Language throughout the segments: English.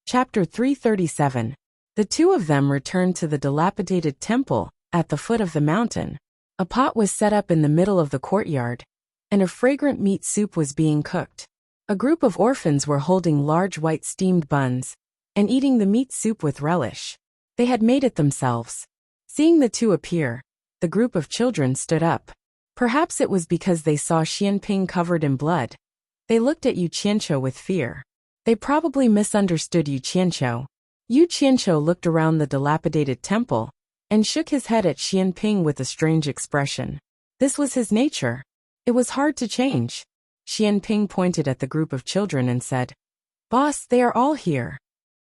Chapter 337. The two of them returned to the dilapidated temple at the foot of the mountain. A pot was set up in the middle of the courtyard, and a fragrant meat soup was being cooked. A group of orphans were holding large white steamed buns and eating the meat soup with relish. They had made it themselves. Seeing the two appear, the group of children stood up. Perhaps it was because they saw Xianping covered in blood. They looked at Yu Qianqiu with fear. They probably misunderstood Yu Qianqiu. Yu Qianqiu looked around the dilapidated temple and shook his head at Xianping with a strange expression. This was his nature. It was hard to change. Xianping pointed at the group of children and said, "Boss, they are all here."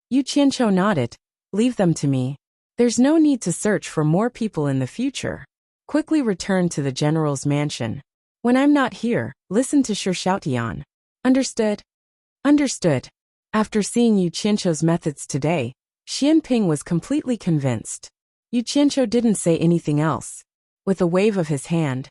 Yu Qianqiu nodded. "Leave them to me. There's no need to search for more people in the future. Quickly return to the general's mansion. When I'm not here, listen to Shi Xiaotian. Understood?" Understood. After seeing Yu Qianqiu's methods today, Xianping was completely convinced. Yu Qianqiu didn't say anything else. With a wave of his hand,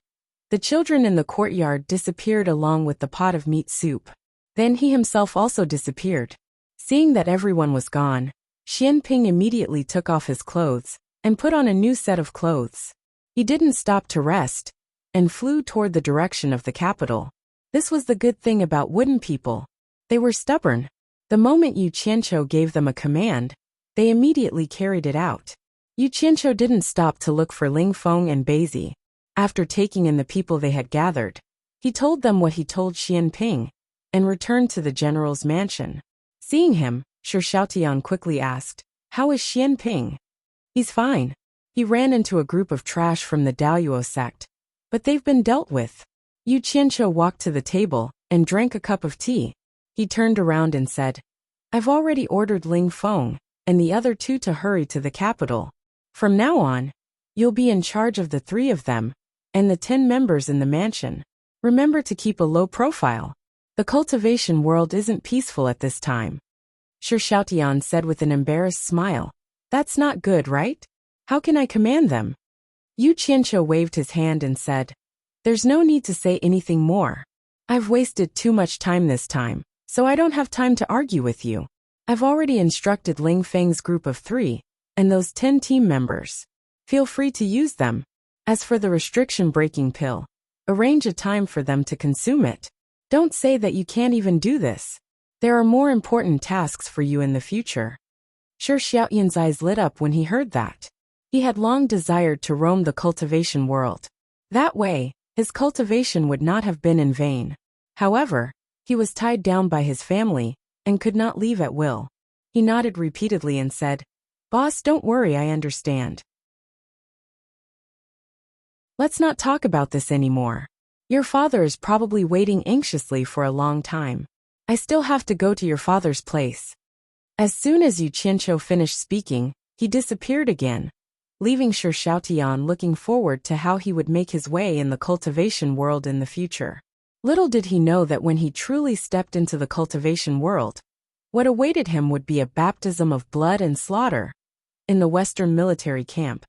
the children in the courtyard disappeared along with the pot of meat soup. Then he himself also disappeared. Seeing that everyone was gone, Xianping immediately took off his clothes and put on a new set of clothes. He didn't stop to rest and flew toward the direction of the capital. This was the good thing about wooden people. They were stubborn. The moment Yu Qianqiu gave them a command, they immediately carried it out. Yu Qianqiu didn't stop to look for Ling Feng and Beizi. After taking in the people they had gathered, he told them what he told Xianping and returned to the general's mansion. Seeing him, Shi Xiaotian quickly asked, "How is Xianping?" "He's fine. He ran into a group of trash from the Daoyuo sect, but they've been dealt with." Yu Qianqiu walked to the table and drank a cup of tea. He turned around and said, "I've already ordered Ling Feng and the other two to hurry to the capital. From now on, you'll be in charge of the three of them and the 10 members in the mansion. Remember to keep a low profile. The cultivation world isn't peaceful at this time." Shi Xiaotian said with an embarrassed smile, "That's not good, right? How can I command them?" Yu Qianqiu waved his hand and said, "There's no need to say anything more. I've wasted too much time this time, so I don't have time to argue with you. I've already instructed Ling Feng's group of 3 and those 10 team members. Feel free to use them. As for the restriction-breaking pill, arrange a time for them to consume it. Don't say that you can't even do this. There are more important tasks for you in the future." Shi Xiaotian's eyes lit up when he heard that. He had long desired to roam the cultivation world. That way, his cultivation would not have been in vain. However, he was tied down by his family and could not leave at will. He nodded repeatedly and said, "Boss, don't worry, I understand. Let's not talk about this anymore. Your father is probably waiting anxiously for a long time. I still have to go to your father's place." As soon as Yu Qianqiu finished speaking, he disappeared again, leaving Shi Xiaotian looking forward to how he would make his way in the cultivation world in the future. Little did he know that when he truly stepped into the cultivation world, what awaited him would be a baptism of blood and slaughter. In the Western military camp,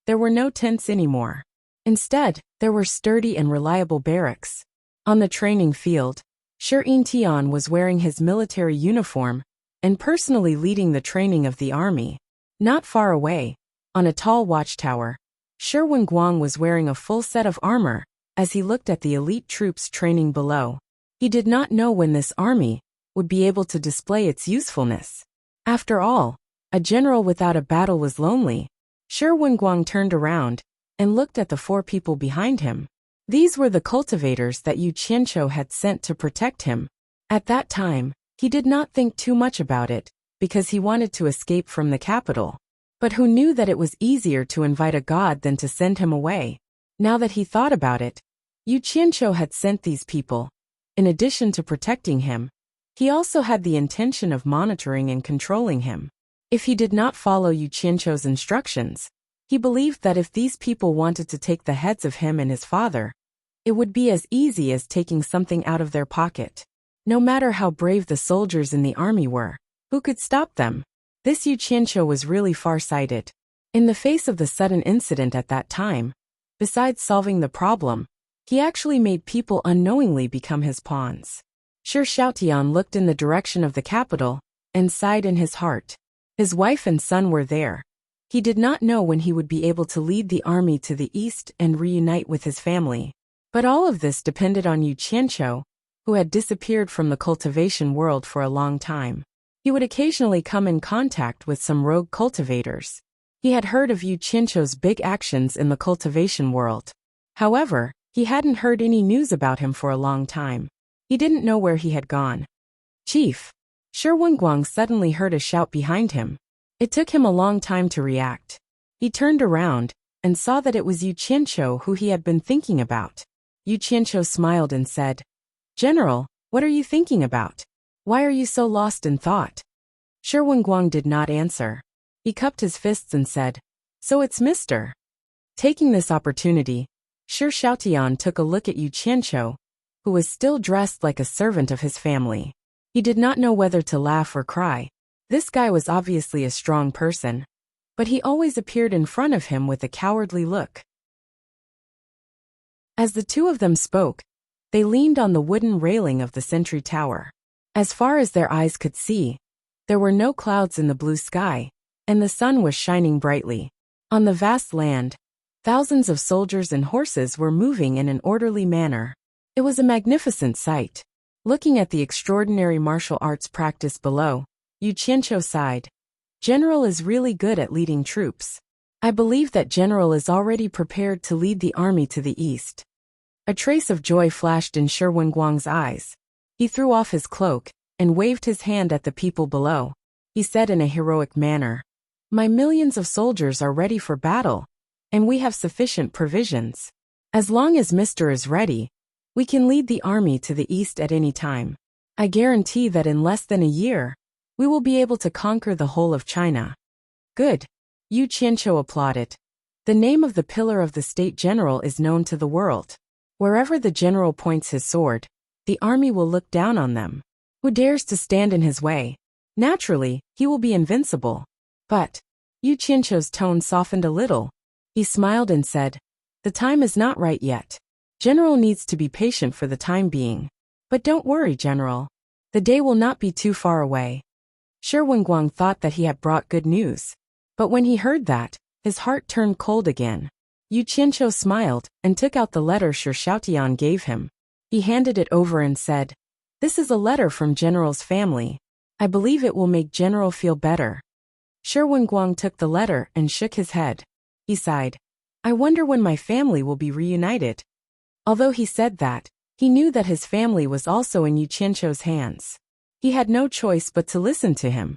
there were no tents anymore. Instead, there were sturdy and reliable barracks. On the training field, Shi Tian was wearing his military uniform and personally leading the training of the army. Not far away, on a tall watchtower, Shi Guang was wearing a full set of armor as he looked at the elite troops training below. He did not know when this army would be able to display its usefulness. After all, a general without a battle was lonely. Shi Guang turned around and looked at the 4 people behind him. These were the cultivators that Yu Qianqiu had sent to protect him. At that time, he did not think too much about it, because he wanted to escape from the capital. But who knew that it was easier to invite a god than to send him away? Now that he thought about it, Yu Qianqiu had sent these people. In addition to protecting him, he also had the intention of monitoring and controlling him. If he did not follow Yu Qianqiu's instructions, he believed that if these people wanted to take the heads of him and his father, it would be as easy as taking something out of their pocket. No matter how brave the soldiers in the army were, who could stop them? This Yu Qianqiu was really far-sighted. In the face of the sudden incident at that time, besides solving the problem, he actually made people unknowingly become his pawns. Shi Xiaotian looked in the direction of the capital and sighed in his heart. His wife and son were there. He did not know when he would be able to lead the army to the east and reunite with his family. But all of this depended on Yu Qianqiu, who had disappeared from the cultivation world for a long time. He would occasionally come in contact with some rogue cultivators. He had heard of Yu Qianqiu's big actions in the cultivation world. However, he hadn't heard any news about him for a long time. He didn't know where he had gone. "Chief!" Shi Wenguang suddenly heard a shout behind him. It took him a long time to react. He turned around and saw that it was Yu Qianqiu who he had been thinking about. Yu Qianqiu smiled and said, "General, what are you thinking about? Why are you so lost in thought?" Shi Wenguang did not answer. He cupped his fists and said, "So it's Mr." Taking this opportunity, Shi Xiaotian took a look at Yu Qianqiu, who was still dressed like a servant of his family. He did not know whether to laugh or cry. This guy was obviously a strong person, but he always appeared in front of him with a cowardly look. As the two of them spoke, they leaned on the wooden railing of the sentry tower. As far as their eyes could see, there were no clouds in the blue sky, and the sun was shining brightly. On the vast land, thousands of soldiers and horses were moving in an orderly manner. It was a magnificent sight. Looking at the extraordinary martial arts practice below, Yu Qianqiu sighed. "General is really good at leading troops. I believe that General is already prepared to lead the army to the east." A trace of joy flashed in Shi Wenguang's eyes. He threw off his cloak and waved his hand at the people below. He said in a heroic manner, "My millions of soldiers are ready for battle, and we have sufficient provisions. As long as Mr. is ready, we can lead the army to the east at any time. I guarantee that in less than a year, we will be able to conquer the whole of China." "Good," Yu Qianqiu applauded. "The name of the pillar of the state general is known to the world. Wherever the general points his sword, the army will look down on them. Who dares to stand in his way? Naturally, he will be invincible." But Yu Qianqiu's tone softened a little. He smiled and said, "The time is not right yet. General needs to be patient for the time being. But don't worry, General. The day will not be too far away." Shi Wenguang thought that he had brought good news. But when he heard that, his heart turned cold again. Yu Qianqiu smiled and took out the letter Shi Xiaotian gave him. He handed it over and said, "This is a letter from General's family. I believe it will make General feel better." Shi Wenguang took the letter and shook his head. He sighed, "I wonder when my family will be reunited." Although he said that, he knew that his family was also in Yu Qianqiu's hands. He had no choice but to listen to him.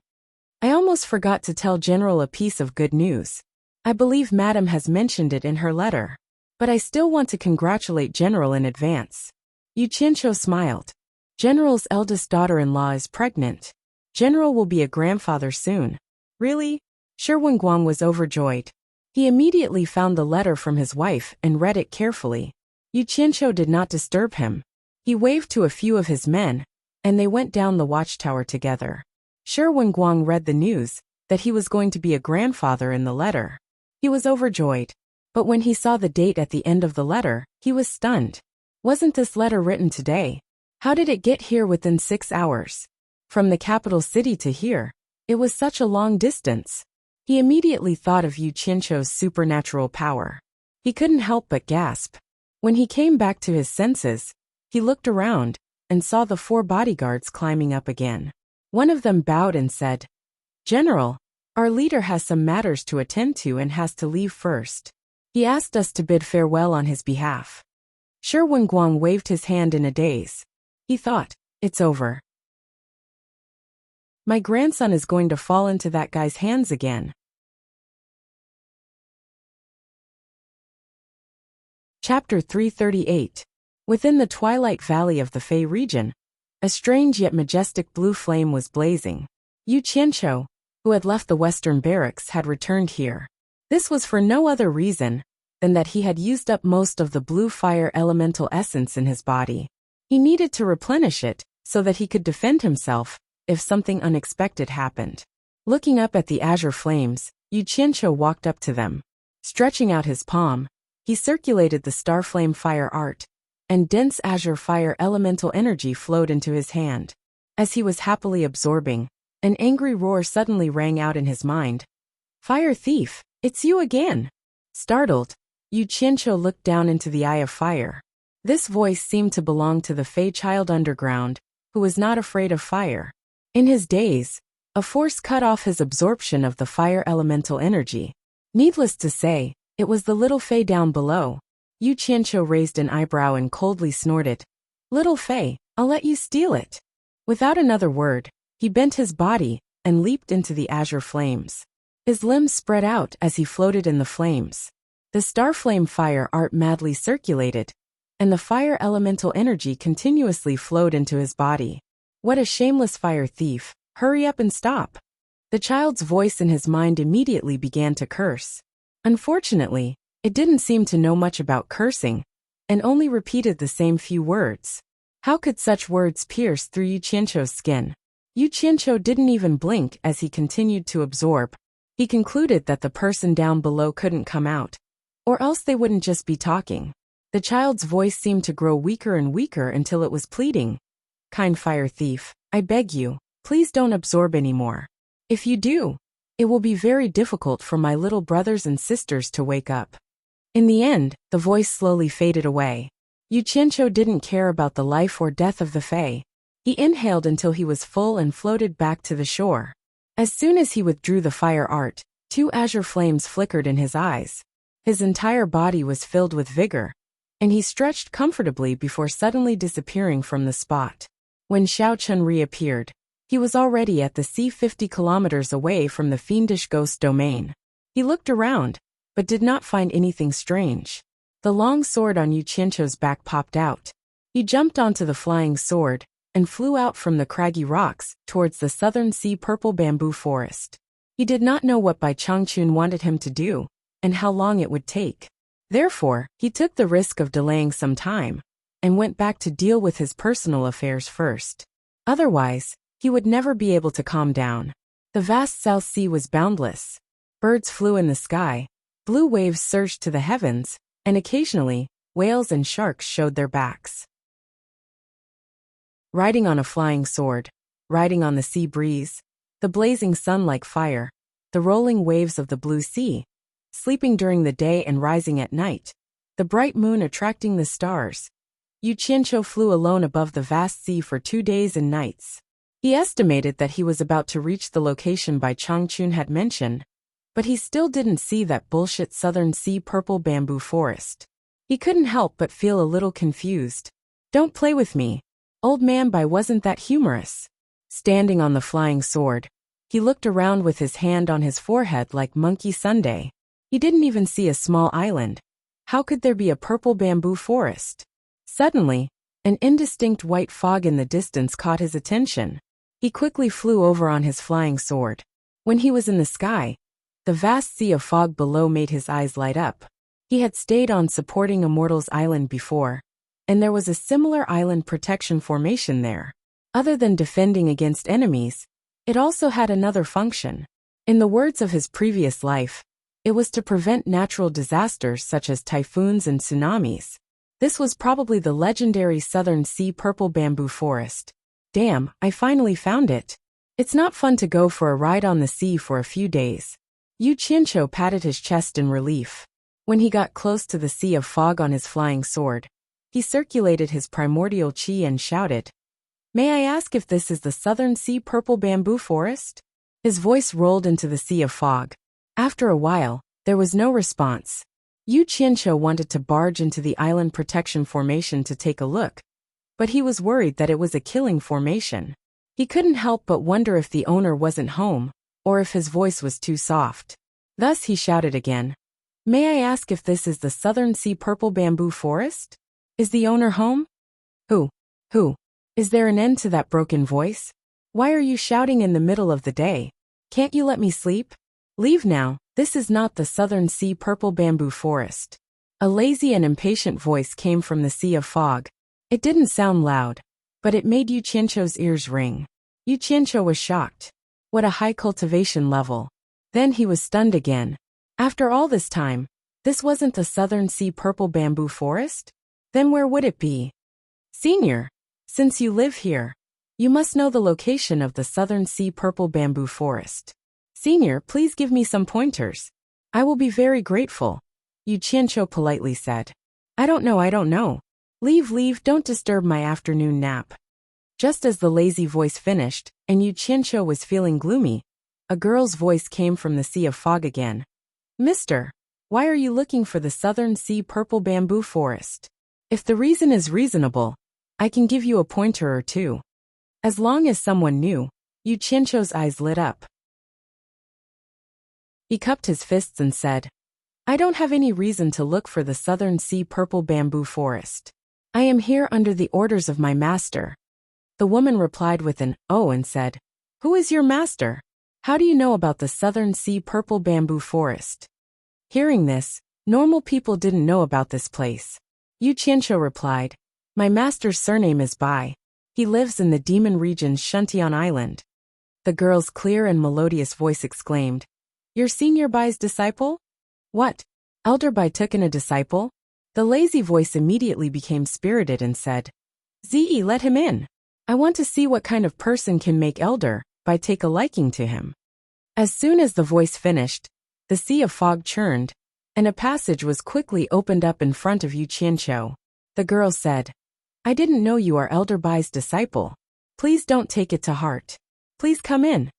"I almost forgot to tell General a piece of good news. I believe Madam has mentioned it in her letter. But I still want to congratulate General in advance." Yu Qianqiu smiled. "General's eldest daughter-in-law is pregnant. General will be a grandfather soon." "Really?" Shi Wenguang was overjoyed. He immediately found the letter from his wife and read it carefully. Yu Qianqiu did not disturb him. He waved to a few of his men, and they went down the watchtower together. Shi Wenguang read the news that he was going to be a grandfather in the letter. He was overjoyed. But when he saw the date at the end of the letter, he was stunned. Wasn't this letter written today? How did it get here within 6 hours? From the capital city to here, it was such a long distance. He immediately thought of Yu Qianqiu's supernatural power. He couldn't help but gasp. When he came back to his senses, he looked around and saw the 4 bodyguards climbing up again. One of them bowed and said, "General, our leader has some matters to attend to and has to leave first. He asked us to bid farewell on his behalf." Shi Wenguang waved his hand in a daze. He thought, "It's over. My grandson is going to fall into that guy's hands again." Chapter 338. Within the twilight valley of the Fei region, a strange yet majestic blue flame was blazing. Yu Qianqiu, who had left the western barracks, had returned here. This was for no other reason than that he had used up most of the blue fire elemental essence in his body. He needed to replenish it so that he could defend himself if something unexpected happened. Looking up at the azure flames, Yu Qianqiu walked up to them. Stretching out his palm, he circulated the star flame fire art, and dense azure fire elemental energy flowed into his hand. As he was happily absorbing, An angry roar suddenly rang out in his mind. Fire thief, it's you again. Startled, Yu Qianqiu looked down into the eye of fire. This voice seemed to belong to the Fey child underground, who was not afraid of fire. In his days, a force cut off his absorption of the fire elemental energy. Needless to say, it was the little Fey down below. Yu Qianqiu raised an eyebrow and coldly snorted. Little Fey, I'll let you steal it. Without another word, he bent his body and leaped into the azure flames. His limbs spread out as he floated in the flames. The starflame fire art madly circulated, and the fire elemental energy continuously flowed into his body. What a shameless fire thief, hurry up and stop. The child's voice in his mind immediately began to curse. Unfortunately, it didn't seem to know much about cursing, and only repeated the same few words. How could such words pierce through Yu Qianqiu's skin? Yu Qianqiu didn't even blink as he continued to absorb. He concluded that the person down below couldn't come out, or else they wouldn't just be talking. The child's voice seemed to grow weaker and weaker until it was pleading. Kind fire thief, I beg you, please don't absorb anymore. If you do, it will be very difficult for my little brothers and sisters to wake up. In the end, the voice slowly faded away. Yu Qianqiu didn't care about the life or death of the Fey. He inhaled until he was full and floated back to the shore. As soon as he withdrew the fire art, 2 azure flames flickered in his eyes. His entire body was filled with vigor, and he stretched comfortably before suddenly disappearing from the spot. When Xiao Chun reappeared, he was already at the sea 50 kilometers away from the fiendish ghost domain. He looked around, but did not find anything strange. The long sword on Yu Qianqiu's back popped out. He jumped onto the flying sword and flew out from the craggy rocks towards the southern sea purple bamboo forest. He did not know what Bai Changchun wanted him to do, and how long it would take. Therefore, he took the risk of delaying some time, and went back to deal with his personal affairs first. Otherwise, he would never be able to calm down. The vast South Sea was boundless. Birds flew in the sky, blue waves surged to the heavens, and occasionally, whales and sharks showed their backs. Riding on a flying sword, riding on the sea breeze, the blazing sun like fire, the rolling waves of the blue sea, sleeping during the day and rising at night, the bright moon attracting the stars. Yu Qianqiu flew alone above the vast sea for 2 days and nights. He estimated that he was about to reach the location Bai Changchun had mentioned, but he still didn't see that bullshit southern sea purple bamboo forest. He couldn't help but feel a little confused. Don't play with me. Old man Bai wasn't that humorous. Standing on the flying sword, he looked around with his hand on his forehead like Monkey Sunday. He didn't even see a small island. How could there be a purple bamboo forest? Suddenly, an indistinct white fog in the distance caught his attention. He quickly flew over on his flying sword. When he was in the sky, the vast sea of fog below made his eyes light up. He had stayed on supporting Immortal's Island before, and there was a similar island protection formation there. Other than defending against enemies, it also had another function. In the words of his previous life, it was to prevent natural disasters such as typhoons and tsunamis. This was probably the legendary southern sea purple bamboo forest. Damn, I finally found it. It's not fun to go for a ride on the sea for a few days. Yu Qianqiu patted his chest in relief. When he got close to the sea of fog on his flying sword, he circulated his primordial qi and shouted, "May I ask if this is the southern sea purple bamboo forest?" His voice rolled into the sea of fog. After a while, there was no response. Yu Qianqiu wanted to barge into the island protection formation to take a look, but he was worried that it was a killing formation. He couldn't help but wonder if the owner wasn't home, or if his voice was too soft. Thus he shouted again, "May I ask if this is the southern sea purple bamboo forest? Is the owner home?" Who? Is there an end to that broken voice? Why are you shouting in the middle of the day? Can't you let me sleep? Leave now, this is not the southern sea purple bamboo forest. A lazy and impatient voice came from the sea of fog. It didn't sound loud, but it made Yu Qianqiu's ears ring. Yu Qianqiu was shocked. What a high cultivation level. Then he was stunned again. After all this time, this wasn't the southern sea purple bamboo forest? Then where would it be? Senior, since you live here, You must know the location of the Southern Sea Purple Bamboo Forest. Senior, please give me some pointers. I will be very grateful, Yu Qianqiu politely said. I don't know. Leave, don't disturb my afternoon nap. Just as the lazy voice finished, and Yu Qianqiu was feeling gloomy, a girl's voice came from the sea of fog again. Mister, why are you looking for the Southern Sea Purple Bamboo Forest? If the reason is reasonable, I can give you a pointer or two. As long as someone knew, Yu Qianqiu's eyes lit up. He cupped his fists and said, I don't have any reason to look for the Southern Sea Purple Bamboo Forest. I am here under the orders of my master. The woman replied with an "oh" and said, Who is your master? How do you know about the Southern Sea Purple Bamboo Forest? Hearing this, normal people didn't know about this place. Yu Qianqiu replied, My master's surname is Bai. He lives in the demon region's Shuntian Island. The girl's clear and melodious voice exclaimed, You're Senior Bai's disciple? What? Elder Bai took in a disciple? The lazy voice immediately became spirited and said, Zi, let him in. I want to see what kind of person can make Elder Bai take a liking to him. As soon as the voice finished, the sea of fog churned, and a passage was quickly opened up in front of Yu Qianqiu. The girl said, I didn't know you are Elder Bai's disciple. Please don't take it to heart. Please come in.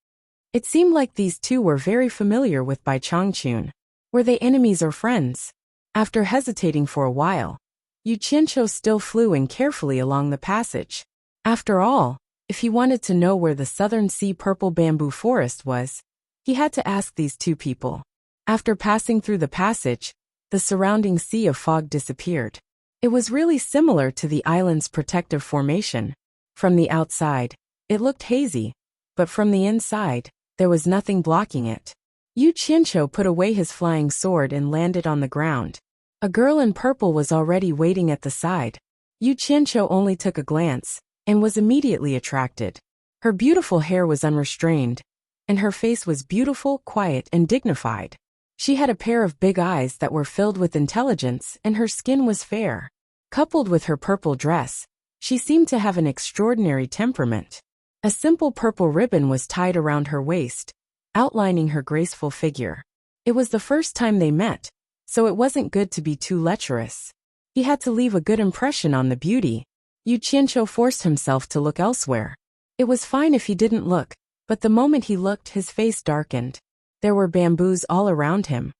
It seemed like these two were very familiar with Bai Changchun. Were they enemies or friends? After hesitating for a while, Yu Qianqiu still flew in carefully along the passage. After all, if he wanted to know where the Southern Sea Purple Bamboo Forest was, he had to ask these two people. After passing through the passage, the surrounding sea of fog disappeared. It was really similar to the island's protective formation. From the outside, it looked hazy, but from the inside, there was nothing blocking it. Yu Qianqiu put away his flying sword and landed on the ground. A girl in purple was already waiting at the side. Yu Qianqiu only took a glance, and was immediately attracted. Her beautiful hair was unrestrained, and her face was beautiful, quiet, and dignified. She had a pair of big eyes that were filled with intelligence, and her skin was fair. Coupled with her purple dress, she seemed to have an extraordinary temperament. A simple purple ribbon was tied around her waist, outlining her graceful figure. It was the first time they met, so it wasn't good to be too lecherous. He had to leave a good impression on the beauty. Yu Qianqiu forced himself to look elsewhere. It was fine if he didn't look, but the moment he looked, his face darkened. There were bamboos all around him,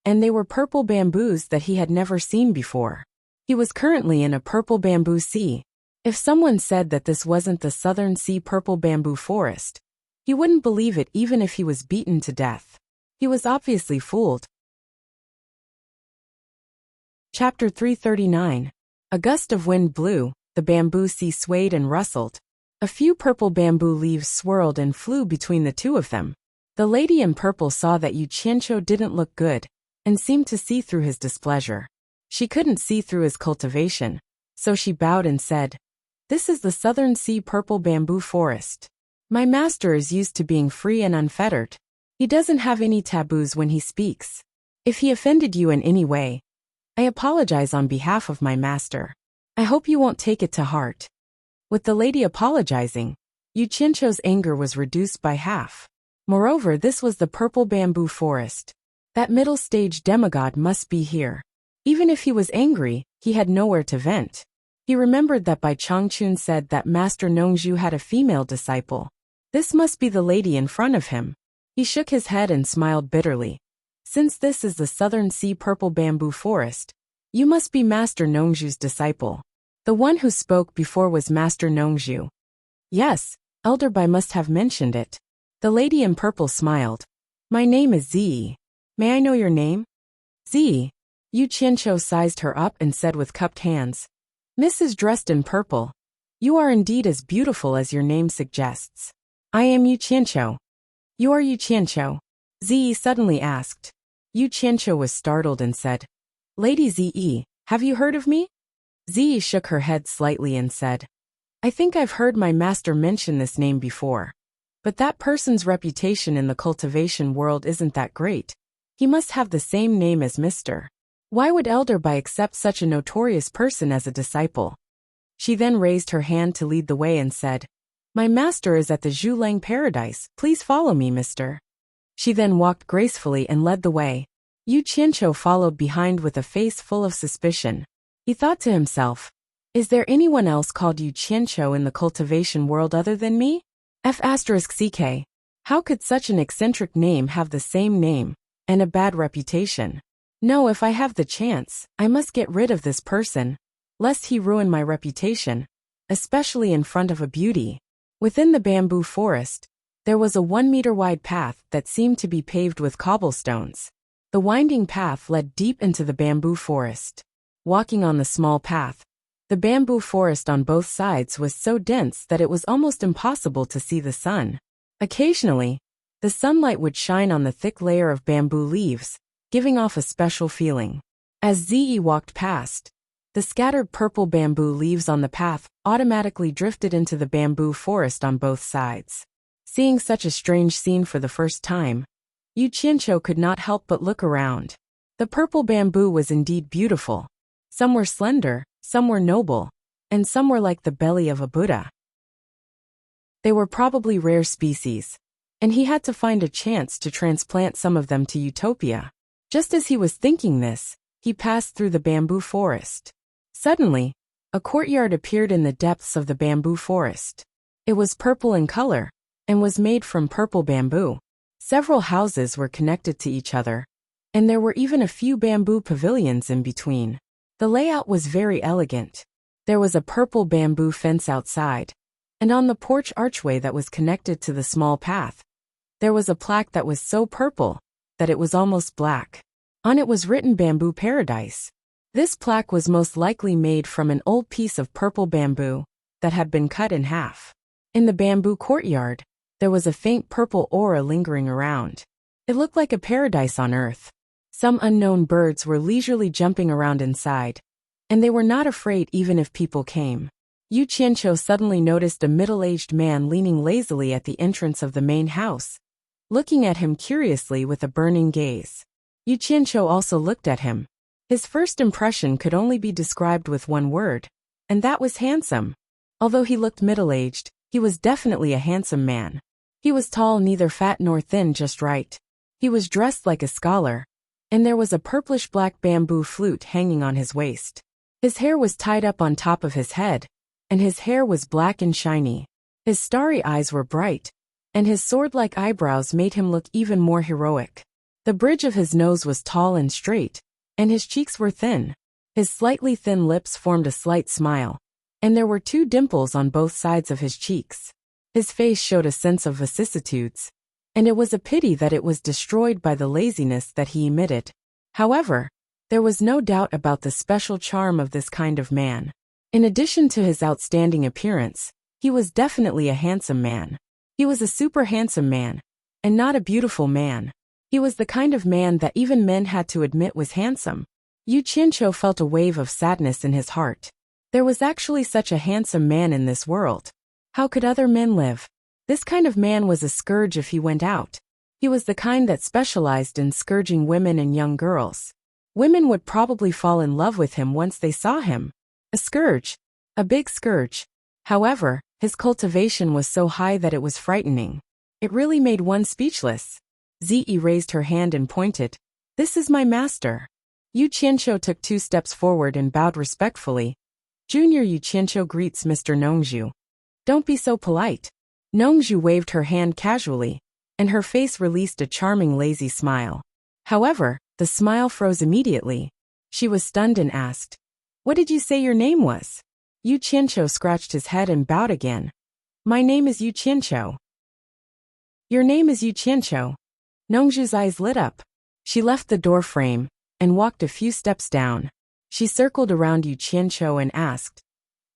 and they were purple bamboos that he had never seen before. He was currently in a purple bamboo sea. If someone said that this wasn't the Southern Sea Purple Bamboo Forest, he wouldn't believe it even if he was beaten to death. He was obviously fooled. Chapter 339. A gust of wind blew, the bamboo sea swayed and rustled. A few purple bamboo leaves swirled and flew between the two of them. The lady in purple saw that Yu Qianqiu didn't look good, and seemed to see through his displeasure. She couldn't see through his cultivation, so she bowed and said, This is the Southern Sea Purple Bamboo Forest. My master is used to being free and unfettered. He doesn't have any taboos when he speaks. If he offended you in any way, I apologize on behalf of my master. I hope you won't take it to heart. With the lady apologizing, Yu Qianqiu's anger was reduced by half. Moreover, this was the Purple Bamboo Forest. That middle stage demigod must be here. Even if he was angry, he had nowhere to vent. He remembered that Bai Changchun said that Master Nongzhu had a female disciple. This must be the lady in front of him. He shook his head and smiled bitterly. Since this is the Southern Sea Purple Bamboo Forest, you must be Master Nongzhu's disciple. The one who spoke before was Master Nongzhu. Yes, Elder Bai must have mentioned it. The lady in purple smiled. My name is Zi. May I know your name? Zi. Yu Qianqiu sized her up and said with cupped hands, Mrs. dressed in purple, you are indeed as beautiful as your name suggests. I am Yu Qianqiu. You are Yu Qianqiu? Zi suddenly asked. Yu Qianqiu was startled and said, Lady Zi, have you heard of me? Zi shook her head slightly and said, I think I've heard my master mention this name before. But that person's reputation in the cultivation world isn't that great. He must have the same name as Mr. Why would Elder Bai accept such a notorious person as a disciple? She then raised her hand to lead the way and said, My master is at the Zhulang Paradise. Please follow me, mister. She then walked gracefully and led the way. Yu Qianqiu followed behind with a face full of suspicion. He thought to himself, is there anyone else called Yu Qianqiu in the cultivation world other than me? F***ck. How could such an eccentric name have the same name, and a bad reputation? No, if I have the chance, I must get rid of this person, lest he ruin my reputation, especially in front of a beauty. Within the bamboo forest, there was a 1-meter-wide path that seemed to be paved with cobblestones. The winding path led deep into the bamboo forest. Walking on the small path, the bamboo forest on both sides was so dense that it was almost impossible to see the sun. Occasionally, the sunlight would shine on the thick layer of bamboo leaves, giving off a special feeling. As Ze walked past, the scattered purple bamboo leaves on the path automatically drifted into the bamboo forest on both sides. Seeing such a strange scene for the first time, Yu Qianqiu could not help but look around. The purple bamboo was indeed beautiful. Some were slender, some were noble, and some were like the belly of a Buddha. They were probably rare species, and he had to find a chance to transplant some of them to Utopia. Just as he was thinking this, he passed through the bamboo forest. Suddenly, a courtyard appeared in the depths of the bamboo forest. It was purple in color, and was made from purple bamboo. Several houses were connected to each other, and there were even a few bamboo pavilions in between. The layout was very elegant. There was a purple bamboo fence outside, and on the porch archway that was connected to the small path, there was a plaque that was so purple that it was almost black. On it was written Bamboo Paradise. This plaque was most likely made from an old piece of purple bamboo that had been cut in half. In the bamboo courtyard, there was a faint purple aura lingering around. It looked like a paradise on earth. Some unknown birds were leisurely jumping around inside, and they were not afraid even if people came. Yu Qianqiu suddenly noticed a middle-aged man leaning lazily at the entrance of the main house, looking at him curiously with a burning gaze. Yu Qianqiu also looked at him. His first impression could only be described with one word, and that was handsome. Although he looked middle-aged, he was definitely a handsome man. He was tall, neither fat nor thin, just right. He was dressed like a scholar, and there was a purplish-black bamboo flute hanging on his waist. His hair was tied up on top of his head, and his hair was black and shiny. His starry eyes were bright, and his sword-like eyebrows made him look even more heroic. The bridge of his nose was tall and straight, and his cheeks were thin. His slightly thin lips formed a slight smile, and there were 2 dimples on both sides of his cheeks. His face showed a sense of vicissitudes, and it was a pity that it was destroyed by the laziness that he emitted. However, there was no doubt about the special charm of this kind of man. In addition to his outstanding appearance, he was definitely a handsome man. He was a super handsome man, and not a beautiful man. He was the kind of man that even men had to admit was handsome. Yu Qianqiu felt a wave of sadness in his heart. There was actually such a handsome man in this world. How could other men live? This kind of man was a scourge if he went out. He was the kind that specialized in scourging women and young girls. Women would probably fall in love with him once they saw him. A scourge. A big scourge. However, his cultivation was so high that it was frightening. It really made one speechless. Ze raised her hand and pointed. This is my master. Yu Qianqiu took 2 steps forward and bowed respectfully. Junior Yu Qianqiu greets Mr. Nongzhu. Don't be so polite. Nongzhu waved her hand casually, and her face released a charming lazy smile. However, the smile froze immediately. She was stunned and asked, what did you say your name was? Yu Qianqiu scratched his head and bowed again. My name is Yu Qianqiu. Your name is Yu Qianqiu. Nongzhu's eyes lit up. She left the door frame and walked a few steps down. She circled around Yu Qianqiu and asked,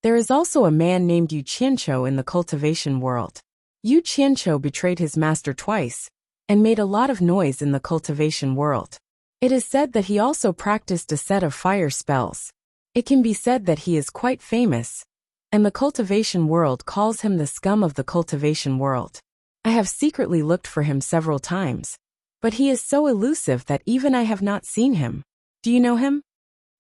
there is also a man named Yu Qianqiu in the cultivation world. Yu Qianqiu betrayed his master twice and made a lot of noise in the cultivation world. It is said that he also practiced a set of fire spells. It can be said that he is quite famous, and the cultivation world calls him the scum of the cultivation world. I have secretly looked for him several times, but he is so elusive that even I have not seen him. Do you know him?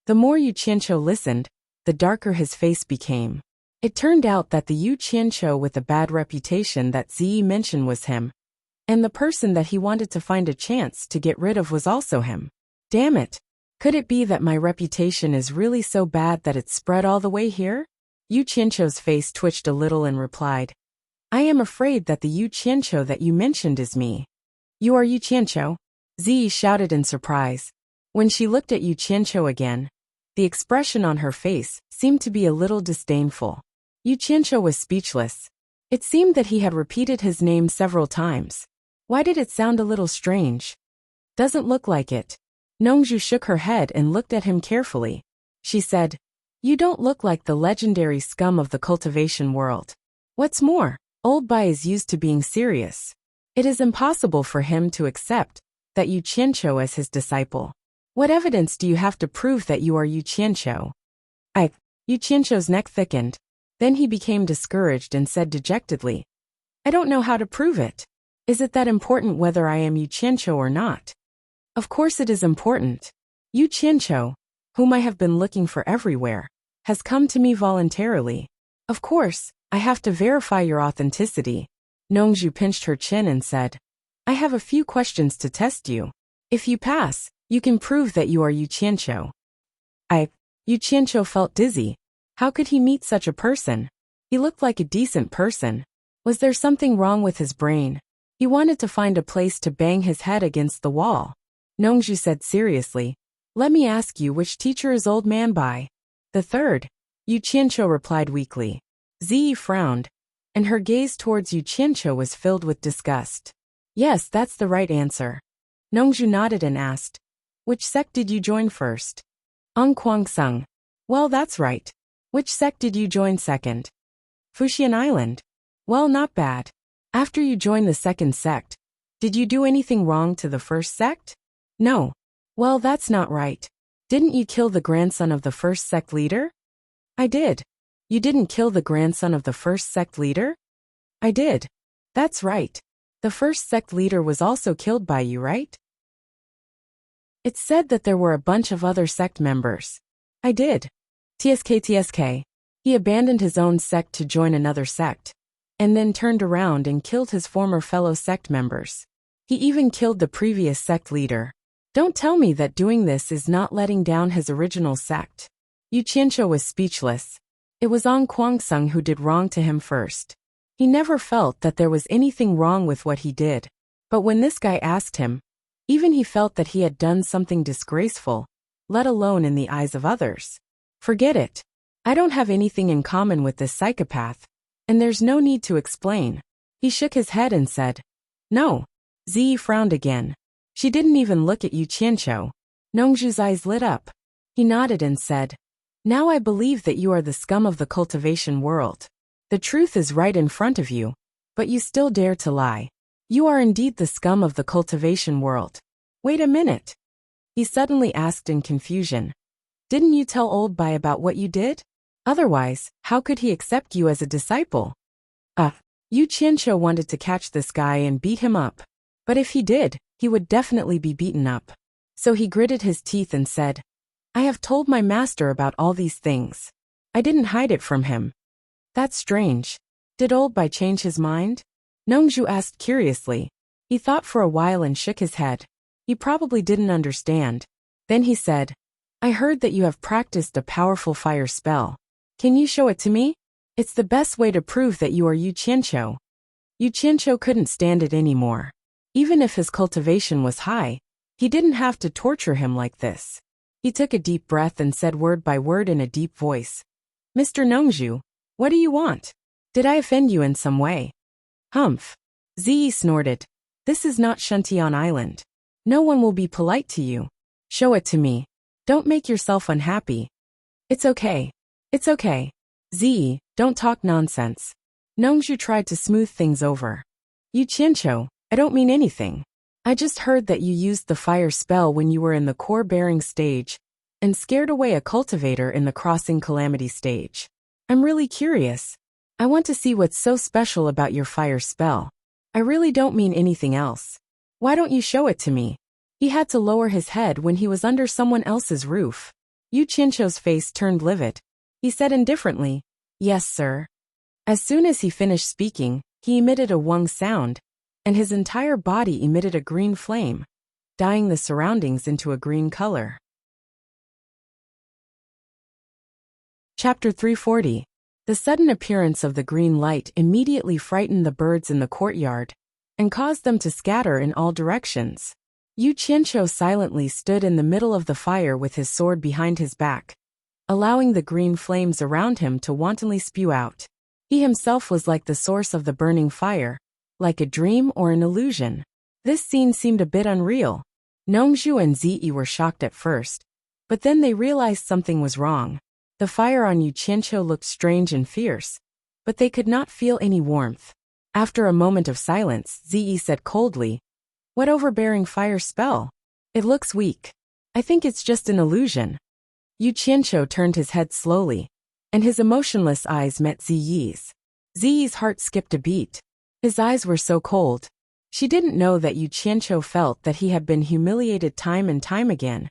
The more Yu Qianqiu listened, the darker his face became. It turned out that the Yu Qianqiu with the bad reputation that Ziyi mentioned was him, and the person that he wanted to find a chance to get rid of was also him. Damn it. Could it be that my reputation is really so bad that it's spread all the way here? Yu Qianqiu's face twitched a little and replied, I am afraid that the Yu Qianqiu that you mentioned is me. You are Yu Qianqiu? Ziyi shouted in surprise. When she looked at Yu Qianqiu again, the expression on her face seemed to be a little disdainful. Yu Qianqiu was speechless. It seemed that he had repeated his name several times. Why did it sound a little strange? Doesn't look like it. Nongzhu shook her head and looked at him carefully. She said, You don't look like the legendary scum of the cultivation world. What's more, Old Bai is used to being serious. It is impossible for him to accept that Yu Qianqiu as his disciple. What evidence do you have to prove that you are Yu Qianqiu? Yu Qianqiu's neck thickened. Then he became discouraged and said dejectedly, I don't know how to prove it. Is it that important whether I am Yu Qianqiu or not? Of course it is important. Yu Qianqiu, whom I have been looking for everywhere, has come to me voluntarily. Of course, I have to verify your authenticity. Nongzhu pinched her chin and said, I have a few questions to test you. If you pass, you can prove that you are Yu Qianqiu. Yu Qianqiu felt dizzy. How could he meet such a person? He looked like a decent person. Was there something wrong with his brain? He wanted to find a place to bang his head against the wall. Nongzhu said seriously, Let me ask you, which teacher is Old Man Bai? The third. Yu Qianqiu replied weakly. Ziyi frowned, and her gaze towards Yu Qianqiu was filled with disgust. Yes, that's the right answer. Nongzhu nodded and asked, Which sect did you join first? Kuang-sung. Well, that's right. Which sect did you join second? Fuxian Island. Well, not bad. After you joined the second sect, did you do anything wrong to the first sect? No. Well, that's not right. Didn't you kill the grandson of the first sect leader? I did. You didn't kill the grandson of the first sect leader? I did. That's right. The first sect leader was also killed by you, right? It's said that there were a bunch of other sect members. I did. TSK. He abandoned his own sect to join another sect, and then turned around and killed his former fellow sect members. He even killed the previous sect leader. Don't tell me that doing this is not letting down his original sect. Yu Qianqiu was speechless. It was Kuang-sung who did wrong to him first. He never felt that there was anything wrong with what he did. But when this guy asked him, even he felt that he had done something disgraceful, let alone in the eyes of others. Forget it. I don't have anything in common with this psychopath, and there's no need to explain. He shook his head and said, No. Ziyi frowned again. She didn't even look at Yu Qianqiu. Nongzhu's eyes lit up. He nodded and said, Now I believe that you are the scum of the cultivation world. The truth is right in front of you, but you still dare to lie. You are indeed the scum of the cultivation world. Wait a minute. He suddenly asked in confusion. Didn't you tell Old Bai about what you did? Otherwise, how could he accept you as a disciple? Yu Qianqiu wanted to catch this guy and beat him up. But if he did, he would definitely be beaten up. So he gritted his teeth and said, I have told my master about all these things. I didn't hide it from him. That's strange. Did Old Bai change his mind? Nongzhu asked curiously. He thought for a while and shook his head. He probably didn't understand. Then he said, I heard that you have practiced a powerful fire spell. Can you show it to me? It's the best way to prove that you are Yu Qianqiu. Yu Qianqiu couldn't stand it anymore. Even if his cultivation was high, he didn't have to torture him like this. He took a deep breath and said word by word in a deep voice, Mr. Nongzhu, what do you want? Did I offend you in some way? Humph. Ziyi snorted. This is not Shuntian Island. No one will be polite to you. Show it to me. Don't make yourself unhappy. It's okay. It's okay. Ziyi, don't talk nonsense. Nongzhu tried to smooth things over. Yu Qianqiu, I don't mean anything. I just heard that you used the fire spell when you were in the core bearing stage and scared away a cultivator in the crossing calamity stage. I'm really curious. I want to see what's so special about your fire spell. I really don't mean anything else. Why don't you show it to me? He had to lower his head when he was under someone else's roof. Yu Qianqiu's face turned livid. He said indifferently, Yes, sir. As soon as he finished speaking, he emitted a wung sound, and his entire body emitted a green flame, dyeing the surroundings into a green color. Chapter 340. The sudden appearance of the green light immediately frightened the birds in the courtyard and caused them to scatter in all directions. Yu Qianqiu silently stood in the middle of the fire with his sword behind his back, allowing the green flames around him to wantonly spew out. He himself was like the source of the burning fire, like a dream or an illusion. This scene seemed a bit unreal. Nongzhu and Ziyi were shocked at first, but then they realized something was wrong. The fire on Yu Qianqiu looked strange and fierce, but they could not feel any warmth. After a moment of silence, Ziyi said coldly, "What overbearing fire spell? It looks weak. I think it's just an illusion." Yu Qianqiu turned his head slowly, and his emotionless eyes met Ziyi's. Ziyi's heart skipped a beat. His eyes were so cold. She didn't know that Yu Qianqiu felt that he had been humiliated time and time again,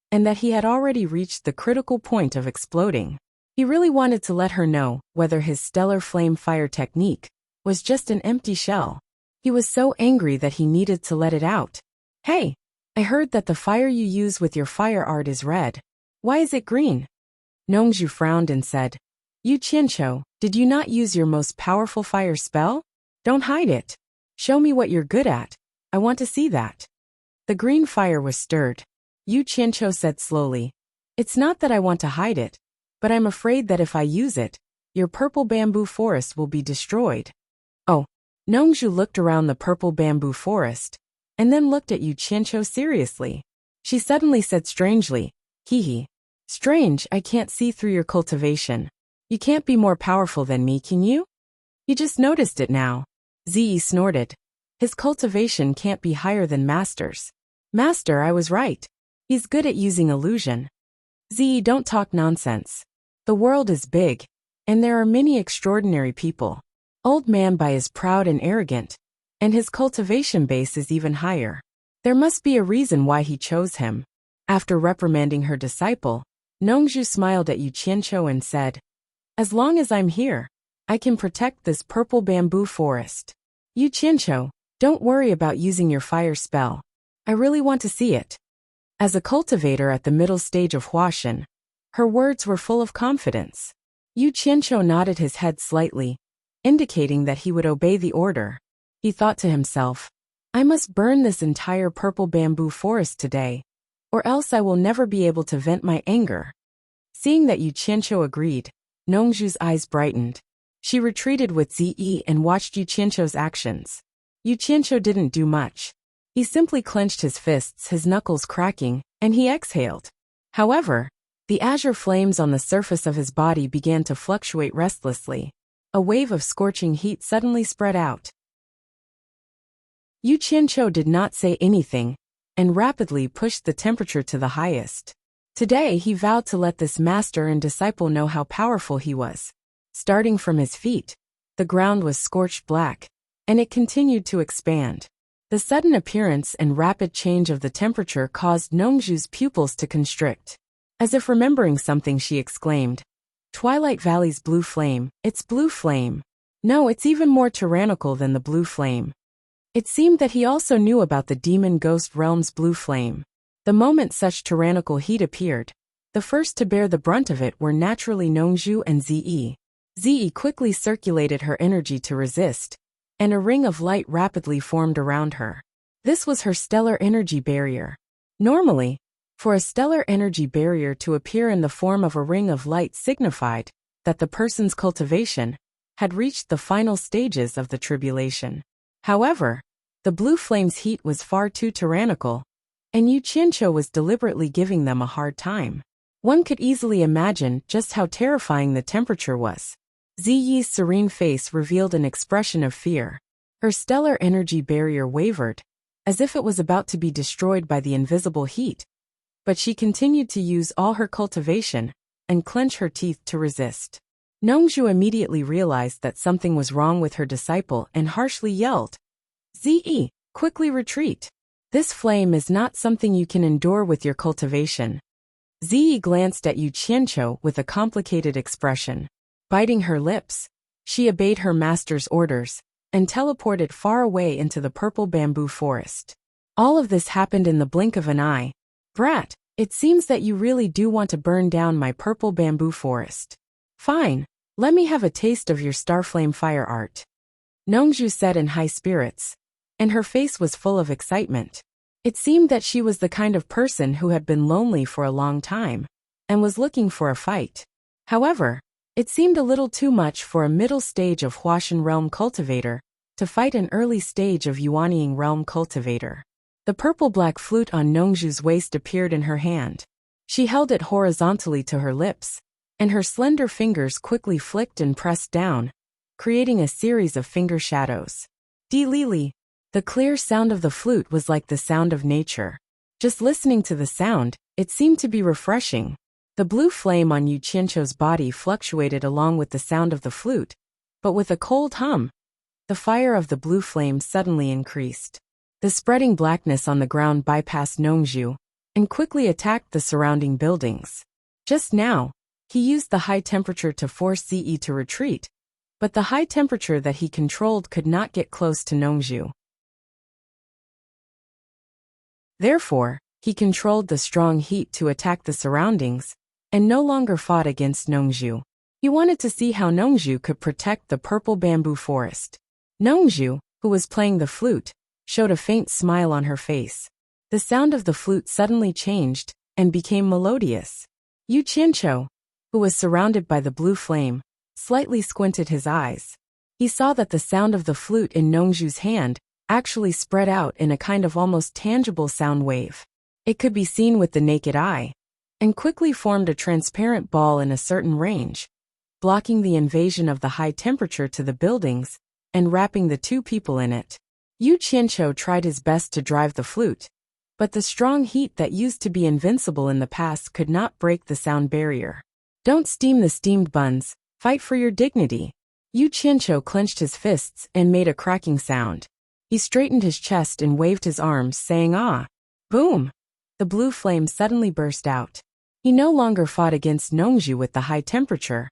and that he had already reached the critical point of exploding. He really wanted to let her know whether his stellar flame fire technique was just an empty shell. He was so angry that he needed to let it out. "Hey, I heard that the fire you use with your fire art is red. Why is it green?" Nongzhu frowned and said, "Yu Qianqiu, did you not use your most powerful fire spell? Don't hide it. Show me what you're good at. I want to see that." The green fire was stirred. Yu Qianqiu said slowly, "It's not that I want to hide it, but I'm afraid that if I use it, your purple bamboo forest will be destroyed." Oh. Nongzhu looked around the purple bamboo forest, and then looked at Yu Qianqiu seriously. She suddenly said strangely, "Hee. Strange, I can't see through your cultivation. You can't be more powerful than me, can you?" "You just noticed it now." Ziyi snorted. "His cultivation can't be higher than Master's." "Master, I was right. He's good at using illusion." "Ziyi, don't talk nonsense. The world is big, and there are many extraordinary people. Old Man Bai is proud and arrogant, and his cultivation base is even higher. There must be a reason why he chose him." After reprimanding her disciple, Nongzhu smiled at Yu Qianqiu and said, "As long as I'm here, I can protect this purple bamboo forest. Yu Qianqiu, don't worry about using your fire spell. I really want to see it." As a cultivator at the middle stage of Huashan, her words were full of confidence. Yu Qianqiu nodded his head slightly, indicating that he would obey the order. He thought to himself, "I must burn this entire purple bamboo forest today, or else I will never be able to vent my anger." Seeing that Yu Qianqiu agreed, Nongzhu's eyes brightened. She retreated with Ziyi and watched Yu Qianqiu's actions. Yu Qianqiu didn't do much. He simply clenched his fists, his knuckles cracking, and he exhaled. However, the azure flames on the surface of his body began to fluctuate restlessly. A wave of scorching heat suddenly spread out. Yu Qianqiu did not say anything, and rapidly pushed the temperature to the highest. Today he vowed to let this master and disciple know how powerful he was. Starting from his feet, the ground was scorched black, and it continued to expand. The sudden appearance and rapid change of the temperature caused Nongzhu's pupils to constrict. As if remembering something, she exclaimed, "Twilight Valley's blue flame, it's blue flame. No, it's even more tyrannical than the blue flame." It seemed that he also knew about the demon ghost realm's blue flame. The moment such tyrannical heat appeared, the first to bear the brunt of it were naturally Nongzhu and Ziyi. Ziyi quickly circulated her energy to resist, and a ring of light rapidly formed around her. This was her stellar energy barrier. Normally, for a stellar energy barrier to appear in the form of a ring of light signified that the person's cultivation had reached the final stages of the tribulation. However, the blue flame's heat was far too tyrannical, and Yu Qianqiu was deliberately giving them a hard time. One could easily imagine just how terrifying the temperature was. Ziyi's serene face revealed an expression of fear. Her stellar energy barrier wavered, as if it was about to be destroyed by the invisible heat, but she continued to use all her cultivation and clench her teeth to resist. Nongzhu immediately realized that something was wrong with her disciple and harshly yelled, "Ziyi, quickly retreat. This flame is not something you can endure with your cultivation." Ziyi glanced at Yu Qianqiu with a complicated expression. Biting her lips, she obeyed her master's orders and teleported far away into the purple bamboo forest. All of this happened in the blink of an eye. Brat, it seems that you really do want to burn down my purple bamboo forest. Fine, let me have a taste of your starflame fire art. Nongju said in high spirits, and her face was full of excitement. It seemed that she was the kind of person who had been lonely for a long time and was looking for a fight. However, it seemed a little too much for a middle stage of Huashan realm cultivator to fight an early stage of Yuanying realm cultivator. The purple-black flute on Nongju's waist appeared in her hand. She held it horizontally to her lips, and her slender fingers quickly flicked and pressed down, creating a series of finger shadows. Di-li-li. The clear sound of the flute was like the sound of nature. Just listening to the sound, it seemed to be refreshing. The blue flame on Yu Qianqiu's body fluctuated along with the sound of the flute, but with a cold hum, the fire of the blue flame suddenly increased. The spreading blackness on the ground bypassed Nongju and quickly attacked the surrounding buildings. Just now, he used the high temperature to force Ze to retreat, but the high temperature that he controlled could not get close to Nongju. Therefore, he controlled the strong heat to attack the surroundings and no longer fought against Nongju. He wanted to see how Nongju could protect the purple bamboo forest. Nongju, who was playing the flute, showed a faint smile on her face. The sound of the flute suddenly changed and became melodious. Yu Qianqiu, who was surrounded by the blue flame, slightly squinted his eyes. He saw that the sound of the flute in Nongju's hand actually spread out in a kind of almost tangible sound wave. It could be seen with the naked eye, and quickly formed a transparent ball in a certain range, blocking the invasion of the high temperature to the buildings and wrapping the two people in it. Yu Qianqiu tried his best to drive the flute, but the strong heat that used to be invincible in the past could not break the sound barrier. Don't steam the steamed buns, fight for your dignity. Yu Qianqiu clenched his fists and made a cracking sound. He straightened his chest and waved his arms, saying, "Ah!" Boom! The blue flame suddenly burst out. He no longer fought against Nongju with the high temperature,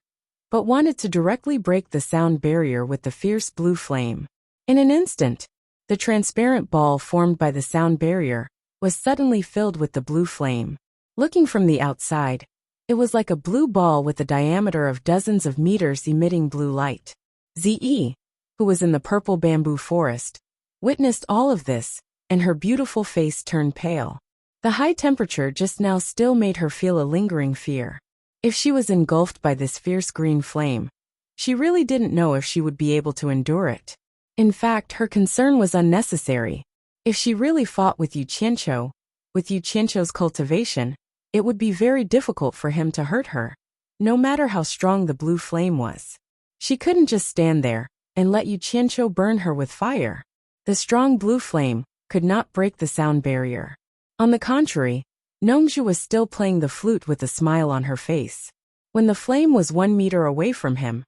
but wanted to directly break the sound barrier with the fierce blue flame. In an instant, the transparent ball formed by the sound barrier was suddenly filled with the blue flame. Looking from the outside, it was like a blue ball with a diameter of dozens of meters emitting blue light. Ze, who was in the purple bamboo forest, witnessed all of this, and her beautiful face turned pale. The high temperature just now still made her feel a lingering fear. If she was engulfed by this fierce green flame, she really didn't know if she would be able to endure it. In fact, her concern was unnecessary. If she really fought with Yu Qianqiu's cultivation, it would be very difficult for him to hurt her, no matter how strong the blue flame was. She couldn't just stand there and let Yu Qianqiu burn her with fire. The strong blue flame could not break the sound barrier. On the contrary, Nongju was still playing the flute with a smile on her face. When the flame was 1 meter away from him,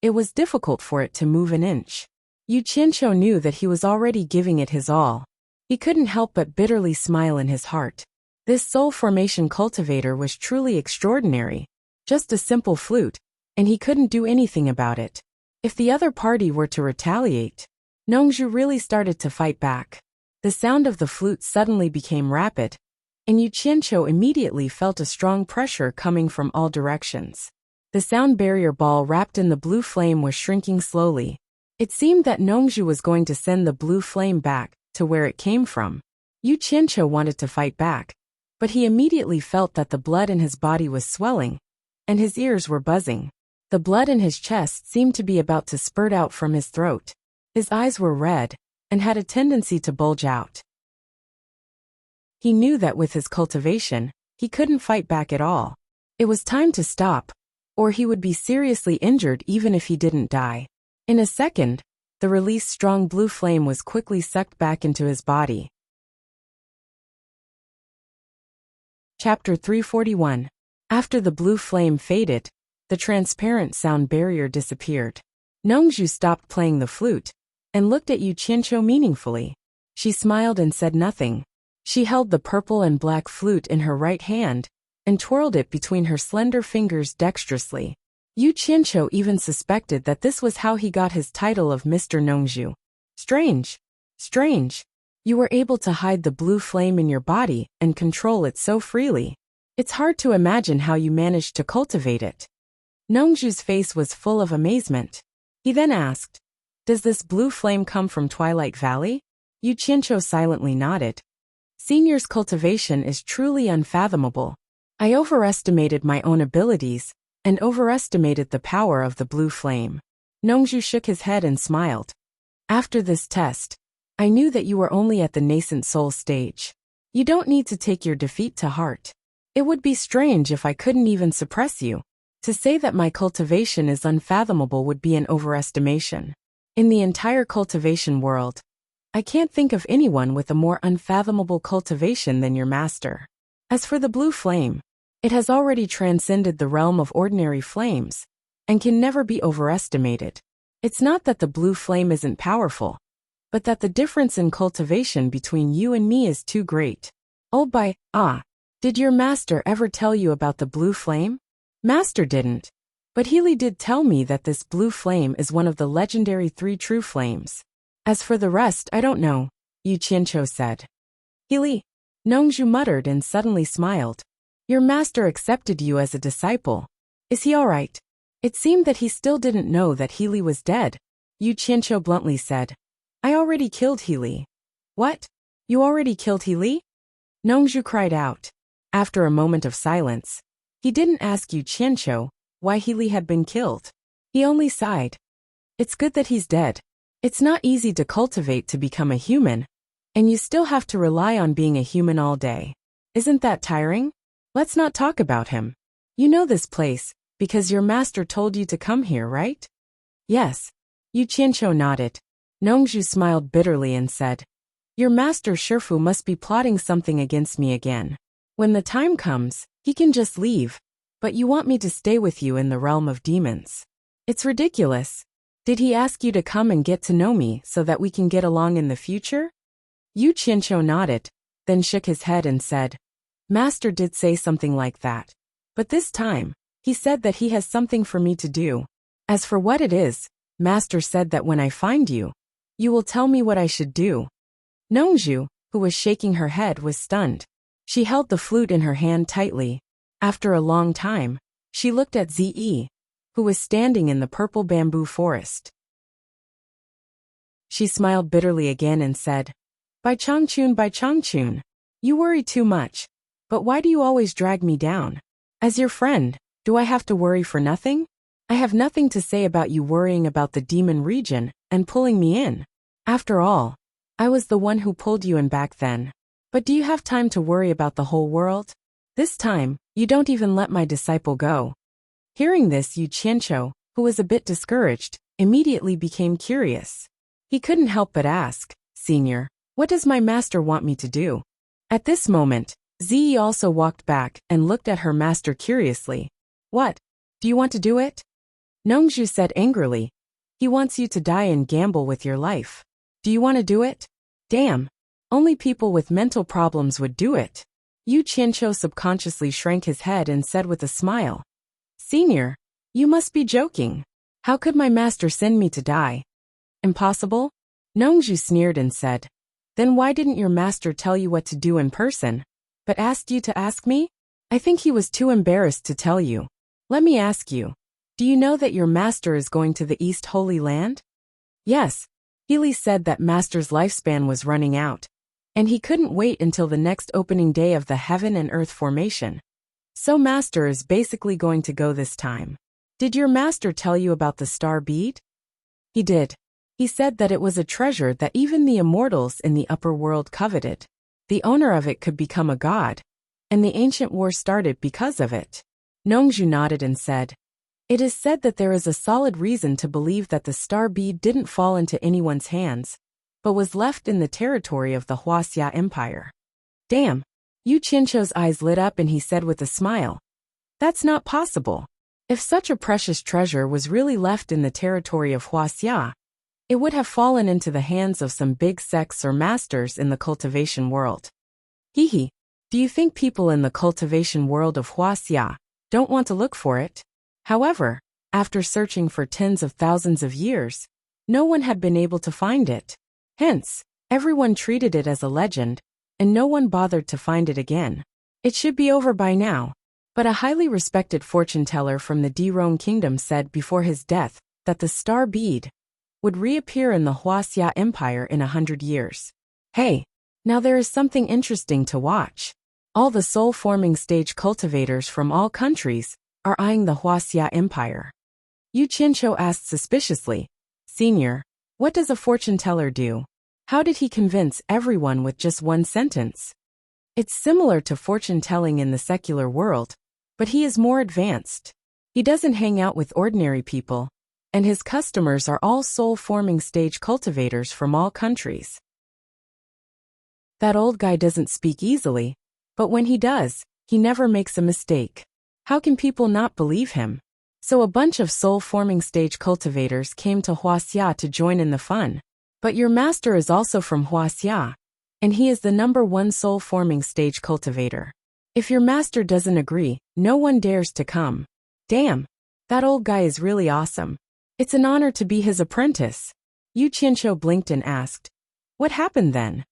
it was difficult for it to move an inch. Yu Qianqiu knew that he was already giving it his all. He couldn't help but bitterly smile in his heart. This soul formation cultivator was truly extraordinary. Just a simple flute, and he couldn't do anything about it. If the other party were to retaliate, Nongju really started to fight back. The sound of the flute suddenly became rapid, and Yu Qianqiu immediately felt a strong pressure coming from all directions. The sound barrier ball wrapped in the blue flame was shrinking slowly. It seemed that Nongju was going to send the blue flame back to where it came from. Yu Qianqiu wanted to fight back, but he immediately felt that the blood in his body was swelling, and his ears were buzzing. The blood in his chest seemed to be about to spurt out from his throat. His eyes were red and had a tendency to bulge out. He knew that with his cultivation, he couldn't fight back at all. It was time to stop, or he would be seriously injured even if he didn't die. In a second, the released strong blue flame was quickly sucked back into his body. Chapter 341. After the blue flame faded, the transparent sound barrier disappeared. Nongju stopped playing the flute and looked at Yu Qianqiu meaningfully. She smiled and said nothing. She held the purple and black flute in her right hand and twirled it between her slender fingers dexterously. Yu Qianqiu even suspected that this was how he got his title of Mr. Nongzhu. Strange. Strange. You were able to hide the blue flame in your body and control it so freely. It's hard to imagine how you managed to cultivate it. Nongzhu's face was full of amazement. He then asked, "Does this blue flame come from Twilight Valley?" Yu Qianqiu silently nodded. Senior's cultivation is truly unfathomable. I overestimated my own abilities and overestimated the power of the blue flame. Nongzhu shook his head and smiled. After this test, I knew that you were only at the nascent soul stage. You don't need to take your defeat to heart. It would be strange if I couldn't even suppress you. To say that my cultivation is unfathomable would be an overestimation. In the entire cultivation world, I can't think of anyone with a more unfathomable cultivation than your master. As for the blue flame, it has already transcended the realm of ordinary flames and can never be overestimated. It's not that the blue flame isn't powerful, but that the difference in cultivation between you and me is too great. Did your master ever tell you about the blue flame? Master didn't, but Healy did tell me that this blue flame is one of the legendary 3 true flames. As for the rest, I don't know, Yu Qianqiu said. Healy, Nongzhu muttered and suddenly smiled. Your master accepted you as a disciple. Is he all right? It seemed that he still didn't know that Healy was dead. Yu Qianqiu bluntly said, I already killed Healy. What? You already killed Healy? Nongzhu cried out. After a moment of silence, he didn't ask Yu Qianqiu why Healy had been killed. He only sighed. It's good that he's dead. It's not easy to cultivate to become a human, and you still have to rely on being a human all day. Isn't that tiring? Let's not talk about him. You know this place, because your master told you to come here, right? Yes. Yu Qianqiu nodded. Nongzhu smiled bitterly and said, Your master Shifu must be plotting something against me again. When the time comes, he can just leave, but you want me to stay with you in the realm of demons. It's ridiculous. Did he ask you to come and get to know me so that we can get along in the future? Yu Qianqiu nodded, then shook his head and said, Master did say something like that. But this time, he said that he has something for me to do. As for what it is, Master said that when I find you, you will tell me what I should do. Nongzhu, who was shaking her head, was stunned. She held the flute in her hand tightly. After a long time, she looked at Ze, who was standing in the purple bamboo forest. She smiled bitterly again and said, By Changchun, you worry too much. But why do you always drag me down? As your friend, do I have to worry for nothing? I have nothing to say about you worrying about the demon region and pulling me in. After all, I was the one who pulled you in back then. But do you have time to worry about the whole world? This time, you don't even let my disciple go. Hearing this, Yu Qianqiu, who was a bit discouraged, immediately became curious. He couldn't help but ask, Senior, what does my master want me to do? At this moment, Ze also walked back and looked at her master curiously. What? Do you want to do it? Nongzhu said angrily. He wants you to die and gamble with your life. Do you want to do it? Damn. Only people with mental problems would do it. Yu Qianqiu subconsciously shrank his head and said with a smile, Senior, you must be joking. How could my master send me to die? Impossible? Nongzhu sneered and said, Then why didn't your master tell you what to do in person, but asked you to ask me? I think he was too embarrassed to tell you. Let me ask you, do you know that your master is going to the East Holy Land? Yes. Healy said that master's lifespan was running out, and he couldn't wait until the next opening day of the Heaven and Earth formation. So master is basically going to go this time. Did your master tell you about the star bead? He did. He said that it was a treasure that even the immortals in the upper world coveted. The owner of it could become a god, and the ancient war started because of it. Nongzhu nodded and said, It is said that there is a solid reason to believe that the star bead didn't fall into anyone's hands, but was left in the territory of the Huaxia Empire. Damn. Yu Qianqiu's eyes lit up and he said with a smile, That's not possible. If such a precious treasure was really left in the territory of Huaxia, it would have fallen into the hands of some big sects or masters in the cultivation world. Hehe. Do you think people in the cultivation world of Huaxia don't want to look for it? However, After searching for tens of thousands of years, no one had been able to find it. Hence, everyone treated it as a legend, and no one bothered to find it again. It should be over by now. But a highly respected fortune-teller from the Dirong kingdom said before his death that the star bead would reappear in the Huaxia Empire in 100 years. Hey, now there is something interesting to watch. All the soul-forming stage cultivators from all countries are eyeing the Huaxia Empire. Yu Qianqiu asked suspiciously, "Senior, what does a fortune-teller do? How did he convince everyone with just one sentence?" It's similar to fortune-telling in the secular world, but he is more advanced. He doesn't hang out with ordinary people, and his customers are all soul-forming stage cultivators from all countries. That old guy doesn't speak easily, but when he does, he never makes a mistake. How can people not believe him? So a bunch of soul-forming stage cultivators came to Huaxia to join in the fun. But your master is also from Huaxia, and he is the #1 soul-forming stage cultivator. If your master doesn't agree, no one dares to come. Damn, that old guy is really awesome. It's an honor to be his apprentice. Yu Qianqiu blinked and asked, "What happened then?"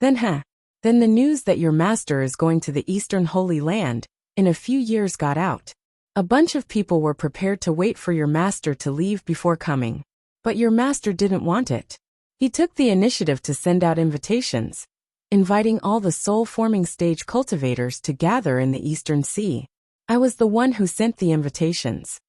Then the news that your master is going to the Eastern Holy Land in a few years got out. A bunch of people were prepared to wait for your master to leave before coming. But your master didn't want it. He took the initiative to send out invitations, inviting all the soul-forming stage cultivators to gather in the Eastern Sea. I was the one who sent the invitations.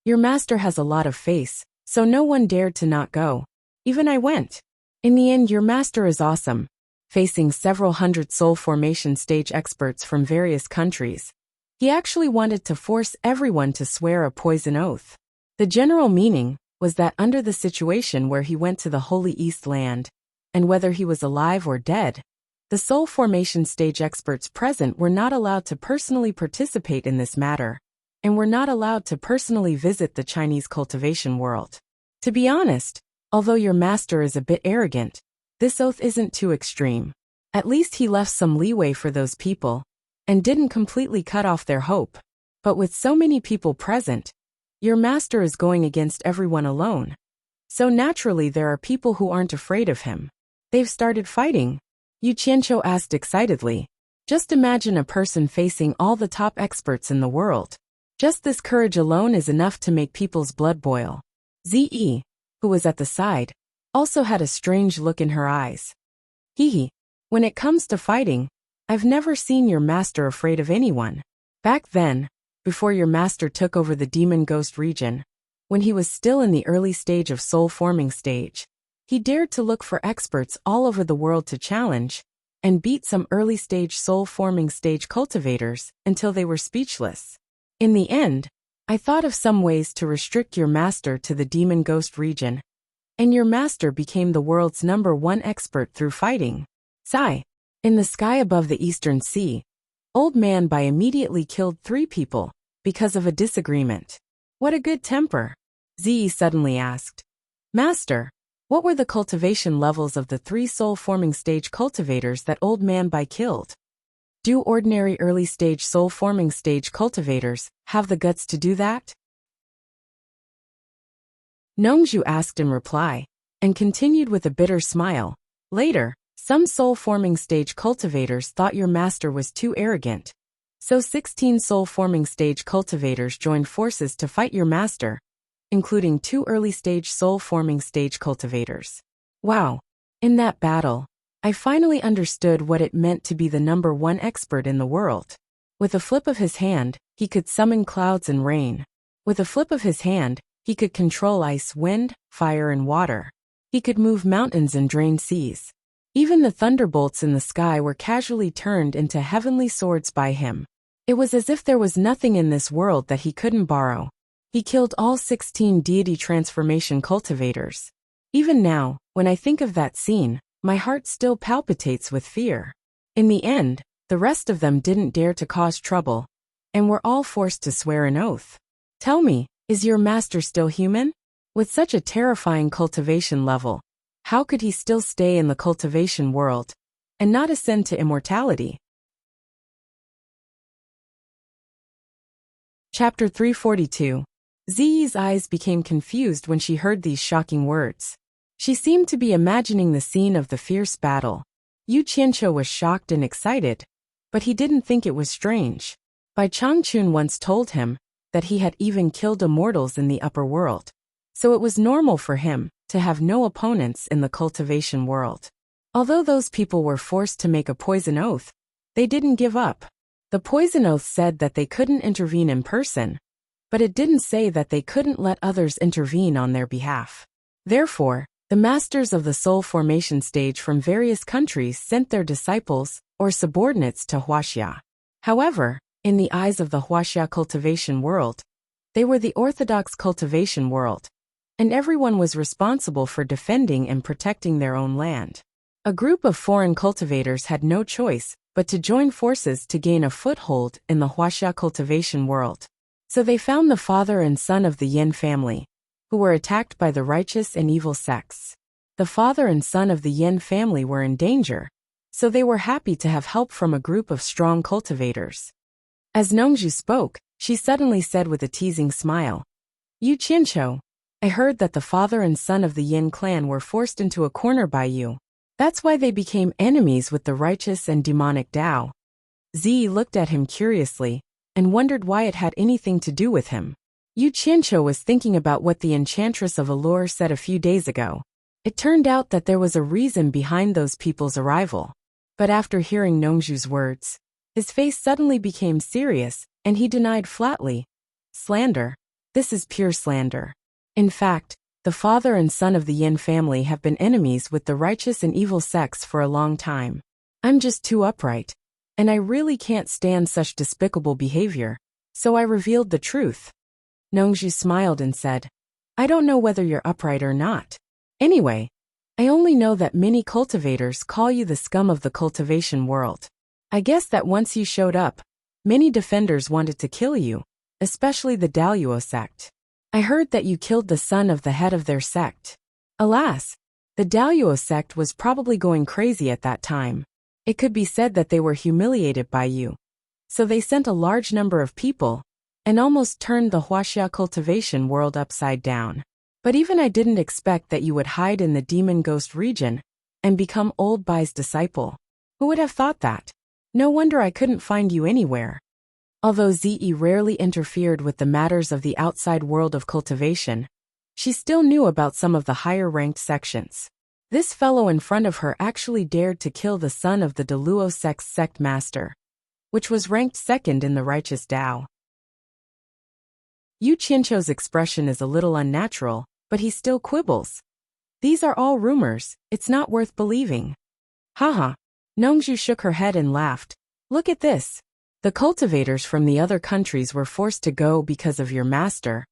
Your master has a lot of face, so no one dared to not go. Even I went. In the end, your master is awesome. Facing several hundred soul formation stage experts from various countries, he actually wanted to force everyone to swear a poison oath. The general meaning was that under the situation where he went to the Holy East Land, and whether he was alive or dead, the soul formation stage experts present were not allowed to personally participate in this matter, and were not allowed to personally visit the Chinese cultivation world. To be honest, although your master is a bit arrogant, this oath isn't too extreme. At least he left some leeway for those people, and didn't completely cut off their hope. But with so many people present, your master is going against everyone alone. So naturally there are people who aren't afraid of him. They've started fighting. Yu Qianqiu asked excitedly. Just imagine a person facing all the top experts in the world. Just this courage alone is enough to make people's blood boil. Ze, who was at the side, also had a strange look in her eyes. Hehe. When it comes to fighting, I've never seen your master afraid of anyone. Back then, before your master took over the demon ghost region, when he was still in the early stage of soul-forming stage, he dared to look for experts all over the world to challenge, and beat some early-stage soul-forming stage cultivators until they were speechless. In the end, I thought of some ways to restrict your master to the demon ghost region, and your master became the world's #1 expert through fighting. Sigh. In the sky above the Eastern Sea, Old Man Bai immediately killed 3 people because of a disagreement. What a good temper. Zi suddenly asked. Master, what were the cultivation levels of the 3 soul-forming stage cultivators that Old Man Bai killed? Do ordinary early-stage soul-forming stage cultivators have the guts to do that? Nongzhu asked in reply, and continued with a bitter smile. Later, some soul-forming stage cultivators thought your master was too arrogant. So 16 soul-forming stage cultivators joined forces to fight your master, including 2 early-stage soul-forming stage cultivators. Wow! In that battle, I finally understood what it meant to be the #1 expert in the world. With a flip of his hand, he could summon clouds and rain. With a flip of his hand, he could control ice, wind, fire, and water. He could move mountains and drain seas. Even the thunderbolts in the sky were casually turned into heavenly swords by him. It was as if there was nothing in this world that he couldn't borrow. He killed all 16 deity transformation cultivators. Even now, when I think of that scene, my heart still palpitates with fear. In the end, the rest of them didn't dare to cause trouble, and were all forced to swear an oath. Tell me, is your master still human? With such a terrifying cultivation level, how could he still stay in the cultivation world, and not ascend to immortality? Chapter 342. Ziyi's eyes became confused when she heard these shocking words. She seemed to be imagining the scene of the fierce battle. Yu Qianqiu was shocked and excited, but he didn't think it was strange. Bai Changchun once told him that he had even killed immortals in the upper world, so it was normal for him to have no opponents in the cultivation world. Although those people were forced to make a poison oath, they didn't give up. The poison oath said that they couldn't intervene in person, but it didn't say that they couldn't let others intervene on their behalf. Therefore, the masters of the soul formation stage from various countries sent their disciples or subordinates to Huaxia. However, in the eyes of the Huaxia cultivation world, they were the orthodox cultivation world, and everyone was responsible for defending and protecting their own land. A group of foreign cultivators had no choice but to join forces to gain a foothold in the Huaxia cultivation world. So they found the father and son of the Yin family, who were attacked by the righteous and evil sects. The father and son of the Yin family were in danger, so they were happy to have help from a group of strong cultivators. As Nongzhu spoke, she suddenly said with a teasing smile, "Yu Qianqiu, I heard that the father and son of the Yin clan were forced into a corner by you. That's why they became enemies with the righteous and demonic Tao." Ziyi looked at him curiously and wondered why it had anything to do with him. Yu Qianqiu was thinking about what the Enchantress of Allure said a few days ago. It turned out that there was a reason behind those people's arrival. But after hearing Nongzhu's words, his face suddenly became serious, and he denied flatly, "Slander. This is pure slander. In fact, the father and son of the Yin family have been enemies with the righteous and evil sects for a long time. I'm just too upright, and I really can't stand such despicable behavior, so I revealed the truth." Nongzhu smiled and said, "I don't know whether you're upright or not. Anyway, I only know that many cultivators call you the scum of the cultivation world. I guess that once you showed up, many defenders wanted to kill you, especially the Daluo sect. I heard that you killed the son of the head of their sect. Alas, the Daluo sect was probably going crazy at that time. It could be said that they were humiliated by you. So they sent a large number of people and almost turned the Huaxia cultivation world upside down. But even I didn't expect that you would hide in the demon ghost region and become old Bai's disciple. Who would have thought that? No wonder I couldn't find you anywhere." Although Ziyi rarely interfered with the matters of the outside world of cultivation, she still knew about some of the higher-ranked sections. This fellow in front of her actually dared to kill the son of the Daluo sect's sect master, which was ranked second in the righteous Tao. Yu Qianqiu's expression is a little unnatural, but he still quibbles. "These are all rumors, it's not worth believing." Haha. Nongzhu shook her head and laughed. "Look at this. The cultivators from the other countries were forced to go because of your master,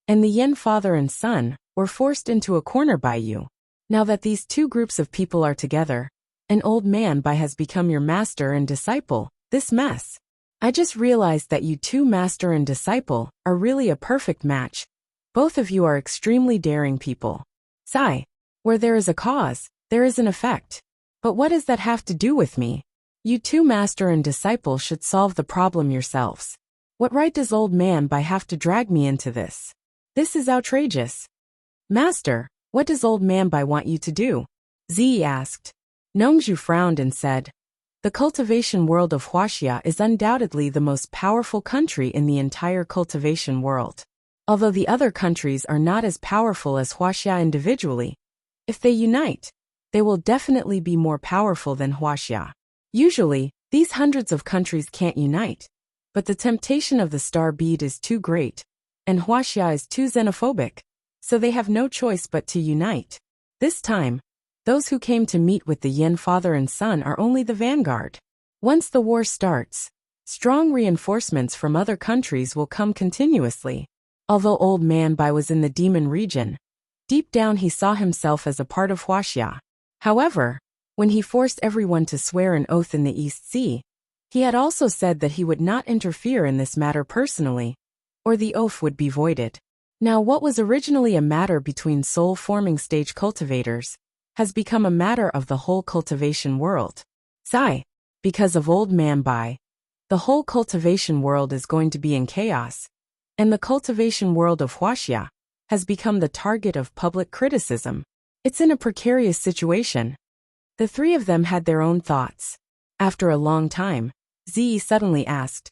and the Yin father and son were forced into a corner by you. Now that these two groups of people are together, an old man Bai has become your master and disciple, this mess. I just realized that you two master and disciple are really a perfect match. Both of you are extremely daring people. Sigh. Where there is a cause, there is an effect. But what does that have to do with me? You two master and disciple should solve the problem yourselves. What right does old man Bai have to drag me into this? This is outrageous." "Master, what does old man Bai want you to do?" Ziyi asked. Nongzhu frowned and said, "The cultivation world of Huaxia is undoubtedly the most powerful country in the entire cultivation world. Although the other countries are not as powerful as Huaxia individually, if they unite, they will definitely be more powerful than Huaxia. Usually, these hundreds of countries can't unite, but the temptation of the star bead is too great, and Huaxia is too xenophobic, so they have no choice but to unite. This time, those who came to meet with the Yin father and son are only the vanguard. Once the war starts, strong reinforcements from other countries will come continuously." Although old man Bai was in the demon region, deep down he saw himself as a part of Huaxia. However, when he forced everyone to swear an oath in the East Sea, he had also said that he would not interfere in this matter personally, or the oath would be voided. Now what was originally a matter between soul-forming stage cultivators has become a matter of the whole cultivation world. Sigh. Because of old man Bai, the whole cultivation world is going to be in chaos. and the cultivation world of Huaxia has become the target of public criticism. It's in a precarious situation. The three of them had their own thoughts. After a long time, Ziyi suddenly asked,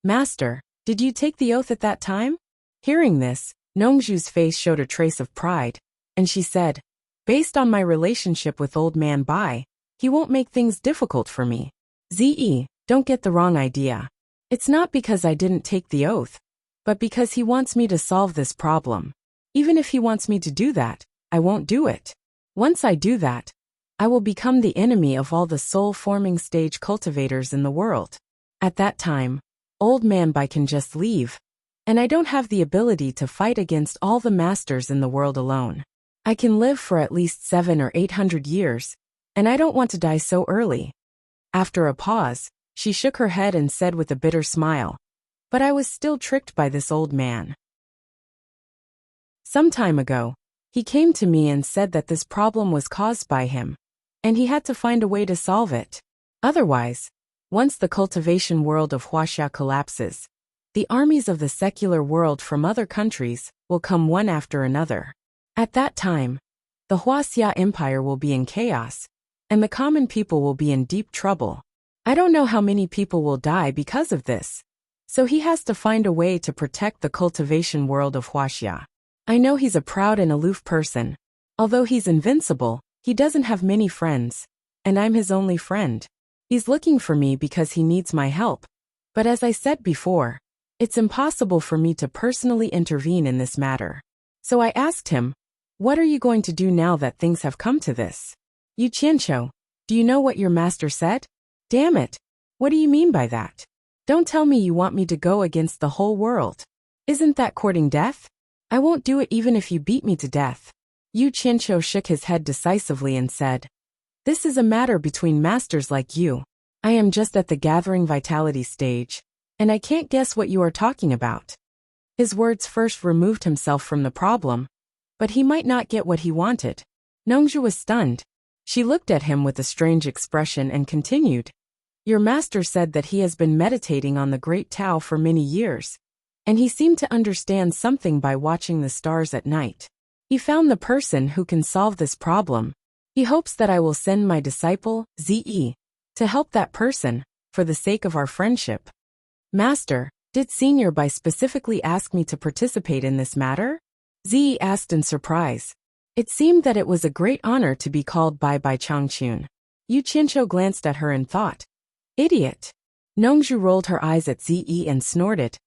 "Master, did you take the oath at that time?" Hearing this, Nongzhu's face showed a trace of pride, and she said, "Based on my relationship with Old Man Bai, he won't make things difficult for me." Ziyi, don't get the wrong idea. It's not because I didn't take the oath, but because he wants me to solve this problem. Even if he wants me to do that, I won't do it. Once I do that, I will become the enemy of all the soul-forming stage cultivators in the world. At that time, Old Man Bai can just leave, and I don't have the ability to fight against all the masters in the world alone. I can live for at least 700 or 800 years, and I don't want to die so early. After a pause, she shook her head and said with a bitter smile, "But I was still tricked by this old man. Some time ago, he came to me and said that this problem was caused by him, and he had to find a way to solve it. Otherwise, once the cultivation world of Huaxia collapses, the armies of the secular world from other countries will come one after another. At that time, the Huaxia Empire will be in chaos, and the common people will be in deep trouble. I don't know how many people will die because of this, so he has to find a way to protect the cultivation world of Huaxia. I know he's a proud and aloof person. Although he's invincible, he doesn't have many friends, and I'm his only friend. He's looking for me because he needs my help. But as I said before, it's impossible for me to personally intervene in this matter. So I asked him, what are you going to do now that things have come to this? Yu Qianqiu, do you know what your master said? Damn it! What do you mean by that? Don't tell me you want me to go against the whole world. Isn't that courting death? I won't do it even if you beat me to death. Yu Qianqiu shook his head decisively and said, "This is a matter between masters like you. I am just at the gathering vitality stage, and I can't guess what you are talking about." His words first removed himself from the problem, but he might not get what he wanted. Nongzhu was stunned. She looked at him with a strange expression and continued, "Your master said that he has been meditating on the Great Tao for many years, and he seemed to understand something by watching the stars at night. He found the person who can solve this problem. He hopes that I will send my disciple, Ziyi, to help that person, for the sake of our friendship." "Master, did Senior Bai specifically ask me to participate in this matter?" Ziyi asked in surprise. It seemed that it was a great honor to be called Bai Changchun. Yu Qianqiu glanced at her and thought, "Idiot." Nongzhu rolled her eyes at Ziyi and snorted,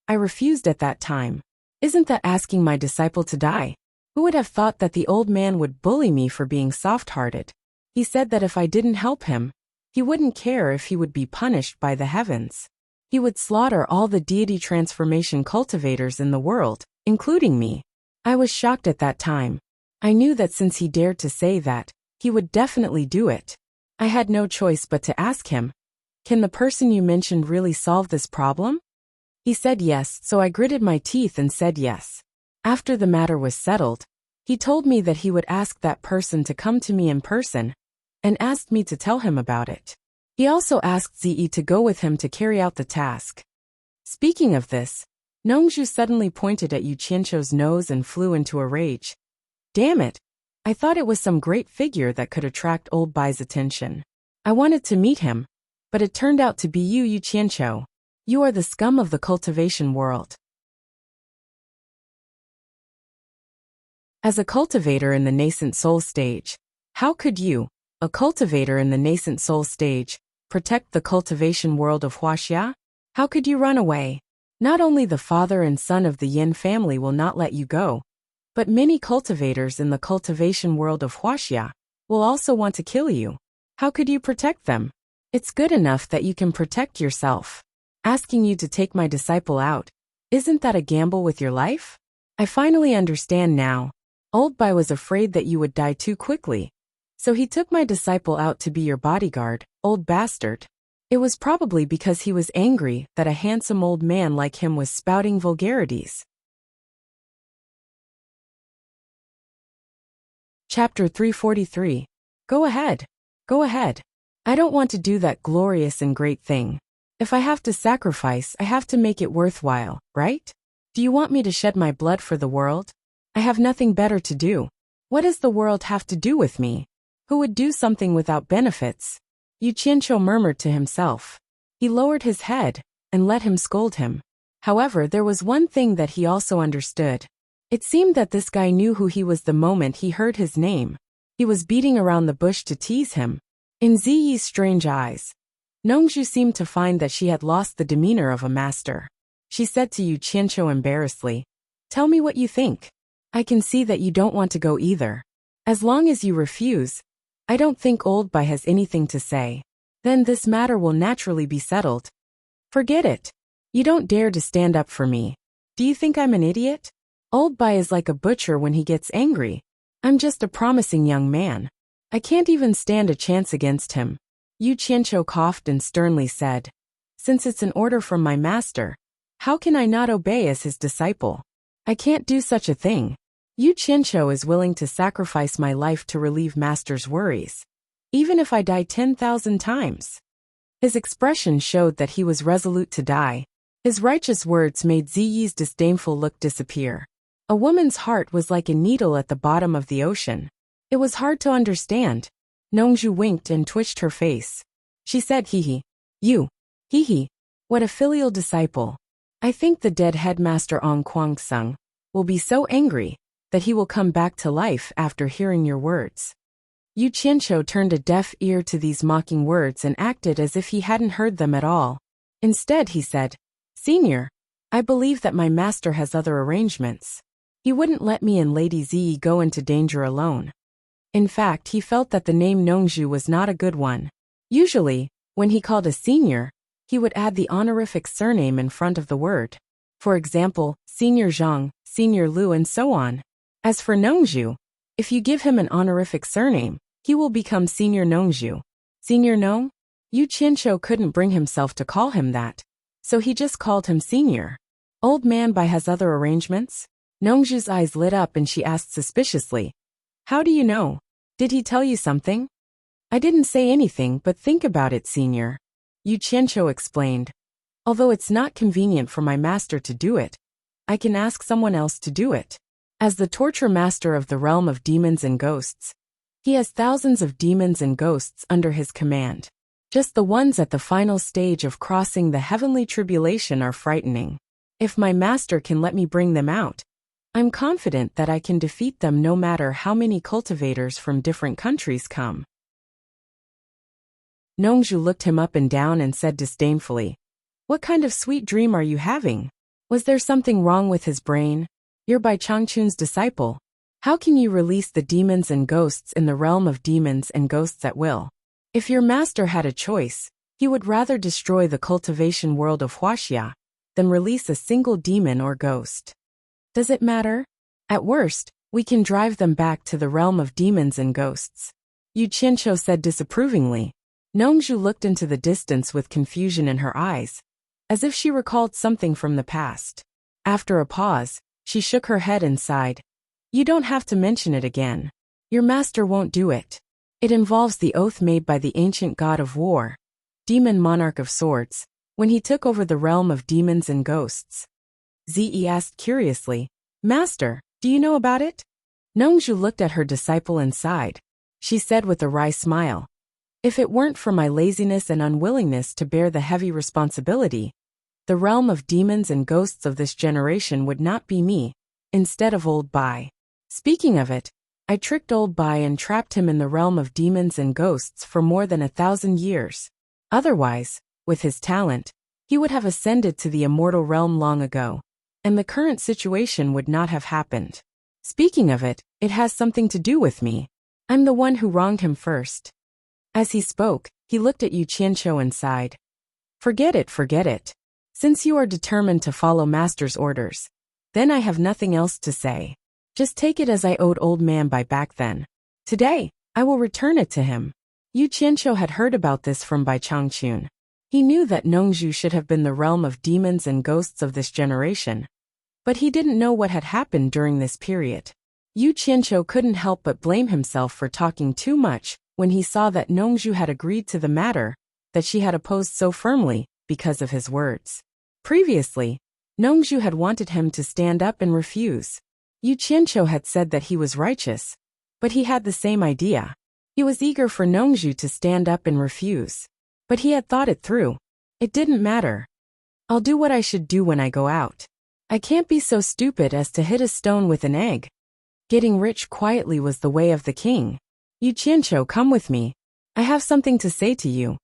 "I refused at that time. Isn't that asking my disciple to die? Who would have thought that the old man would bully me for being soft-hearted? He said that if I didn't help him, he wouldn't care if he would be punished by the heavens. He would slaughter all the deity transformation cultivators in the world, including me. I was shocked at that time. I knew that since he dared to say that, he would definitely do it. I had no choice but to ask him, 'Can the person you mentioned really solve this problem?' He said yes, so I gritted my teeth and said yes. After the matter was settled, he told me that he would ask that person to come to me in person, and asked me to tell him about it. He also asked Ziyi to go with him to carry out the task." Speaking of this, Nongzhu suddenly pointed at Yu Qianqiu's nose and flew into a rage. "Damn it! I thought it was some great figure that could attract old Bai's attention. I wanted to meet him, but it turned out to be you, Yu Qianqiu. You are the scum of the cultivation world." As a cultivator in the nascent soul stage, how could you, a cultivator in the nascent soul stage, protect the cultivation world of Huaxia? How could you run away? Not only the father and son of the Yin family will not let you go, but many cultivators in the cultivation world of Huaxia will also want to kill you. How could you protect them? It's good enough that you can protect yourself. Asking you to take my disciple out, isn't that a gamble with your life? I finally understand now. Old Bai was afraid that you would die too quickly, so he took my disciple out to be your bodyguard, old bastard. It was probably because he was angry that a handsome old man like him was spouting vulgarities. Chapter 343. Go ahead. Go ahead. I don't want to do that glorious and great thing. If I have to sacrifice, I have to make it worthwhile, right? Do you want me to shed my blood for the world? I have nothing better to do. What does the world have to do with me? Who would do something without benefits? Yu Qianqiu murmured to himself. He lowered his head and let him scold him. However, there was one thing that he also understood. It seemed that this guy knew who he was the moment he heard his name. He was beating around the bush to tease him. In Ziyi's strange eyes, Nongzhu seemed to find that she had lost the demeanor of a master. She said to Yu Qianqiu embarrassedly, "Tell me what you think. I can see that you don't want to go either. As long as you refuse, I don't think Old Bai has anything to say. Then this matter will naturally be settled. Forget it. You don't dare to stand up for me. Do you think I'm an idiot? Old Bai is like a butcher when he gets angry. I'm just a promising young man. I can't even stand a chance against him." Yu Qianqiu coughed and sternly said, "Since it's an order from my master, how can I not obey as his disciple? I can't do such a thing. Yu Qianqiu is willing to sacrifice my life to relieve master's worries, even if I die 10,000 times." His expression showed that he was resolute to die. His righteous words made Ziyi's disdainful look disappear. A woman's heart was like a needle at the bottom of the ocean. It was hard to understand. Nongzhu winked and twitched her face. She said, "Hee. You. Hee. What a filial disciple. I think the dead headmaster Ong Kwangsung will be so angry that he will come back to life after hearing your words." Yu Qianqiu turned a deaf ear to these mocking words and acted as if he hadn't heard them at all. Instead, he said, "Senior, I believe that my master has other arrangements. He wouldn't let me and Lady Ziyi go into danger alone." In fact, he felt that the name Nongzhu was not a good one. Usually, when he called a senior, he would add the honorific surname in front of the word. For example, Senior Zhang, Senior Lu, and so on. As for Nongzhu, if you give him an honorific surname, he will become Senior Nongzhu. Senior Nong? Yu Qianqiu couldn't bring himself to call him that, so he just called him Senior. Old Man Bai has other arrangements? Nongzhu's eyes lit up and she asked suspiciously, "How do you know? Did he tell you something?" "I didn't say anything, but think about it, Senior," Yu Qianqiu explained. "Although it's not convenient for my master to do it, I can ask someone else to do it. As the torture master of the realm of demons and ghosts, he has thousands of demons and ghosts under his command. Just the ones at the final stage of crossing the heavenly tribulation are frightening. If my master can let me bring them out, I'm confident that I can defeat them no matter how many cultivators from different countries come." Nongzhu looked him up and down and said disdainfully, "What kind of sweet dream are you having? Was there something wrong with his brain? You're Bai Changchun's disciple. How can you release the demons and ghosts in the realm of demons and ghosts at will? If your master had a choice, he would rather destroy the cultivation world of Huaxia than release a single demon or ghost. Does it matter? At worst, we can drive them back to the realm of demons and ghosts." Yu Qianqiu said disapprovingly. Nongzhu looked into the distance with confusion in her eyes, as if she recalled something from the past. After a pause, she shook her head and sighed. "You don't have to mention it again. Your master won't do it. It involves the oath made by the ancient god of war, demon monarch of swords, when he took over the realm of demons and ghosts." Ziyi asked curiously, "Master, do you know about it?" Nongzhu looked at her disciple and sighed. She said with a wry smile, "If it weren't for my laziness and unwillingness to bear the heavy responsibility, the realm of demons and ghosts of this generation would not be me, instead of Old Bai. Speaking of it, I tricked Old Bai and trapped him in the realm of demons and ghosts for more than 1,000 years. Otherwise, with his talent, he would have ascended to the immortal realm long ago, and the current situation would not have happened. Speaking of it, it has something to do with me. I'm the one who wronged him first." As he spoke, he looked at Yu Qianqiu and sighed. Forget it. Since you are determined to follow master's orders, then I have nothing else to say. Just take it as I owed Old Man Bai back then. Today, I will return it to him." Yu Qianqiu had heard about this from Bai Changchun. He knew that Nongzhu should have been the realm of demons and ghosts of this generation, but he didn't know what had happened during this period. Yu Qianqiu couldn't help but blame himself for talking too much when he saw that Nongzhu had agreed to the matter that she had opposed so firmly because of his words. Previously, Nongju had wanted him to stand up and refuse. Yu Qianqiu had said that he was righteous, but he had the same idea. He was eager for Nongju to stand up and refuse. But he had thought it through. It didn't matter. I'll do what I should do when I go out. I can't be so stupid as to hit a stone with an egg. Getting rich quietly was the way of the king. Yu Qianqiu, come with me. I have something to say to you.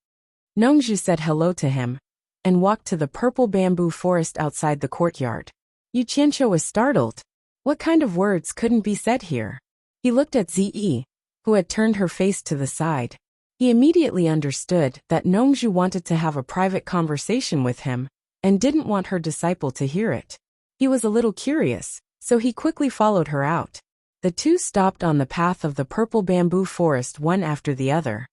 Nongju said hello to him and walked to the purple bamboo forest outside the courtyard. Yu Qianqiu was startled. What kind of words couldn't be said here? He looked at Ziyi, who had turned her face to the side. He immediately understood that Nongju wanted to have a private conversation with him and didn't want her disciple to hear it. He was a little curious, so he quickly followed her out. The two stopped on the path of the purple bamboo forest one after the other.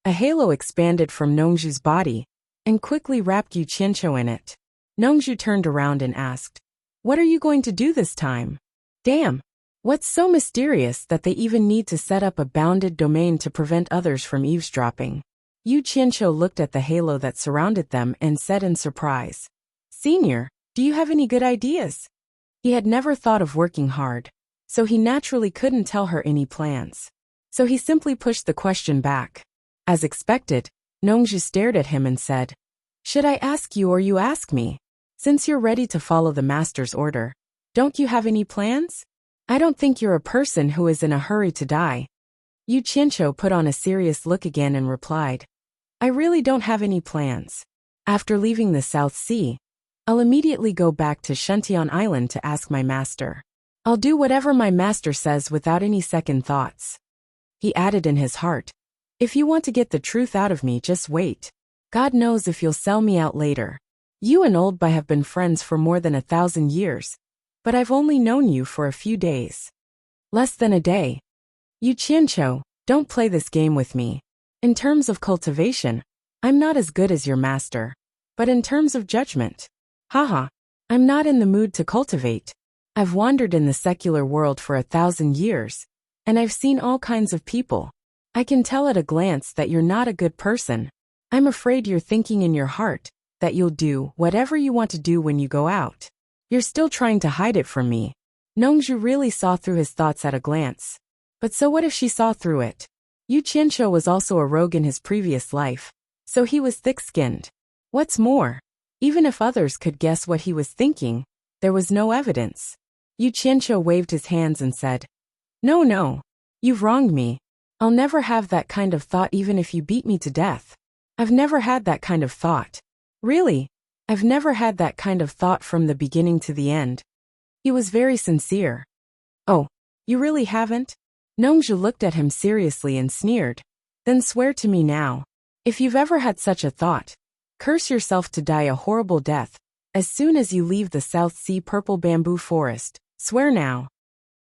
A halo expanded from Nongju's body and quickly wrapped Yu Qianqiu in it. Nongju turned around and asked, "What are you going to do this time?" Damn! What's so mysterious that they even need to set up a bounded domain to prevent others from eavesdropping? Yu Qianqiu looked at the halo that surrounded them and said in surprise, "Senior, do you have any good ideas?" He had never thought of working hard, so he naturally couldn't tell her any plans. So he simply pushed the question back. As expected, Nongju stared at him and said, "Should I ask you or you ask me? Since you're ready to follow the master's order, don't you have any plans? I don't think you're a person who is in a hurry to die." Yu Qianqiu put on a serious look again and replied, "I really don't have any plans. After leaving the South Sea, I'll immediately go back to Shuntian Island to ask my master. I'll do whatever my master says without any second thoughts." He added in his heart, "If you want to get the truth out of me, just wait. God knows if you'll sell me out later. You and Old Bai have been friends for more than 1,000 years, but I've only known you for a few days. Less than a day. Yu Qianqiu, don't play this game with me. In terms of cultivation, I'm not as good as your master. But in terms of judgment, haha, I'm not in the mood to cultivate. I've wandered in the secular world for 1,000 years, and I've seen all kinds of people. I can tell at a glance that you're not a good person. I'm afraid you're thinking in your heart that you'll do whatever you want to do when you go out. You're still trying to hide it from me." Nongju really saw through his thoughts at a glance. But so what if she saw through it? Yu Qianqiu was also a rogue in his previous life, so he was thick-skinned. What's more, even if others could guess what he was thinking, there was no evidence. Yu Qianqiu waved his hands and said, No, you've wronged me. I'll never have that kind of thought even if you beat me to death. I've never had that kind of thought. Really, I've never had that kind of thought from the beginning to the end." He was very sincere. "Oh, you really haven't?" Nongju looked at him seriously and sneered. "Then swear to me now. If you've ever had such a thought, curse yourself to die a horrible death as soon as you leave the South Sea purple bamboo forest. Swear now."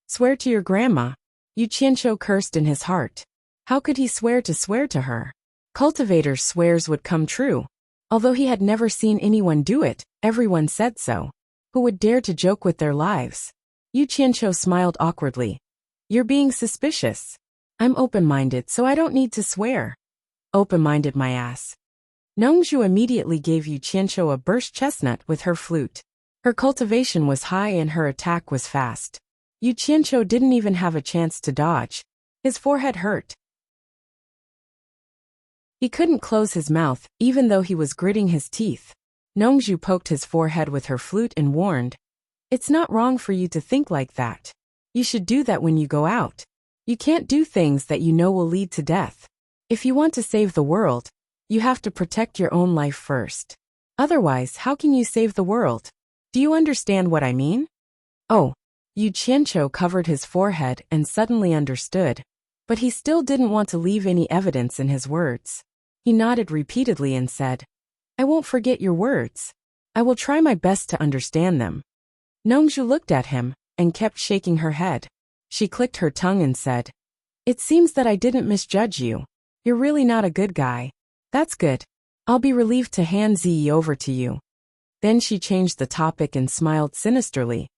"Swear to your grandma." Yu Qianqiu cursed in his heart. How could he swear to her? Cultivator's swears would come true. Although he had never seen anyone do it, everyone said so. Who would dare to joke with their lives? Yu Qianqiu smiled awkwardly. "You're being suspicious. I'm open-minded, so I don't need to swear." "Open-minded, my ass." Nongju immediately gave Yu Qianqiu a burst chestnut with her flute. Her cultivation was high and her attack was fast. Yu Qianqiu didn't even have a chance to dodge. His forehead hurt. He couldn't close his mouth, even though he was gritting his teeth. Nongju poked his forehead with her flute and warned, "It's not wrong for you to think like that. You should do that when you go out. You can't do things that you know will lead to death. If you want to save the world, you have to protect your own life first. Otherwise, how can you save the world? Do you understand what I mean?" "Oh." Yu Qianqiu covered his forehead and suddenly understood. But he still didn't want to leave any evidence in his words. He nodded repeatedly and said, "I won't forget your words. I will try my best to understand them." Nongju looked at him and kept shaking her head. She clicked her tongue and said, "It seems that I didn't misjudge you. You're really not a good guy. That's good. I'll be relieved to hand Ziyi over to you." Then she changed the topic and smiled sinisterly.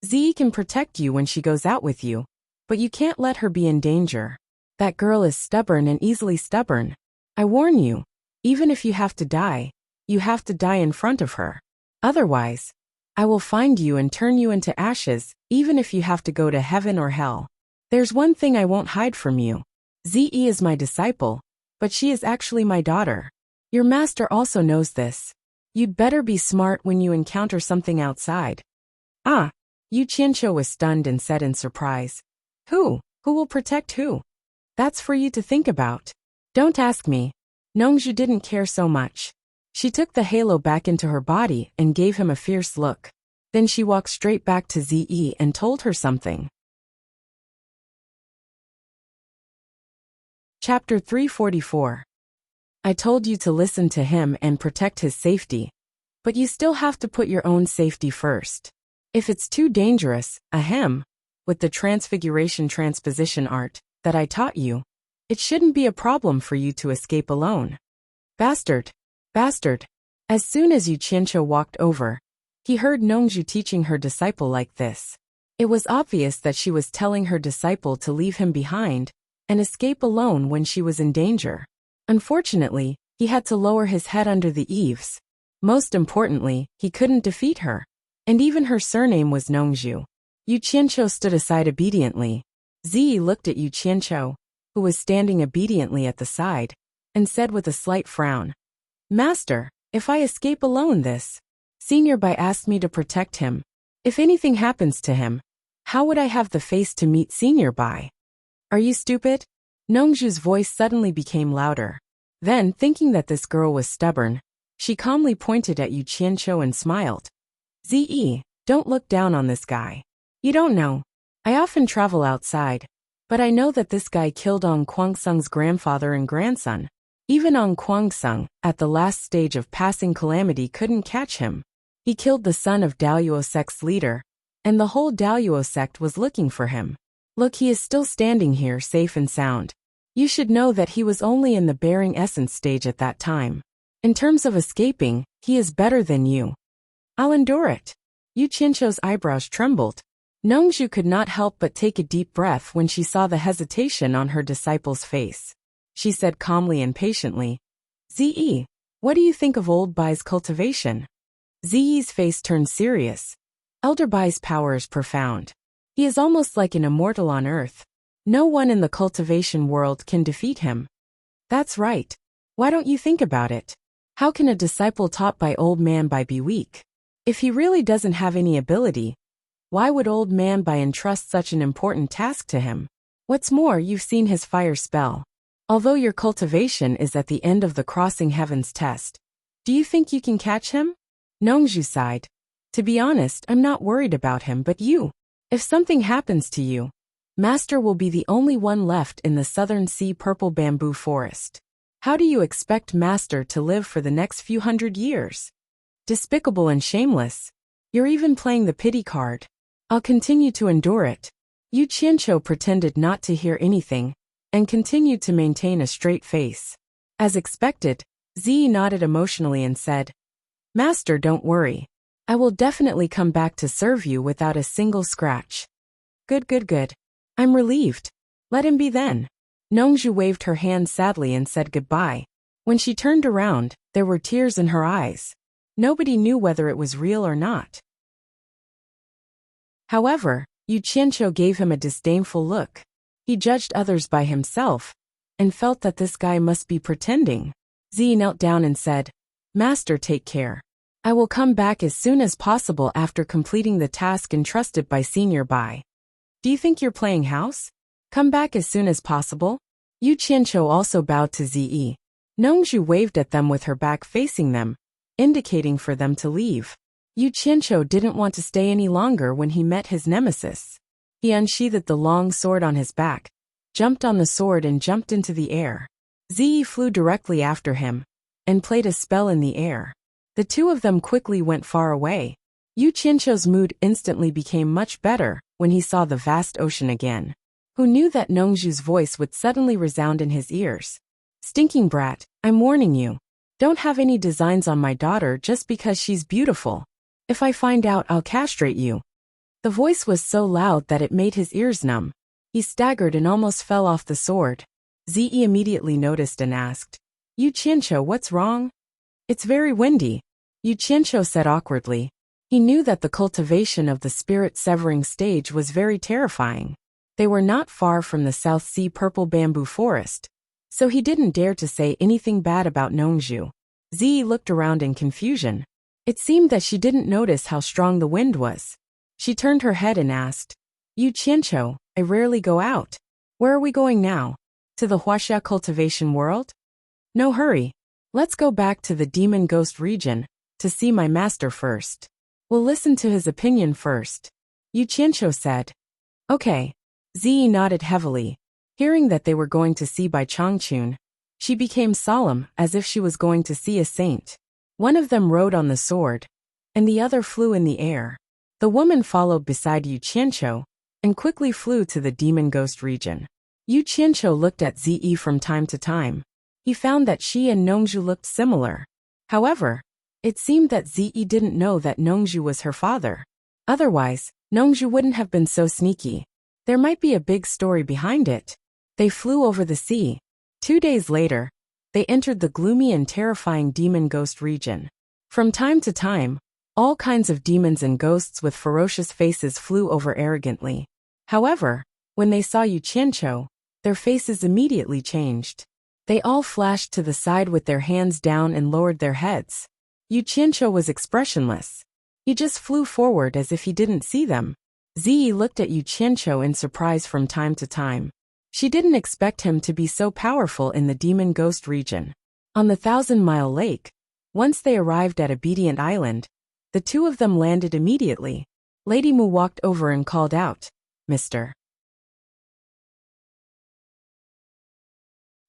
"Ziyi can protect you when she goes out with you, but you can't let her be in danger. That girl is stubborn and easily stubborn. I warn you, even if you have to die, you have to die in front of her. Otherwise, I will find you and turn you into ashes, even if you have to go to heaven or hell. There's one thing I won't hide from you. Ze is my disciple, but she is actually my daughter. Your master also knows this. You'd better be smart when you encounter something outside. Ah! Yu Qianqiu was stunned and said in surprise. Who will protect who? That's for you to think about. Don't ask me. Nongzhu didn't care so much. She took the halo back into her body and gave him a fierce look. Then she walked straight back to Ze and told her something. Chapter 344. I told you to listen to him and protect his safety. But you still have to put your own safety first. If it's too dangerous, ahem, with the transfiguration transposition art that I taught you, it shouldn't be a problem for you to escape alone. Bastard. Bastard. As soon as Yu Qianqiu walked over, he heard Nongzhu teaching her disciple like this. It was obvious that she was telling her disciple to leave him behind and escape alone when she was in danger. Unfortunately, he had to lower his head under the eaves. Most importantly, he couldn't defeat her. And even her surname was Nongzhu. Yu Qianqiu stood aside obediently. Zi looked at Yu Qianqiu, who was standing obediently at the side, and said with a slight frown, Master, if I escape alone Senior Bai asked me to protect him. If anything happens to him, how would I have the face to meet Senior Bai? Are you stupid? Nongzhu's voice suddenly became louder. Then, thinking that this girl was stubborn, she calmly pointed at Yu Qianqiu and smiled. Ze, don't look down on this guy. You don't know. I often travel outside, but I know that this guy killed Ong Guangsung's grandfather and grandson. Even Ong Guangsung, at the last stage of passing calamity, couldn't catch him. He killed the son of Daoyuo sect's leader, and the whole Daoyuo sect was looking for him. Look, he is still standing here safe and sound. You should know that he was only in the bearing essence stage at that time. In terms of escaping, he is better than you. I'll endure it. Yu Qianqiu's eyebrows trembled. Nongzhu could not help but take a deep breath when she saw the hesitation on her disciple's face. She said calmly and patiently, Ze, what do you think of old Bai's cultivation? Ze's face turned serious. Elder Bai's power is profound. He is almost like an immortal on earth. No one in the cultivation world can defeat him. That's right. Why don't you think about it? How can a disciple taught by old man Bai be weak? If he really doesn't have any ability, why would old man Bai entrust such an important task to him? What's more, you've seen his fire spell. Although your cultivation is at the end of the crossing heavens test, do you think you can catch him? Nongzhu sighed. To be honest, I'm not worried about him, but you. If something happens to you, Master will be the only one left in the southern sea purple bamboo forest. How do you expect Master to live for the next few hundred years? Despicable and shameless. You're even playing the pity card. I'll continue to endure it. Yu Qianqiu pretended not to hear anything, and continued to maintain a straight face. As expected, Zi nodded emotionally and said, Master, don't worry. I will definitely come back to serve you without a single scratch. Good. I'm relieved. Let him be then. Nongzhu waved her hand sadly and said goodbye. When she turned around, there were tears in her eyes. Nobody knew whether it was real or not. However, Yu Qianqiu gave him a disdainful look. He judged others by himself, and felt that this guy must be pretending. Zi knelt down and said, Master, take care. I will come back as soon as possible after completing the task entrusted by Senior Bai. Do you think you're playing house? Come back as soon as possible? Yu Qianqiu also bowed to Zi. Nongzhu waved at them with her back facing them, indicating for them to leave. Yu Qianqiu didn't want to stay any longer when he met his nemesis. He unsheathed the long sword on his back, jumped on the sword and jumped into the air. Zi flew directly after him, and played a spell in the air. The two of them quickly went far away. Yu Qianqiu's mood instantly became much better when he saw the vast ocean again. Who knew that Nongzhu's voice would suddenly resound in his ears? Stinking brat, I'm warning you. Don't have any designs on my daughter just because she's beautiful. If I find out, I'll castrate you. The voice was so loud that it made his ears numb. He staggered and almost fell off the sword. Zi immediately noticed and asked, Yu Qianqiu, what's wrong? It's very windy, Yu Qianqiu said awkwardly. He knew that the cultivation of the spirit-severing stage was very terrifying. They were not far from the South Sea purple bamboo forest, so he didn't dare to say anything bad about Nongzhu. Ziyi looked around in confusion. It seemed that she didn't notice how strong the wind was. She turned her head and asked, Yu Qianqiu, I rarely go out. Where are we going now? To the Huaxia cultivation world? No hurry. Let's go back to the demon ghost region, to see my master first. We'll listen to his opinion first. Yu Qianqiu said. Okay. Ziyi nodded heavily. Hearing that they were going to see Bai Changchun, she became solemn as if she was going to see a saint. One of them rode on the sword, and the other flew in the air. The woman followed beside Yu Qianqiu and quickly flew to the demon ghost region. Yu Qianqiu looked at Ziyi from time to time. He found that she and Nongzhu looked similar. However, it seemed that Ziyi didn't know that Nongzhu was her father. Otherwise, Nongzhu wouldn't have been so sneaky. There might be a big story behind it. They flew over the sea. 2 days later, they entered the gloomy and terrifying demon ghost region. From time to time, all kinds of demons and ghosts with ferocious faces flew over arrogantly. However, when they saw Yu Qianqiu, their faces immediately changed. They all flashed to the side with their hands down and lowered their heads. Yu Qianqiu was expressionless. He just flew forward as if he didn't see them. Ziyi looked at Yu Qianqiu in surprise from time to time. She didn't expect him to be so powerful in the demon ghost region. On the 1,000-mile lake, once they arrived at Obedient Island, the two of them landed immediately. Lady Mu walked over and called out, Mr.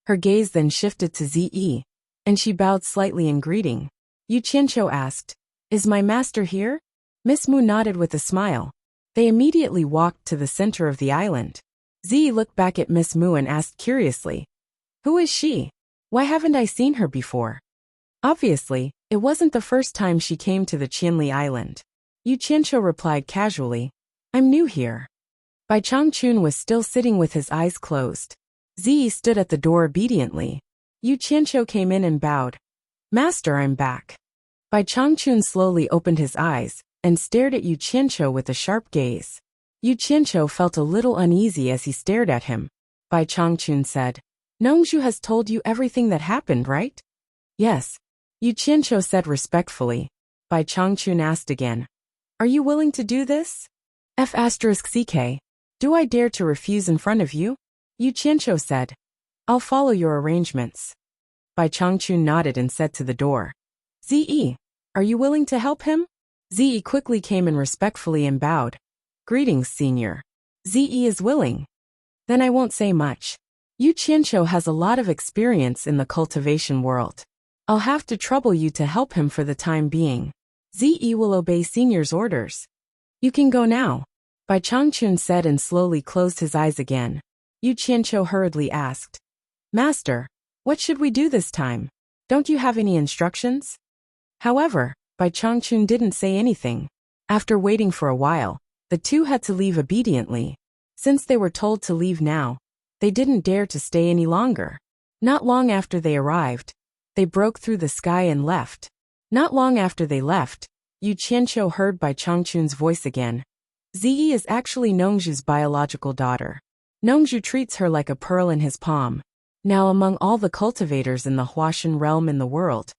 Her gaze then shifted to Ziyi, and she bowed slightly in greeting. Yu Qianqiu asked, Is my master here? Miss Mu nodded with a smile. They immediately walked to the center of the island. Ziyi looked back at Miss Mu and asked curiously, Who is she? Why haven't I seen her before? Obviously, it wasn't the first time she came to the Qianli Island. Yu Qianqiu replied casually, I'm new here. Bai Changchun was still sitting with his eyes closed. Ziyi stood at the door obediently. Yu Qianqiu came in and bowed. Master, I'm back. Bai Changchun slowly opened his eyes and stared at Yu Qianqiu with a sharp gaze. Yu Qianqiu felt a little uneasy as he stared at him. Bai Changchun said, Nongzhu has told you everything that happened, right? Yes. Yu Qianqiu said respectfully. Bai Changchun asked again, Are you willing to do this? F*ck. Do I dare to refuse in front of you? Yu Qianqiu said, I'll follow your arrangements. Bai Changchun nodded and said to the door, Ziyi, are you willing to help him? Ziyi quickly came in respectfully and bowed. Greetings, senior. Ziyi is willing. Then I won't say much. Yu Qianqiu has a lot of experience in the cultivation world. I'll have to trouble you to help him for the time being. Ziyi will obey senior's orders. You can go now. Bai Changchun said and slowly closed his eyes again. Yu Qianqiu hurriedly asked, Master, what should we do this time? Don't you have any instructions? However, Bai Changchun didn't say anything. After waiting for a while, the two had to leave obediently. Since they were told to leave now, they didn't dare to stay any longer. Not long after they arrived, they broke through the sky and left. Not long after they left, Yu Qianqiu heard Bai Changchun's voice again. Ziyi is actually Nongzhu's biological daughter. Nongzhu treats her like a pearl in his palm. Now among all the cultivators in the Huaxian realm in the world,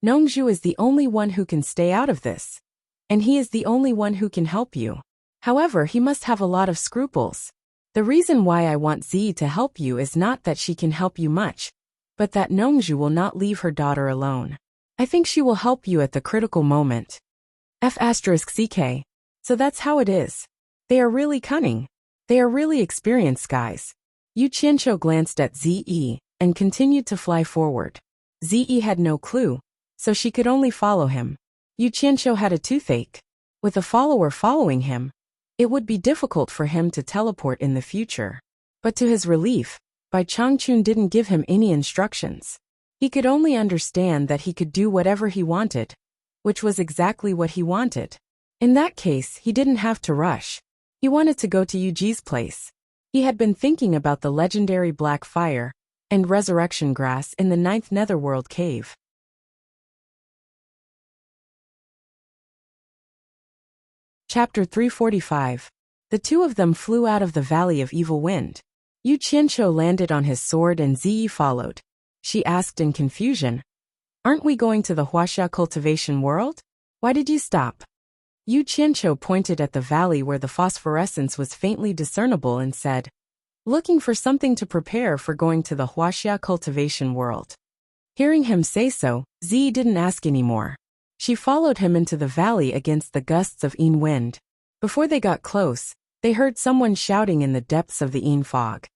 Nongzhu is the only one who can stay out of this. And he is the only one who can help you. However, he must have a lot of scruples. The reason why I want Ziyi to help you is not that she can help you much, but that Nongzhu will not leave her daughter alone. I think she will help you at the critical moment. F*ck. So that's how it is. They are really cunning. They are really experienced guys. Yu Qianqiu glanced at Ziyi and continued to fly forward. Ziyi had no clue, so she could only follow him. Yu Qianqiu had a toothache. With a follower following him, it would be difficult for him to teleport in the future. But to his relief, Bai Changchun didn't give him any instructions. He could only understand that he could do whatever he wanted, which was exactly what he wanted. In that case, he didn't have to rush. He wanted to go to Yuji's place. He had been thinking about the legendary black fire and resurrection grass in the 9th Netherworld cave. Chapter 345. The two of them flew out of the Valley of Evil Wind. Yu Qianqiu landed on his sword and Ziyi followed. She asked in confusion, "Aren't we going to the Huaxia cultivation world? Why did you stop?" Yu Qianqiu pointed at the valley where the phosphorescence was faintly discernible and said, "Looking for something to prepare for going to the Huaxia cultivation world." Hearing him say so, Ziyi didn't ask anymore. She followed him into the valley against the gusts of Yin wind. Before they got close, they heard someone shouting in the depths of the Yin fog.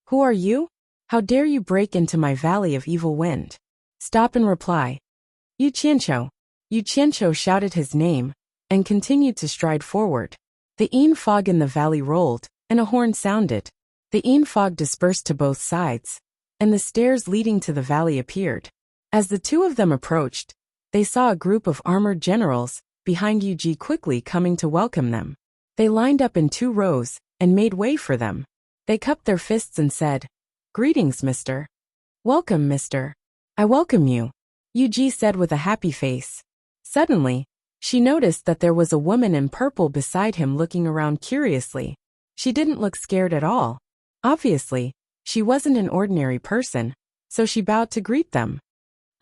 "Who are you? How dare you break into my Valley of Evil Wind? Stop and reply." Yu Qianqiu. Yu Qianqiu shouted his name and continued to stride forward. The Yin fog in the valley rolled, and a horn sounded. The Yin fog dispersed to both sides, and the stairs leading to the valley appeared. As the two of them approached, they saw a group of armored generals behind Yu Ji quickly coming to welcome them. They lined up in 2 rows and made way for them. They cupped their fists and said, "Greetings, mister." "Welcome, mister." "I welcome you," Yu Ji said with a happy face. Suddenly, she noticed that there was a woman in purple beside him looking around curiously. She didn't look scared at all. Obviously, she wasn't an ordinary person, so she bowed to greet them.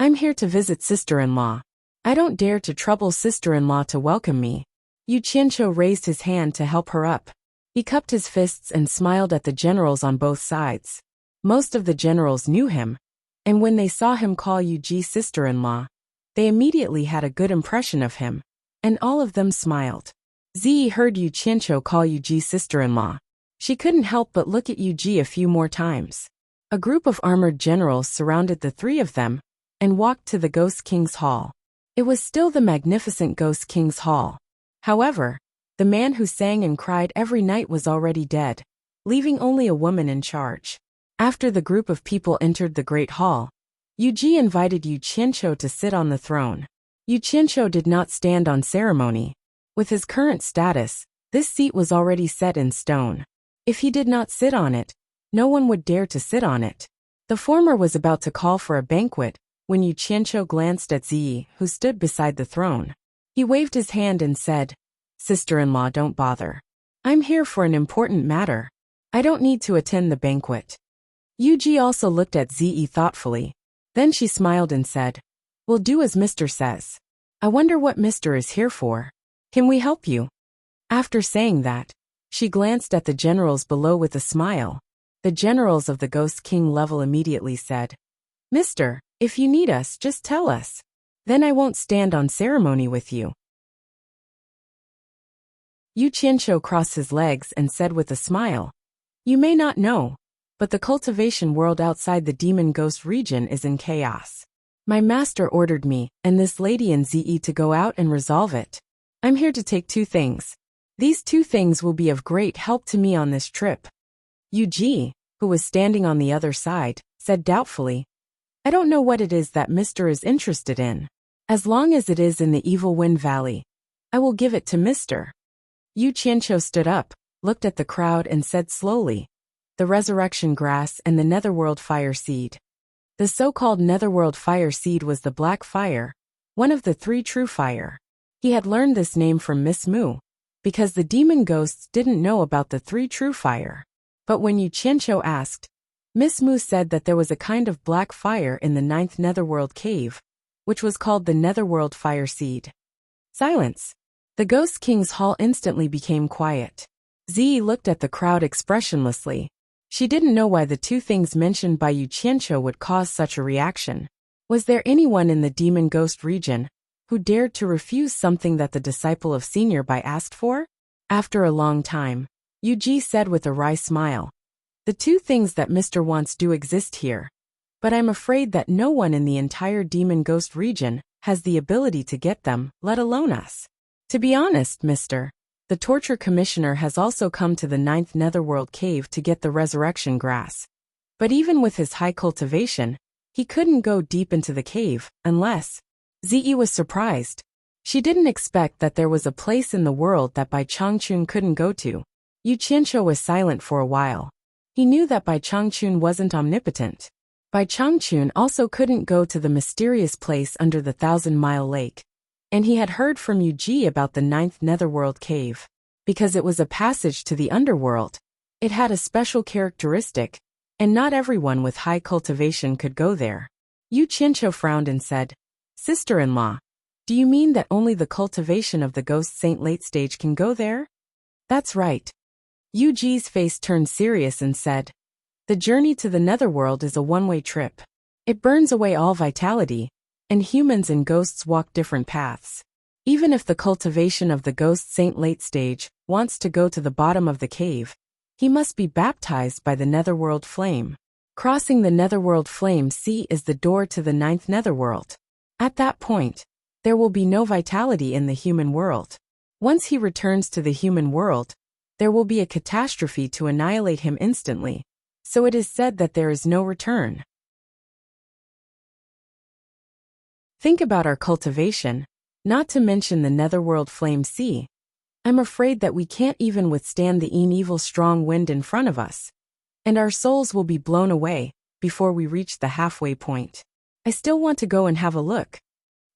"I'm here to visit sister-in-law. I don't dare to trouble sister-in-law to welcome me." Yu Qianqiu raised his hand to help her up. He cupped his fists and smiled at the generals on both sides. Most of the generals knew him, and when they saw him call Yu Ji sister-in-law, they immediately had a good impression of him, and all of them smiled. Ziyi heard Yu Qianqiu call Yu Ji sister-in-law. She couldn't help but look at Yu Ji a few more times. A group of armored generals surrounded the 3 of them and walked to the Ghost King's Hall. It was still the magnificent Ghost King's Hall. However, the man who sang and cried every night was already dead, leaving only a woman in charge. After the group of people entered the Great Hall, Yu Ji invited Yu Qianqiu to sit on the throne. Yu Qianqiu did not stand on ceremony. With his current status, this seat was already set in stone. If he did not sit on it, no one would dare to sit on it. The former was about to call for a banquet when Yu Qianqiu glanced at Ziyi, who stood beside the throne. He waved his hand and said, "Sister-in-law, don't bother. I'm here for an important matter. I don't need to attend the banquet." Yu Ji also looked at Ziyi thoughtfully. Then she smiled and said, "We'll do as Mr. says. I wonder what Mr. is here for. Can we help you?" After saying that, she glanced at the generals below with a smile. The generals of the Ghost King level immediately said, "Mister, if you need us, just tell us. Then I won't stand on ceremony with you." Yu Qianqiu crossed his legs and said with a smile, "You may not know, but the cultivation world outside the demon ghost region is in chaos. My master ordered me and this lady and Ziyi to go out and resolve it. I'm here to take 2 things. These 2 things will be of great help to me on this trip." Yu Ji, who was standing on the other side, said doubtfully, "I don't know what it is that Mr. is interested in. As long as it is in the Evil Wind Valley, I will give it to Mr." Yu Qianqiu stood up, looked at the crowd and said slowly, "The resurrection grass and the netherworld fire seed." The so-called netherworld fire seed was the black fire, one of the 3 true fire. He had learned this name from Miss Mu, because the demon ghosts didn't know about the 3 true fire. But when Yu Qianqiu asked, Miss Mu said that there was a kind of black fire in the 9th netherworld cave, which was called the netherworld fire seed. Silence. The Ghost King's Hall instantly became quiet. Ziyi looked at the crowd expressionlessly. She didn't know why the 2 things mentioned by Yu Qianqiu would cause such a reaction. Was there anyone in the demon ghost region who dared to refuse something that the disciple of Senior Bai asked for? After a long time, Yu Ji said with a wry smile, "The 2 things that Mr. wants do exist here, but I'm afraid that no one in the entire demon ghost region has the ability to get them, let alone us. To be honest, Mr. The torture commissioner has also come to the 9th netherworld cave to get the resurrection grass. But even with his high cultivation, he couldn't go deep into the cave, unless..." Ziyi was surprised. She didn't expect that there was a place in the world that Bai Changchun couldn't go to. Yu Qianqiu was silent for a while. He knew that Bai Changchun wasn't omnipotent. Bai Changchun also couldn't go to the mysterious place under the 1,000-mile lake. And he had heard from Yuji about the ninth netherworld cave. Because it was a passage to the underworld, it had a special characteristic, and not everyone with high cultivation could go there. Yu Qianqiu frowned and said, "Sister-in-law, do you mean that only the cultivation of the ghost saint late stage can go there?" "That's right." Yu Ji's face turned serious and said, "The journey to the netherworld is a one-way trip. It burns away all vitality, and humans and ghosts walk different paths. Even if the cultivation of the ghost saint late stage wants to go to the bottom of the cave, he must be baptized by the netherworld flame. Crossing the netherworld flame sea is the door to the ninth netherworld. At that point, there will be no vitality in the human world. Once he returns to the human world, there will be a catastrophe to annihilate him instantly, so it is said that there is no return. Think about our cultivation, not to mention the netherworld flame sea. I'm afraid that we can't even withstand the evil strong wind in front of us, and our souls will be blown away before we reach the halfway point. I still want to go and have a look."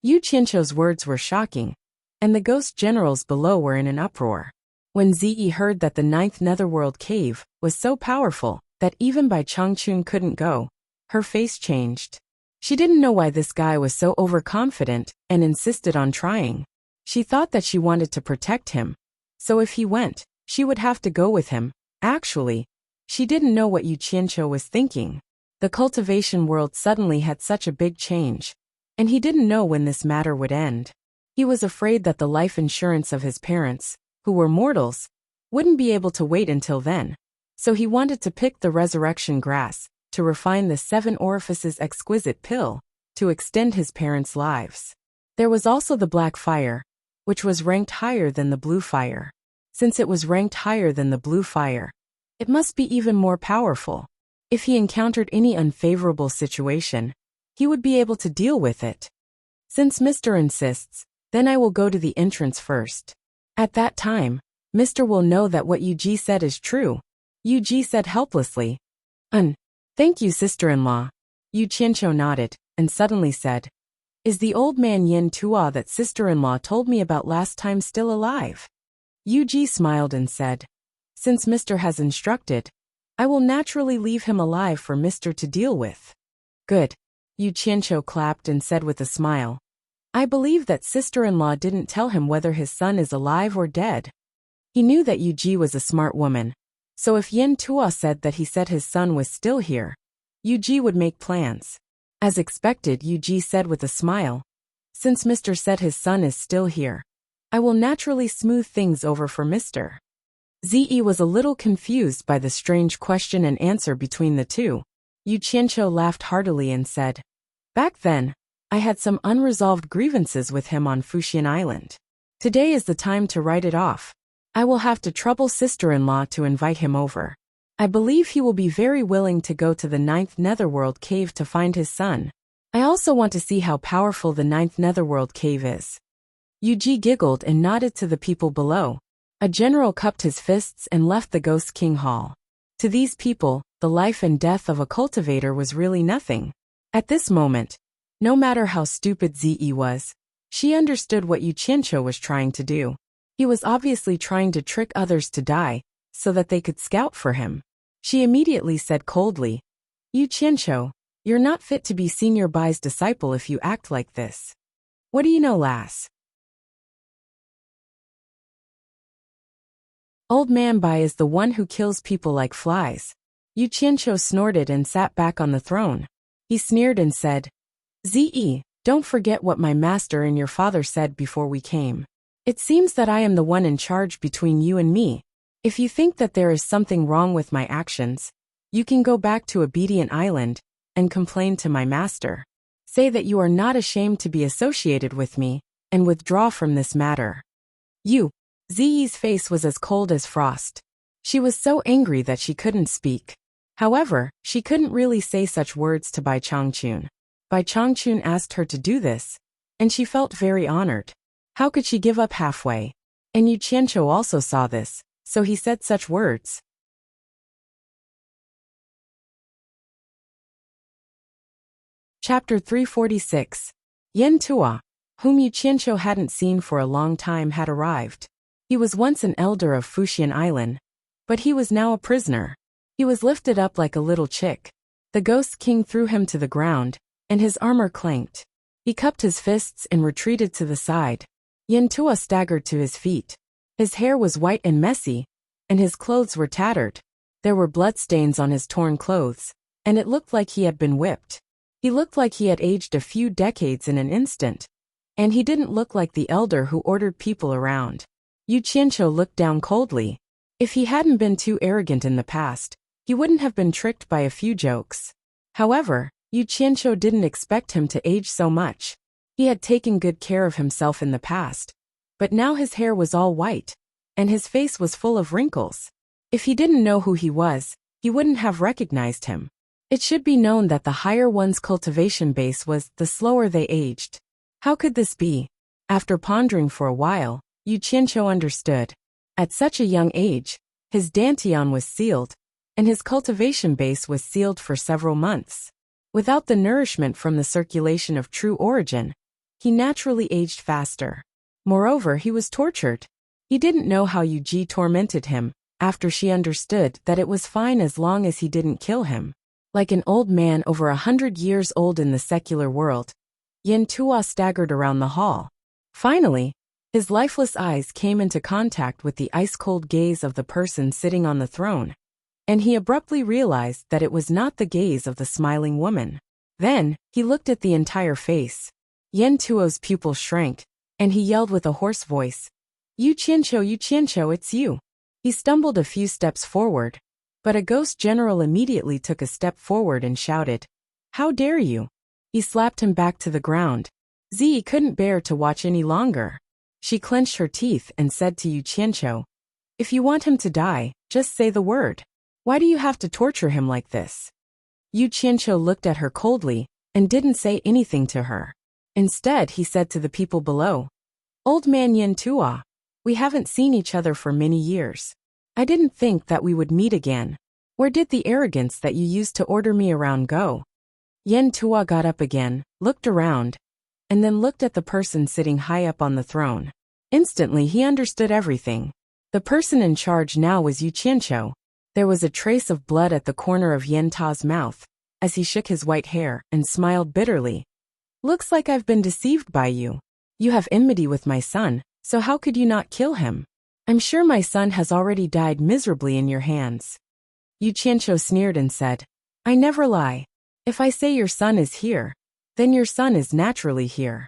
Yu Qianqiu's words were shocking, and the ghost generals below were in an uproar. When Ziyi heard that the ninth netherworld cave was so powerful that even Bai Changchun couldn't go, her face changed. She didn't know why this guy was so overconfident and insisted on trying. She thought that she wanted to protect him, so if he went, she would have to go with him. Actually, she didn't know what Yu Qianqiu was thinking. The cultivation world suddenly had such a big change, and he didn't know when this matter would end. He was afraid that the life insurance of his parents, who were mortals, wouldn't be able to wait until then, so he wanted to pick the resurrection grass to refine the 7 orifices exquisite pill to extend his parents' lives. There was also the black fire, which was ranked higher than the blue fire. Since it was ranked higher than the blue fire, it must be even more powerful. If he encountered any unfavorable situation, he would be able to deal with it. Since Mr. insists, then I will go to the entrance first. At that time, Mr. will know that what Yuji said is true. Yuji said helplessly, Thank you, sister-in-law." Yu Qianqiu nodded, and suddenly said, "Is the old man Yin Tua that sister-in-law told me about last time still alive?" Yuji smiled and said, "Since Mr. has instructed, I will naturally leave him alive for Mr. to deal with." "Good." Yu Qianqiu clapped and said with a smile, "I believe that sister-in-law didn't tell him whether his son is alive or dead." He knew that Yuji was a smart woman, so if Yin Tua said that he said his son was still here, Yuji would make plans. As expected, Yuji said with a smile, "Since Mr. said his son is still here, I will naturally smooth things over for Mr." Ziyi was a little confused by the strange question and answer between the two. Yu Qianqiu laughed heartily and said, "Back then, I had some unresolved grievances with him on Fuxian Island. Today is the time to write it off. I will have to trouble sister-in-law to invite him over. I believe he will be very willing to go to the ninth netherworld cave to find his son. I also want to see how powerful the ninth netherworld cave is." Yuji giggled and nodded to the people below. A general cupped his fists and left the Ghost King Hall. To these people, the life and death of a cultivator was really nothing. At this moment, no matter how stupid Ziyi was, she understood what Yu Qianqiu was trying to do. He was obviously trying to trick others to die, so that they could scout for him. She immediately said coldly, "Yu Qianqiu, you're not fit to be Senior Bai's disciple if you act like this. What do you know, lass? Old man Bai is the one who kills people like flies." Yu Qianqiu snorted and sat back on the throne. He sneered and said, "Ziyi, don't forget what my master and your father said before we came. It seems that I am the one in charge between you and me. If you think that there is something wrong with my actions, you can go back to Obedient Island and complain to my master. Say that you are not ashamed to be associated with me, and withdraw from this matter." Ziyi's face was as cold as frost. She was so angry that she couldn't speak. However, she couldn't really say such words to Bai Changchun. Bai Changchun asked her to do this, and she felt very honored. How could she give up halfway? And Yu Qianqiu also saw this, so he said such words. Chapter 346. Yen Tua. whom Yu Qianqiu hadn't seen for a long time, had arrived. He was once an elder of Fuxian Island, but he was now a prisoner. He was lifted up like a little chick. The Ghost King threw him to the ground, and his armor clanked. He cupped his fists and retreated to the side. Yin Tua staggered to his feet. His hair was white and messy, and his clothes were tattered. There were bloodstains on his torn clothes, and it looked like he had been whipped. He looked like he had aged a few decades in an instant. And he didn't look like the elder who ordered people around. Yu Qianqiu looked down coldly. If he hadn't been too arrogant in the past, he wouldn't have been tricked by a few jokes. However, Yu Qianqiu didn't expect him to age so much. He had taken good care of himself in the past, but now his hair was all white, and his face was full of wrinkles. If he didn't know who he was, he wouldn't have recognized him. It should be known that the higher one's cultivation base was, the slower they aged. How could this be? After pondering for a while, Yu Qianqiu understood. At such a young age, his dantian was sealed, and his cultivation base was sealed for several months. Without the nourishment from the circulation of true origin, he naturally aged faster. Moreover, he was tortured. He didn't know how Yu Ji tormented him, after she understood that it was fine as long as he didn't kill him. Like an old man over 100 years old in the secular world, Yin Tua staggered around the hall. Finally, his lifeless eyes came into contact with the ice-cold gaze of the person sitting on the throne, and he abruptly realized that it was not the gaze of the smiling woman. Then, he looked at the entire face. Yin Tuo's pupil shrank, and he yelled with a hoarse voice, Yu Qianqiu, it's you. He stumbled a few steps forward, but a ghost general immediately took a step forward and shouted, How dare you? He slapped him back to the ground. Zi couldn't bear to watch any longer. She clenched her teeth and said to Yu Qianqiu, If you want him to die, just say the word. Why do you have to torture him like this? Yu Qianqiu looked at her coldly and didn't say anything to her. Instead, he said to the people below, Old man Yin Tua, we haven't seen each other for many years. I didn't think that we would meet again. Where did the arrogance that you used to order me around go? Yin Tua got up again, looked around, and then looked at the person sitting high up on the throne. Instantly he understood everything. The person in charge now was Yu Qianqiu. There was a trace of blood at the corner of Yin Ta's mouth, as he shook his white hair and smiled bitterly. Looks like I've been deceived by you. You have enmity with my son, so how could you not kill him? I'm sure my son has already died miserably in your hands. Yu Qianqiu sneered and said, I never lie. If I say your son is here, then your son is naturally here.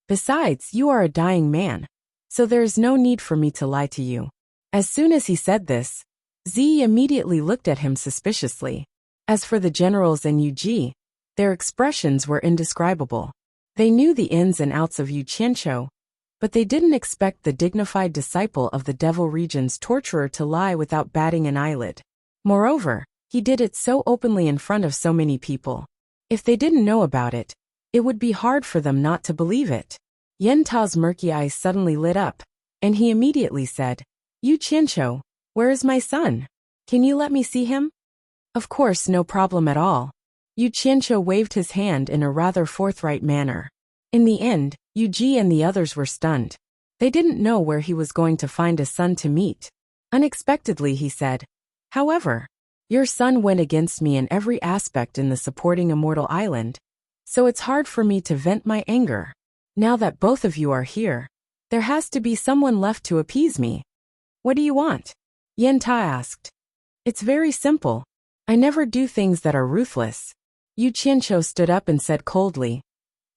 Besides, you are a dying man, so there is no need for me to lie to you. As soon as he said this, Zi immediately looked at him suspiciously. As for the generals and Yu Ji, their expressions were indescribable. They knew the ins and outs of Yu Qianqiu, but they didn't expect the dignified disciple of the Devil Region's torturer to lie without batting an eyelid. Moreover, he did it so openly in front of so many people. If they didn't know about it, it would be hard for them not to believe it. Yin Ta's murky eyes suddenly lit up, and he immediately said, Yu Qianqiu, where is my son? Can you let me see him? Of course, no problem at all. Yu Qianqiu waved his hand in a rather forthright manner. In the end, Yu Ji and the others were stunned. They didn't know where he was going to find a son to meet. Unexpectedly, he said, However, your son went against me in every aspect in the supporting Immortal Island, so it's hard for me to vent my anger. Now that both of you are here, there has to be someone left to appease me. What do you want? Yin Ta asked. It's very simple. I never do things that are ruthless. Yu Qianqiu stood up and said coldly,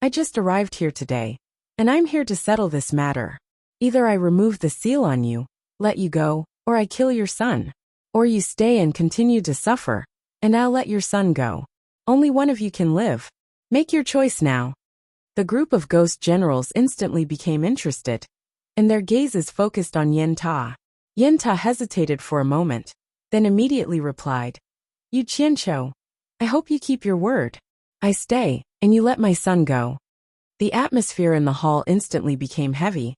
I just arrived here today, and I'm here to settle this matter. Either I remove the seal on you, let you go, or I kill your son. Or you stay and continue to suffer, and I'll let your son go. Only one of you can live. Make your choice now. The group of ghost generals instantly became interested, and their gazes focused on Yin Ta. Yin Ta hesitated for a moment, then immediately replied, Yu Qianqiu, I hope you keep your word. I stay, and you let my son go. The atmosphere in the hall instantly became heavy,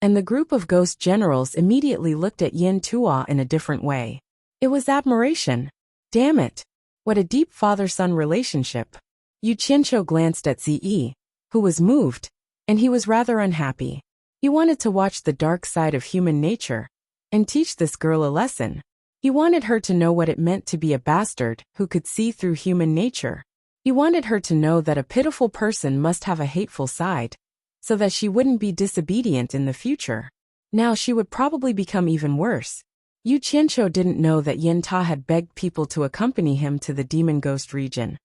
and the group of ghost generals immediately looked at Yin Tua in a different way. It was admiration. Damn it. What a deep father-son relationship. Yu Qianqiu glanced at Ziyi, who was moved, and he was rather unhappy. He wanted to watch the dark side of human nature and teach this girl a lesson. He wanted her to know what it meant to be a bastard who could see through human nature. He wanted her to know that a pitiful person must have a hateful side, so that she wouldn't be disobedient in the future. Now she would probably become even worse. Yu Qianqiu didn't know that Yin Ta had begged people to accompany him to the demon ghost region.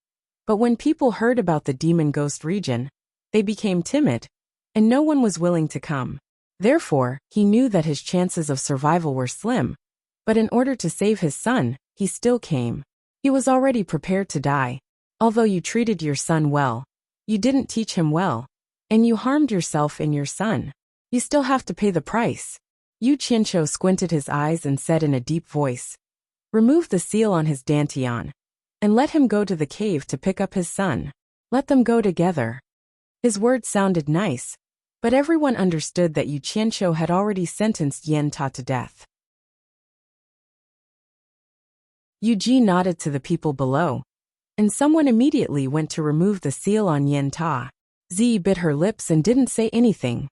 But when people heard about the demon ghost region, they became timid, and no one was willing to come. Therefore, he knew that his chances of survival were slim, but in order to save his son, he still came. He was already prepared to die. Although you treated your son well, you didn't teach him well, and you harmed yourself and your son. You still have to pay the price. Yu Qianqiu squinted his eyes and said in a deep voice, "Remove the seal on his dantian, and let him go to the cave to pick up his son. Let them go together." His words sounded nice, but everyone understood that Yu Qianqiu had already sentenced Yin Ta to death. Yu Ji nodded to the people below, and someone immediately went to remove the seal on Yin Ta. Zi bit her lips and didn't say anything.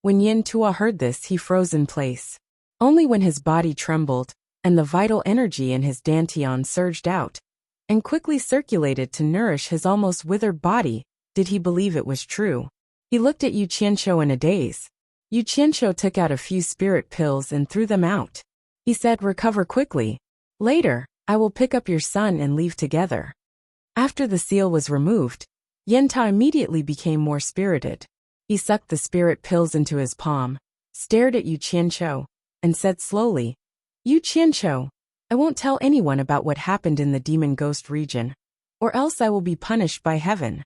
When Yin Tua heard this, he froze in place. Only when his body trembled, and the vital energy in his dantian surged out, and quickly circulated to nourish his almost withered body, did he believe it was true. He looked at Yu Qianqiu in a daze. Yu Qianqiu took out a few spirit pills and threw them out. He said, "Recover quickly. Later, I will pick up your son and leave together." After the seal was removed, Yin Ta immediately became more spirited. He sucked the spirit pills into his palm, stared at Yu Qianqiu, and said slowly, "Yu Qianqiu, I won't tell anyone about what happened in the demon ghost region, or else I will be punished by heaven."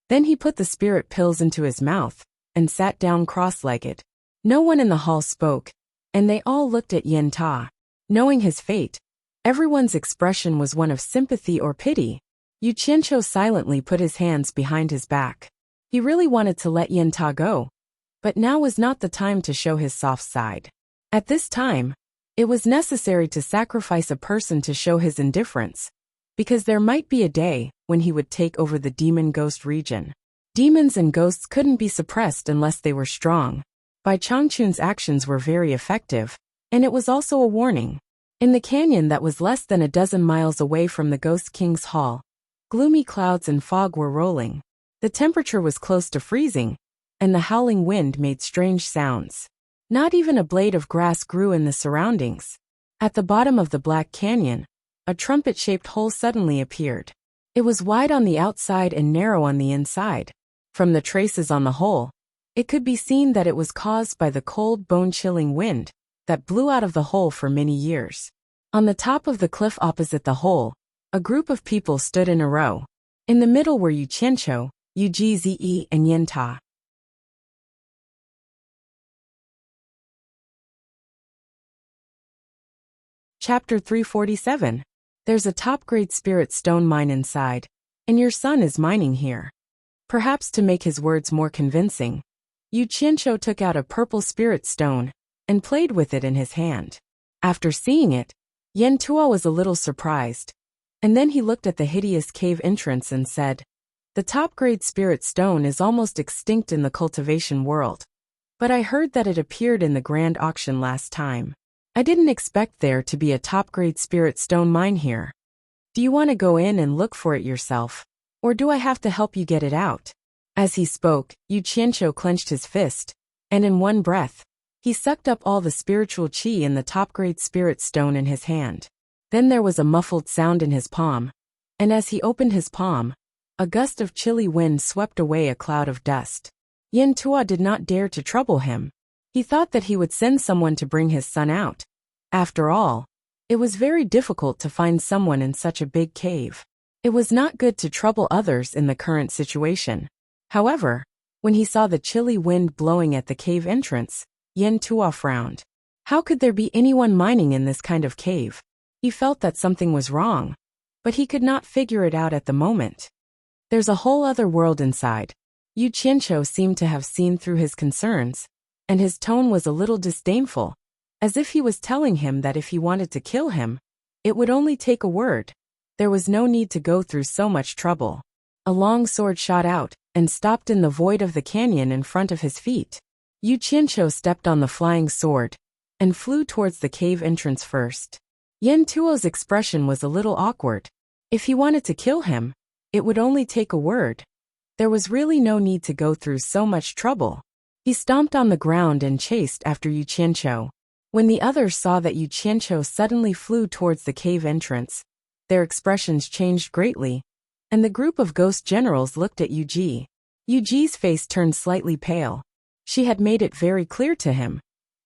Then he put the spirit pills into his mouth, and sat down cross-legged. No one in the hall spoke, and they all looked at Yin Ta. Knowing his fate, everyone's expression was one of sympathy or pity. Yu Qianqiu silently put his hands behind his back. He really wanted to let Yin Ta go, but now was not the time to show his soft side. At this time, it was necessary to sacrifice a person to show his indifference, because there might be a day when he would take over the demon ghost region. Demons and ghosts couldn't be suppressed unless they were strong. Bai Changchun's actions were very effective, and it was also a warning. In the canyon that was less than a dozen miles away from the Ghost King's hall, gloomy clouds and fog were rolling. The temperature was close to freezing, and the howling wind made strange sounds. Not even a blade of grass grew in the surroundings. At the bottom of the Black Canyon, a trumpet-shaped hole suddenly appeared. It was wide on the outside and narrow on the inside. From the traces on the hole, it could be seen that it was caused by the cold, bone-chilling wind that blew out of the hole for many years. On the top of the cliff opposite the hole, a group of people stood in a row. In the middle were Yu Qianqiu, Yu Ji Zi, and Yin Ta. Chapter 347. There's a top-grade spirit stone mine inside, and your son is mining here. Perhaps to make his words more convincing, Yu Qianqiu took out a purple spirit stone and played with it in his hand. After seeing it, Yin Tua was a little surprised, and then he looked at the hideous cave entrance and said, "The top-grade spirit stone is almost extinct in the cultivation world, but I heard that it appeared in the grand auction last time. I didn't expect there to be a top-grade spirit stone mine here. Do you want to go in and look for it yourself, or do I have to help you get it out?" As he spoke, Yu Qianqiu clenched his fist, and in one breath, he sucked up all the spiritual qi in the top-grade spirit stone in his hand. Then there was a muffled sound in his palm, and as he opened his palm, a gust of chilly wind swept away a cloud of dust. Yin Tua did not dare to trouble him. He thought that he would send someone to bring his son out. After all, it was very difficult to find someone in such a big cave. It was not good to trouble others in the current situation. However, when he saw the chilly wind blowing at the cave entrance, Yin Tua frowned. How could there be anyone mining in this kind of cave? He felt that something was wrong, but he could not figure it out at the moment. There's a whole other world inside. Yu Qianqiu seemed to have seen through his concerns, and his tone was a little disdainful, as if he was telling him that if he wanted to kill him, it would only take a word. There was no need to go through so much trouble. A long sword shot out and stopped in the void of the canyon in front of his feet. Yu Qianqiu stepped on the flying sword and flew towards the cave entrance first. Yan Tuo's expression was a little awkward. If he wanted to kill him, it would only take a word. There was really no need to go through so much trouble. He stomped on the ground and chased after Yu Qianqiu. When the others saw that Yu Qianqiu suddenly flew towards the cave entrance, their expressions changed greatly, and the group of ghost generals looked at Yu Ji. Yu Ji's face turned slightly pale. She had made it very clear to him,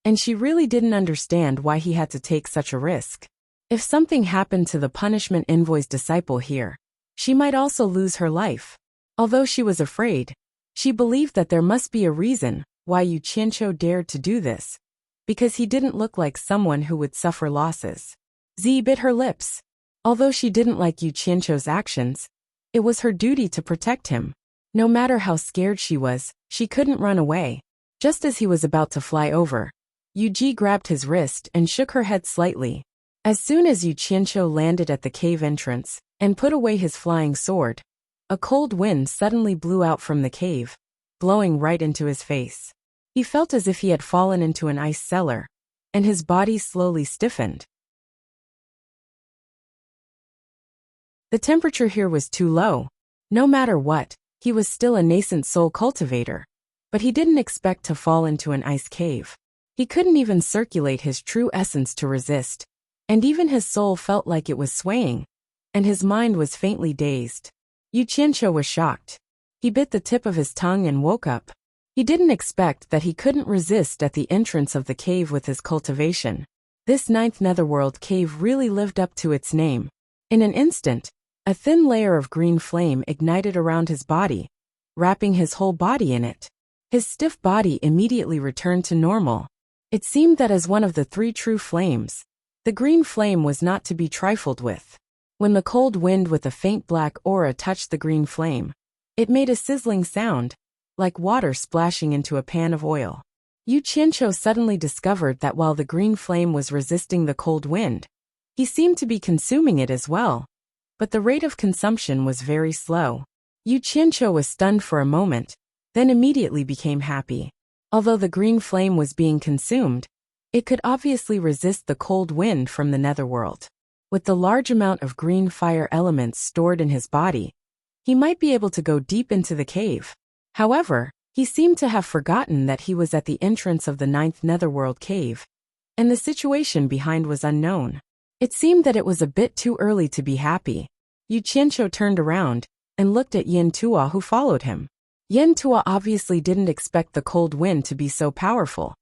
and she really didn't understand why he had to take such a risk. If something happened to the punishment envoy's disciple here, she might also lose her life. Although she was afraid, she believed that there must be a reason why Yu Qianqiu dared to do this, because he didn't look like someone who would suffer losses. Zi bit her lips. Although she didn't like Yu Qianqiu's actions, it was her duty to protect him. No matter how scared she was, she couldn't run away. Just as he was about to fly over, Yu Ji grabbed his wrist and shook her head slightly. As soon as Yu Qianqiu landed at the cave entrance and put away his flying sword, a cold wind suddenly blew out from the cave, blowing right into his face. He felt as if he had fallen into an ice cellar, and his body slowly stiffened. The temperature here was too low. No matter what, he was still a nascent soul cultivator, but he didn't expect to fall into an ice cave. He couldn't even circulate his true essence to resist, and even his soul felt like it was swaying, and his mind was faintly dazed. Yu Qianqiu was shocked. He bit the tip of his tongue and woke up. He didn't expect that he couldn't resist at the entrance of the cave with his cultivation. This ninth netherworld cave really lived up to its name. In an instant, a thin layer of green flame ignited around his body, wrapping his whole body in it. His stiff body immediately returned to normal. It seemed that as one of the three true flames, the green flame was not to be trifled with. When the cold wind with a faint black aura touched the green flame, it made a sizzling sound, like water splashing into a pan of oil. Yu Qianqiu suddenly discovered that while the green flame was resisting the cold wind, he seemed to be consuming it as well. But the rate of consumption was very slow. Yu Qianqiu was stunned for a moment, then immediately became happy. Although the green flame was being consumed, it could obviously resist the cold wind from the netherworld. With the large amount of green fire elements stored in his body, he might be able to go deep into the cave. However, he seemed to have forgotten that he was at the entrance of the ninth netherworld cave, and the situation behind was unknown. It seemed that it was a bit too early to be happy. Yu Qianqiu turned around and looked at Yan Tuo, who followed him. Yan Tuo obviously didn't expect the cold wind to be so powerful,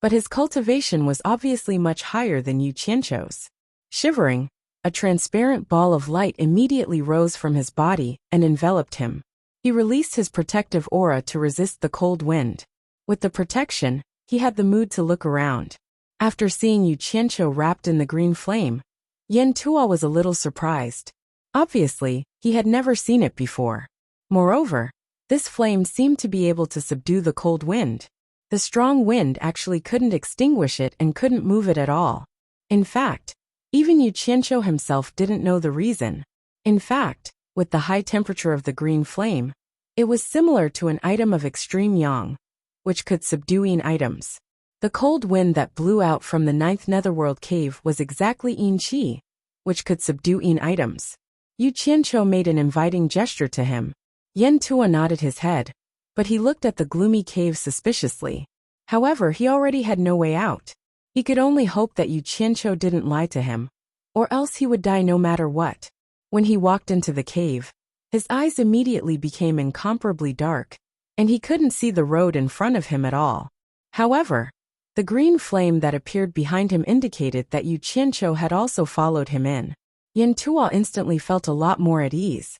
but his cultivation was obviously much higher than Yu Qianqiu's. Shivering, a transparent ball of light immediately rose from his body and enveloped him. He released his protective aura to resist the cold wind. With the protection, he had the mood to look around. After seeing Yu Qianqiu wrapped in the green flame, Yan Tuo was a little surprised. Obviously, he had never seen it before. Moreover, this flame seemed to be able to subdue the cold wind. The strong wind actually couldn't extinguish it and couldn't move it at all. In fact, even Yu Qianqiu himself didn't know the reason. In fact, with the high temperature of the green flame, it was similar to an item of extreme yang, which could subdue yin items. The cold wind that blew out from the ninth netherworld cave was exactly yin qi, which could subdue yin items. Yu Qianqiu made an inviting gesture to him. Yan Tuo nodded his head, but he looked at the gloomy cave suspiciously. However, he already had no way out. He could only hope that Yu Qianqiu didn't lie to him, or else he would die no matter what. When he walked into the cave, his eyes immediately became incomparably dark, and he couldn't see the road in front of him at all. However, the green flame that appeared behind him indicated that Yu Qianqiu had also followed him in. Yan Tuo instantly felt a lot more at ease.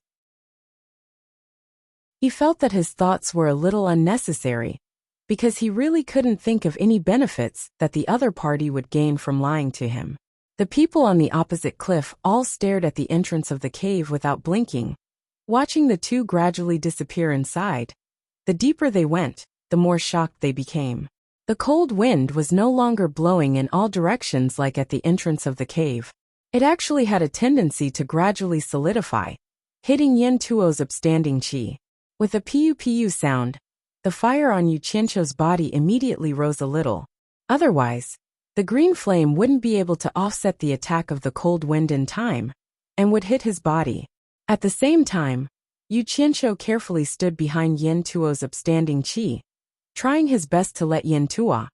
He felt that his thoughts were a little unnecessary, because he really couldn't think of any benefits that the other party would gain from lying to him. The people on the opposite cliff all stared at the entrance of the cave without blinking, watching the two gradually disappear inside. The deeper they went, the more shocked they became. The cold wind was no longer blowing in all directions like at the entrance of the cave. It actually had a tendency to gradually solidify, hitting Yin Tuo's upstanding chi. With a piu-piu sound, the fire on Yu Qianqiu's body immediately rose a little. Otherwise, the green flame wouldn't be able to offset the attack of the cold wind in time, and would hit his body. At the same time, Yu Qianqiu carefully stood behind Yin Tuo's upstanding chi, trying his best to let Yin Tuo,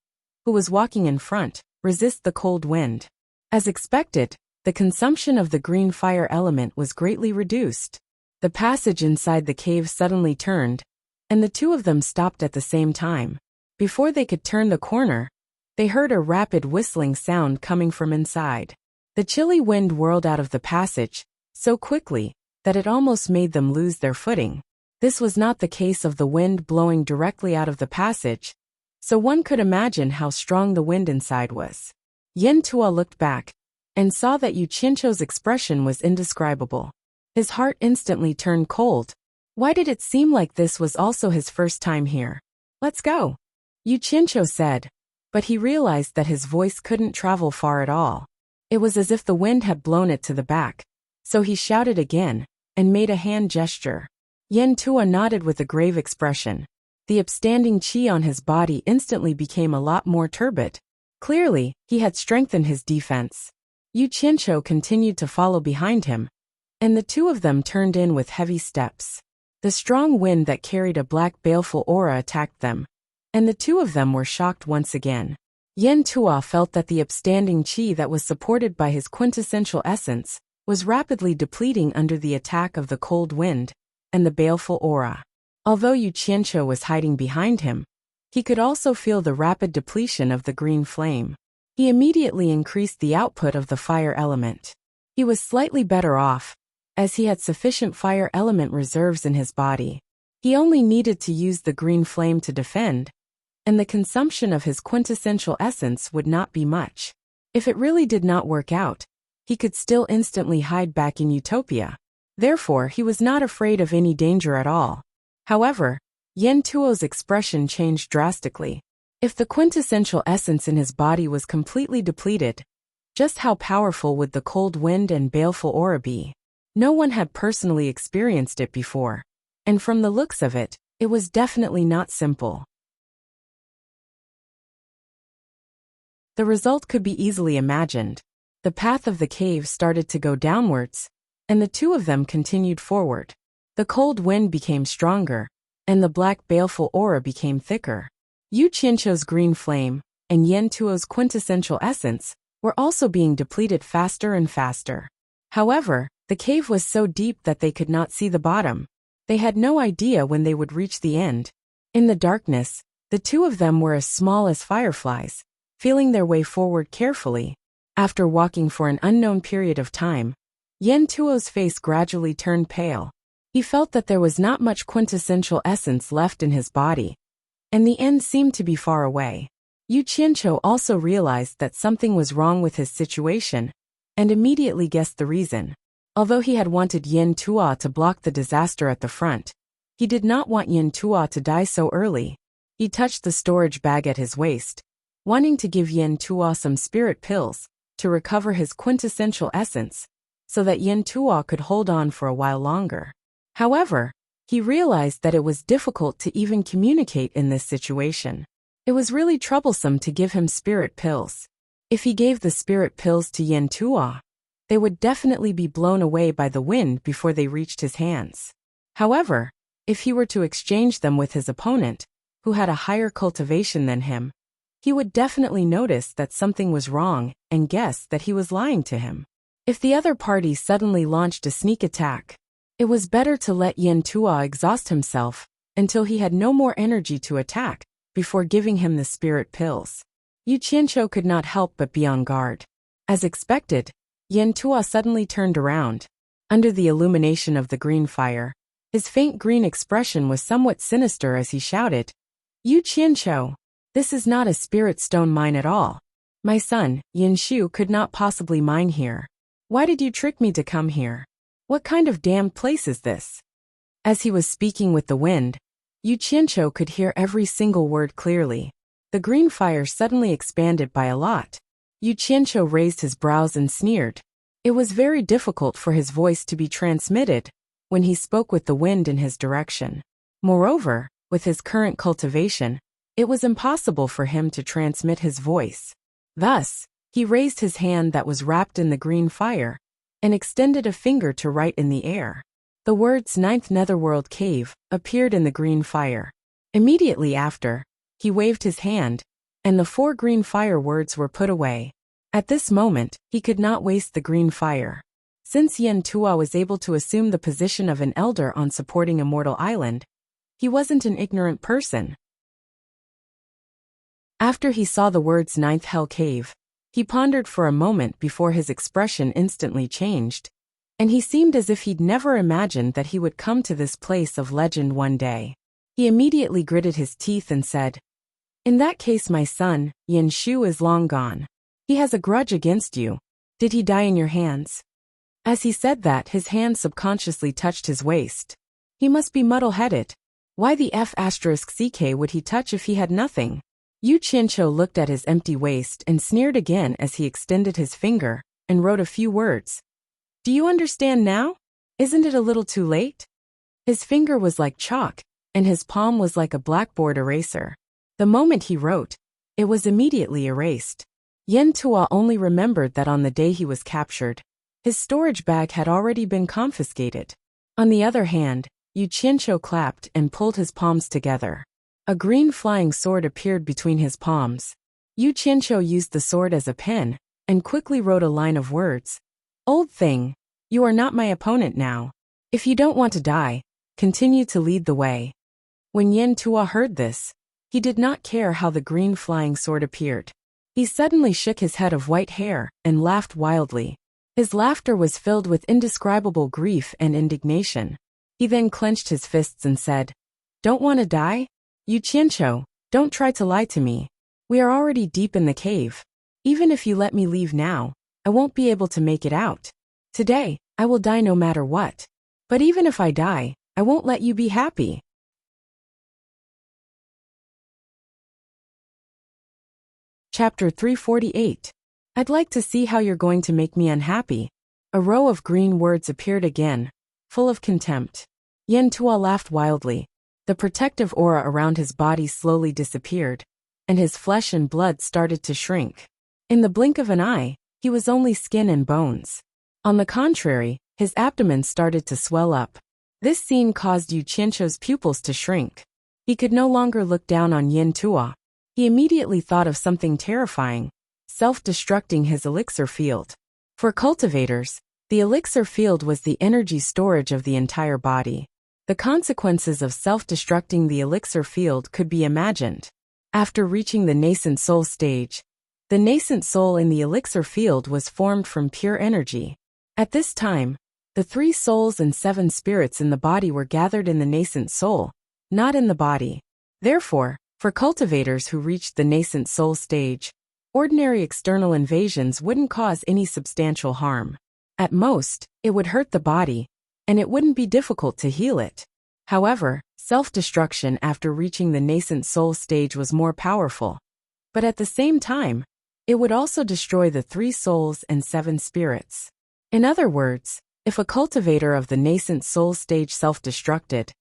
who was walking in front, resist the cold wind. As expected, the consumption of the green fire element was greatly reduced. The passage inside the cave suddenly turned, and the two of them stopped at the same time. Before they could turn the corner, they heard a rapid whistling sound coming from inside. The chilly wind whirled out of the passage so quickly that it almost made them lose their footing. This was not the case of the wind blowing directly out of the passage, so one could imagine how strong the wind inside was. Yin Tuo looked back and saw that Yu Qianqiu's expression was indescribable. His heart instantly turned cold. Why did it seem like this was also his first time here? Let's go, Yu Qianqiu said, but he realized that his voice couldn't travel far at all. It was as if the wind had blown it to the back, so he shouted again and made a hand gesture. Yin Tuo nodded with a grave expression. The upstanding chi on his body instantly became a lot more turbid. Clearly, he had strengthened his defense. Yu Qianqiu continued to follow behind him, and the two of them turned in with heavy steps. The strong wind that carried a black baleful aura attacked them, and the two of them were shocked once again. Yin Tuo felt that the upstanding chi that was supported by his quintessential essence was rapidly depleting under the attack of the cold wind and the baleful aura. Although Yu Qianqiu was hiding behind him, he could also feel the rapid depletion of the green flame. He immediately increased the output of the fire element. He was slightly better off, as he had sufficient fire element reserves in his body. He only needed to use the green flame to defend, and the consumption of his quintessential essence would not be much. If it really did not work out, he could still instantly hide back in Utopia. Therefore, he was not afraid of any danger at all. However, Yin Tuo's expression changed drastically. If the quintessential essence in his body was completely depleted, just how powerful would the cold wind and baleful aura be? No one had personally experienced it before, and from the looks of it, it was definitely not simple. The result could be easily imagined. The path of the cave started to go downwards, and the two of them continued forward. The cold wind became stronger, and the black baleful aura became thicker. Yu Qianqiu's green flame and Yin Tuo's quintessential essence were also being depleted faster and faster. However, the cave was so deep that they could not see the bottom. They had no idea when they would reach the end. In the darkness, the two of them were as small as fireflies, feeling their way forward carefully. After walking for an unknown period of time, Yin Tuo's face gradually turned pale. He felt that there was not much quintessential essence left in his body, and the end seemed to be far away. Yu Qianqiu also realized that something was wrong with his situation, and immediately guessed the reason. Although he had wanted Yin Tuo to block the disaster at the front, he did not want Yin Tuo to die so early. He touched the storage bag at his waist, wanting to give Yin Tuo some spirit pills to recover his quintessential essence, so that Yin Tuo could hold on for a while longer. However, he realized that it was difficult to even communicate in this situation. It was really troublesome to give him spirit pills. If he gave the spirit pills to Yin Tuo, they would definitely be blown away by the wind before they reached his hands. However, if he were to exchange them with his opponent, who had a higher cultivation than him, he would definitely notice that something was wrong and guess that he was lying to him. If the other party suddenly launched a sneak attack, it was better to let Yin Tuo exhaust himself until he had no more energy to attack before giving him the spirit pills. Yu Qianqiu could not help but be on guard. As expected, Yin Tuo suddenly turned around. Under the illumination of the green fire, his faint green expression was somewhat sinister as he shouted, "Yu Qianqiu, this is not a spirit stone mine at all. My son, Yin Shu, could not possibly mine here. Why did you trick me to come here? What kind of damned place is this?" As he was speaking with the wind, Yu Qianqiu could hear every single word clearly. The green fire suddenly expanded by a lot. Yu Qianqiu raised his brows and sneered. It was very difficult for his voice to be transmitted when he spoke with the wind in his direction. Moreover, with his current cultivation, it was impossible for him to transmit his voice. Thus, he raised his hand that was wrapped in the green fire and extended a finger to write in the air. The words Ninth Netherworld Cave appeared in the green fire. Immediately after, he waved his hand, and the 4 green fire words were put away. At this moment, he could not waste the green fire. Since Yen Tua was able to assume the position of an elder on supporting a mortal island, he wasn't an ignorant person. After he saw the words Ninth Hell Cave, he pondered for a moment before his expression instantly changed, and he seemed as if he'd never imagined that he would come to this place of legend one day. He immediately gritted his teeth and said, "In that case, my son, Yin Shu, is long gone. He has a grudge against you. Did he die in your hands?" As he said that, his hand subconsciously touched his waist. He must be muddle-headed. Why the F***ck would he touch if he had nothing? Yu Qianqiu looked at his empty waist and sneered again as he extended his finger and wrote a few words. "Do you understand now? Isn't it a little too late?" His finger was like chalk, and his palm was like a blackboard eraser. The moment he wrote, it was immediately erased. Yen Tua only remembered that on the day he was captured, his storage bag had already been confiscated. On the other hand, Yu Qianqiu clapped and pulled his palms together. A green flying sword appeared between his palms. Yu Qianqiu used the sword as a pen and quickly wrote a line of words. "Old thing, you are not my opponent now. If you don't want to die, continue to lead the way." When Yen Tua heard this, he did not care how the green flying sword appeared. He suddenly shook his head of white hair and laughed wildly. His laughter was filled with indescribable grief and indignation. He then clenched his fists and said, "Don't want to die? Yu Qianqiu, don't try to lie to me. We are already deep in the cave. Even if you let me leave now, I won't be able to make it out. Today, I will die no matter what. But even if I die, I won't let you be happy." Chapter 348. I'd like to see how you're going to make me unhappy. A row of green words appeared again, full of contempt. Yen Tua laughed wildly. The protective aura around his body slowly disappeared, and his flesh and blood started to shrink. In the blink of an eye, he was only skin and bones. On the contrary, his abdomen started to swell up. This scene caused Yu Qianqiu's pupils to shrink. He could no longer look down on Yen Tua. He immediately thought of something terrifying, self-destructing his elixir field. For cultivators, the elixir field was the energy storage of the entire body. The consequences of self-destructing the elixir field could be imagined. After reaching the nascent soul stage, the nascent soul in the elixir field was formed from pure energy. At this time, the 3 souls and 7 spirits in the body were gathered in the nascent soul, not in the body. Therefore, for cultivators who reached the nascent soul stage, ordinary external invasions wouldn't cause any substantial harm. At most, it would hurt the body, and it wouldn't be difficult to heal it. However, self-destruction after reaching the nascent soul stage was more powerful. But at the same time, it would also destroy the 3 souls and 7 spirits. In other words, if a cultivator of the nascent soul stage self-destructed,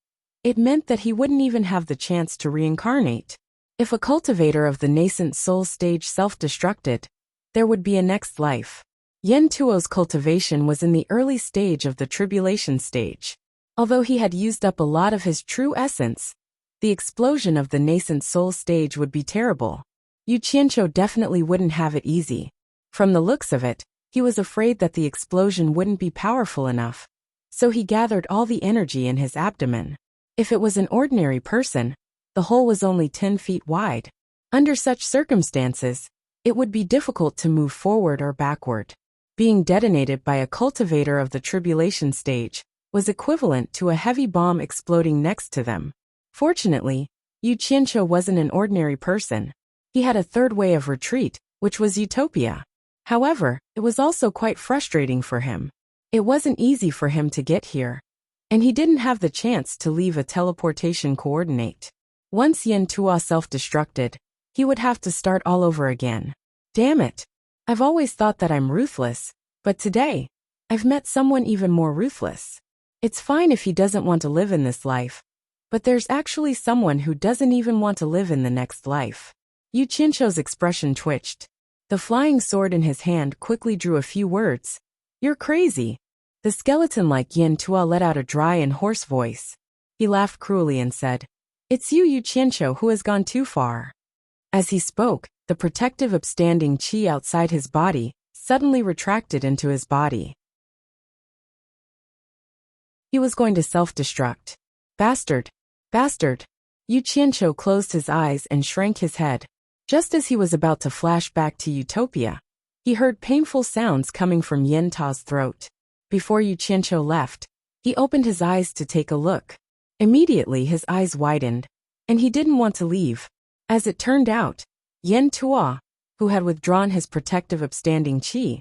it meant that he wouldn't even have the chance to reincarnate. If a cultivator of the nascent soul stage self-destructed, there would be a next life. Yen Tuo's cultivation was in the early stage of the tribulation stage. Although he had used up a lot of his true essence, the explosion of the nascent soul stage would be terrible. Yu Qianqiu definitely wouldn't have it easy. From the looks of it, he was afraid that the explosion wouldn't be powerful enough, so he gathered all the energy in his abdomen. If it was an ordinary person, the hole was only 10 feet wide. Under such circumstances, it would be difficult to move forward or backward. Being detonated by a cultivator of the tribulation stage was equivalent to a heavy bomb exploding next to them. Fortunately, Yu Qianqiu wasn't an ordinary person. He had a third way of retreat, which was utopia. However, it was also quite frustrating for him. It wasn't easy for him to get here, and he didn't have the chance to leave a teleportation coordinate. Once Yen Tua self-destructed, he would have to start all over again. Damn it! I've always thought that I'm ruthless, but today, I've met someone even more ruthless. It's fine if he doesn't want to live in this life, but there's actually someone who doesn't even want to live in the next life. Yu Qianqiu's expression twitched. The flying sword in his hand quickly drew a few words. You're crazy. The skeleton-like Yin Tua let out a dry and hoarse voice. He laughed cruelly and said, It's you, Yu Qianqiu, who has gone too far. As he spoke, the protective upstanding qi outside his body suddenly retracted into his body. He was going to self-destruct. Bastard! Bastard! Yu Qianqiu closed his eyes and shrank his head. Just as he was about to flash back to utopia, he heard painful sounds coming from Yin Ta's throat. Before Yu Qianqiu left, he opened his eyes to take a look. Immediately his eyes widened, and he didn't want to leave. As it turned out, Yin Tua, who had withdrawn his protective upstanding qi,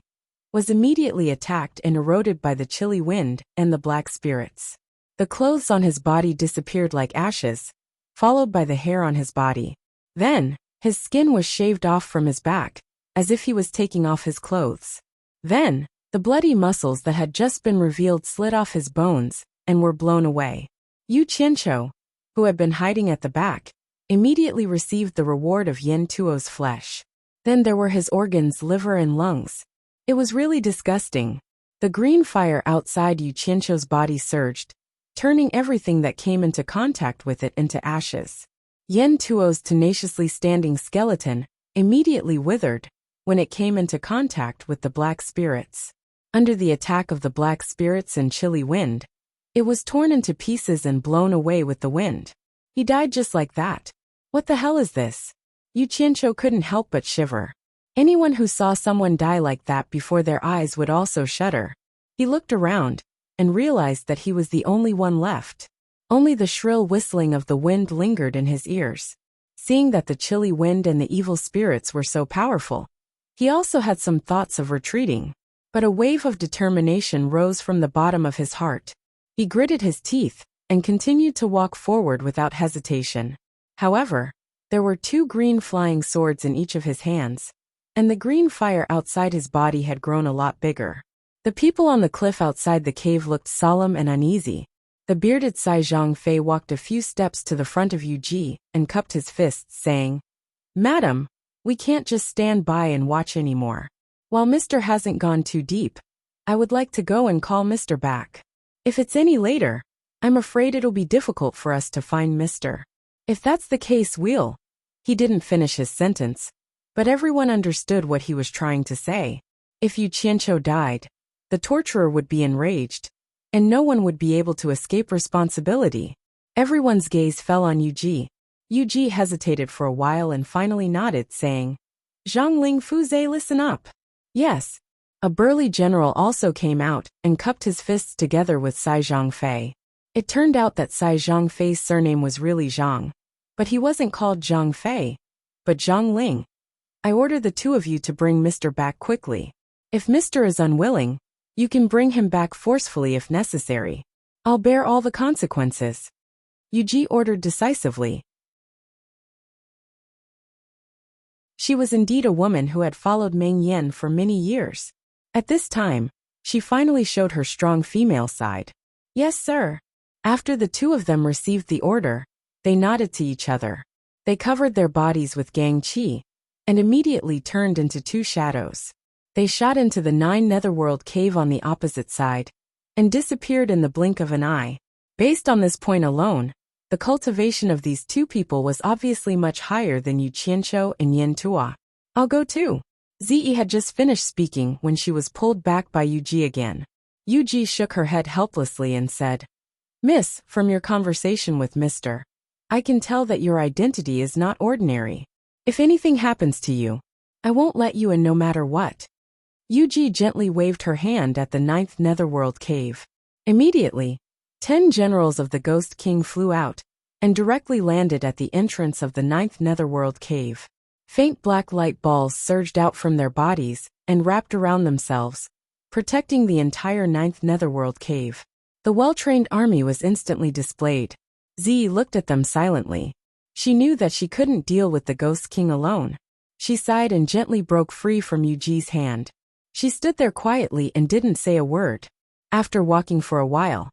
was immediately attacked and eroded by the chilly wind and the black spirits. The clothes on his body disappeared like ashes, followed by the hair on his body. Then, his skin was shaved off from his back, as if he was taking off his clothes. Then, the bloody muscles that had just been revealed slid off his bones and were blown away. Yu Qianqiu, who had been hiding at the back, immediately received the reward of Yin Tuo's flesh. Then there were his organs, liver and lungs. It was really disgusting. The green fire outside Yu Qianqiu's body surged, turning everything that came into contact with it into ashes. Yin Tuo's tenaciously standing skeleton immediately withered when it came into contact with the black spirits. Under the attack of the black spirits and chilly wind, it was torn into pieces and blown away with the wind. He died just like that. What the hell is this? Yu Qianqiu couldn't help but shiver. Anyone who saw someone die like that before their eyes would also shudder. He looked around and realized that he was the only one left. Only the shrill whistling of the wind lingered in his ears. Seeing that the chilly wind and the evil spirits were so powerful, he also had some thoughts of retreating. But a wave of determination rose from the bottom of his heart. He gritted his teeth and continued to walk forward without hesitation. However, there were 2 green flying swords in each of his hands, and the green fire outside his body had grown a lot bigger. The people on the cliff outside the cave looked solemn and uneasy. The bearded Sai Zhangfei walked a few steps to the front of Yu Ji and cupped his fists, saying, Madam, we can't just stand by and watch anymore. While Mr. hasn't gone too deep, I would like to go and call Mr. back. If it's any later, I'm afraid it'll be difficult for us to find Mr. If that's the case, we'll... He didn't finish his sentence, but everyone understood what he was trying to say. If Yu Qianqiu died, the torturer would be enraged, and no one would be able to escape responsibility. Everyone's gaze fell on Yu Ji. Yu Ji hesitated for a while and finally nodded, saying, Zhang Ling Fuze, listen up. Yes. A burly general also came out and cupped his fists together with Sai Zhangfei. It turned out that Sai Zhangfei's surname was really Zhang, but he wasn't called Zhang Fei, but Zhang Ling. I order the 2 of you to bring Mr. back quickly. If Mr. is unwilling, you can bring him back forcefully if necessary. I'll bear all the consequences. Yu Ji ordered decisively. She was indeed a woman who had followed Meng Yan for many years. At this time, she finally showed her strong female side. Yes, sir. After the 2 of them received the order, they nodded to each other. They covered their bodies with Gang Qi, and immediately turned into 2 shadows. They shot into the 9 netherworld cave on the opposite side, and disappeared in the blink of an eye. Based on this point alone, the cultivation of these 2 people was obviously much higher than Yu Qianqiu and Yin Tua. I'll go too. Ziyi had just finished speaking when she was pulled back by Yu Ji again. Yu Ji shook her head helplessly and said, Miss, from your conversation with Mr. I can tell that your identity is not ordinary. If anything happens to you, I won't let you in no matter what. Yu Ji gently waved her hand at the 9th netherworld cave. Immediately, 10 generals of the Ghost King flew out and directly landed at the entrance of the 9th netherworld cave. Faint black light balls surged out from their bodies and wrapped around themselves, protecting the entire 9th netherworld cave. The well-trained army was instantly displayed. Ziyi looked at them silently. She knew that she couldn't deal with the Ghost King alone. She sighed and gently broke free from Yu Ji's hand. She stood there quietly and didn't say a word. After walking for a while,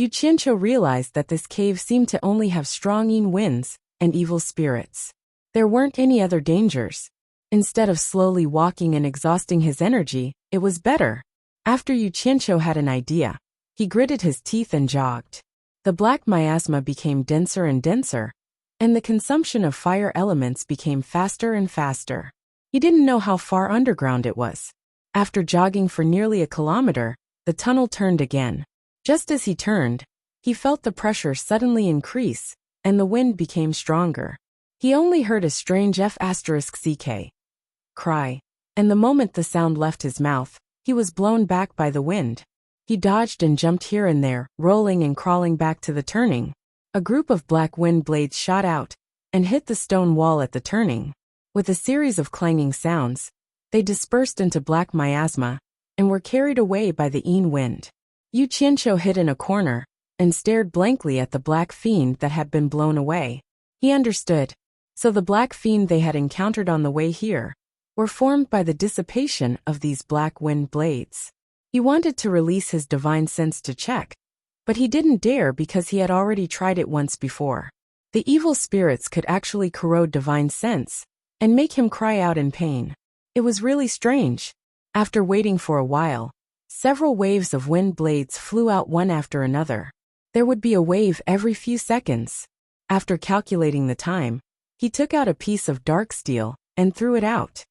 Yu Qianqiu realized that this cave seemed to only have strong yin winds and evil spirits. There weren't any other dangers. Instead of slowly walking and exhausting his energy, it was better. After Yu Qianqiu had an idea, he gritted his teeth and jogged. The black miasma became denser and denser, and the consumption of fire elements became faster and faster. He didn't know how far underground it was. After jogging for nearly a kilometer, the tunnel turned again. Just as he turned, he felt the pressure suddenly increase, and the wind became stronger. He only heard a strange F*ck cry, and the moment the sound left his mouth, he was blown back by the wind. He dodged and jumped here and there, rolling and crawling back to the turning. A group of black wind blades shot out and hit the stone wall at the turning. With a series of clanging sounds, they dispersed into black miasma and were carried away by the yin wind. Yu Qianqiu hid in a corner and stared blankly at the black fiend that had been blown away. He understood. So the black fiend they had encountered on the way here were formed by the dissipation of these black wind blades. He wanted to release his divine sense to check, but he didn't dare because he had already tried it once before. The evil spirits could actually corrode divine sense and make him cry out in pain. It was really strange. After waiting for a while, several waves of wind blades flew out one after another. There would be a wave every few seconds. After calculating the time, he took out a piece of dark steel and threw it out.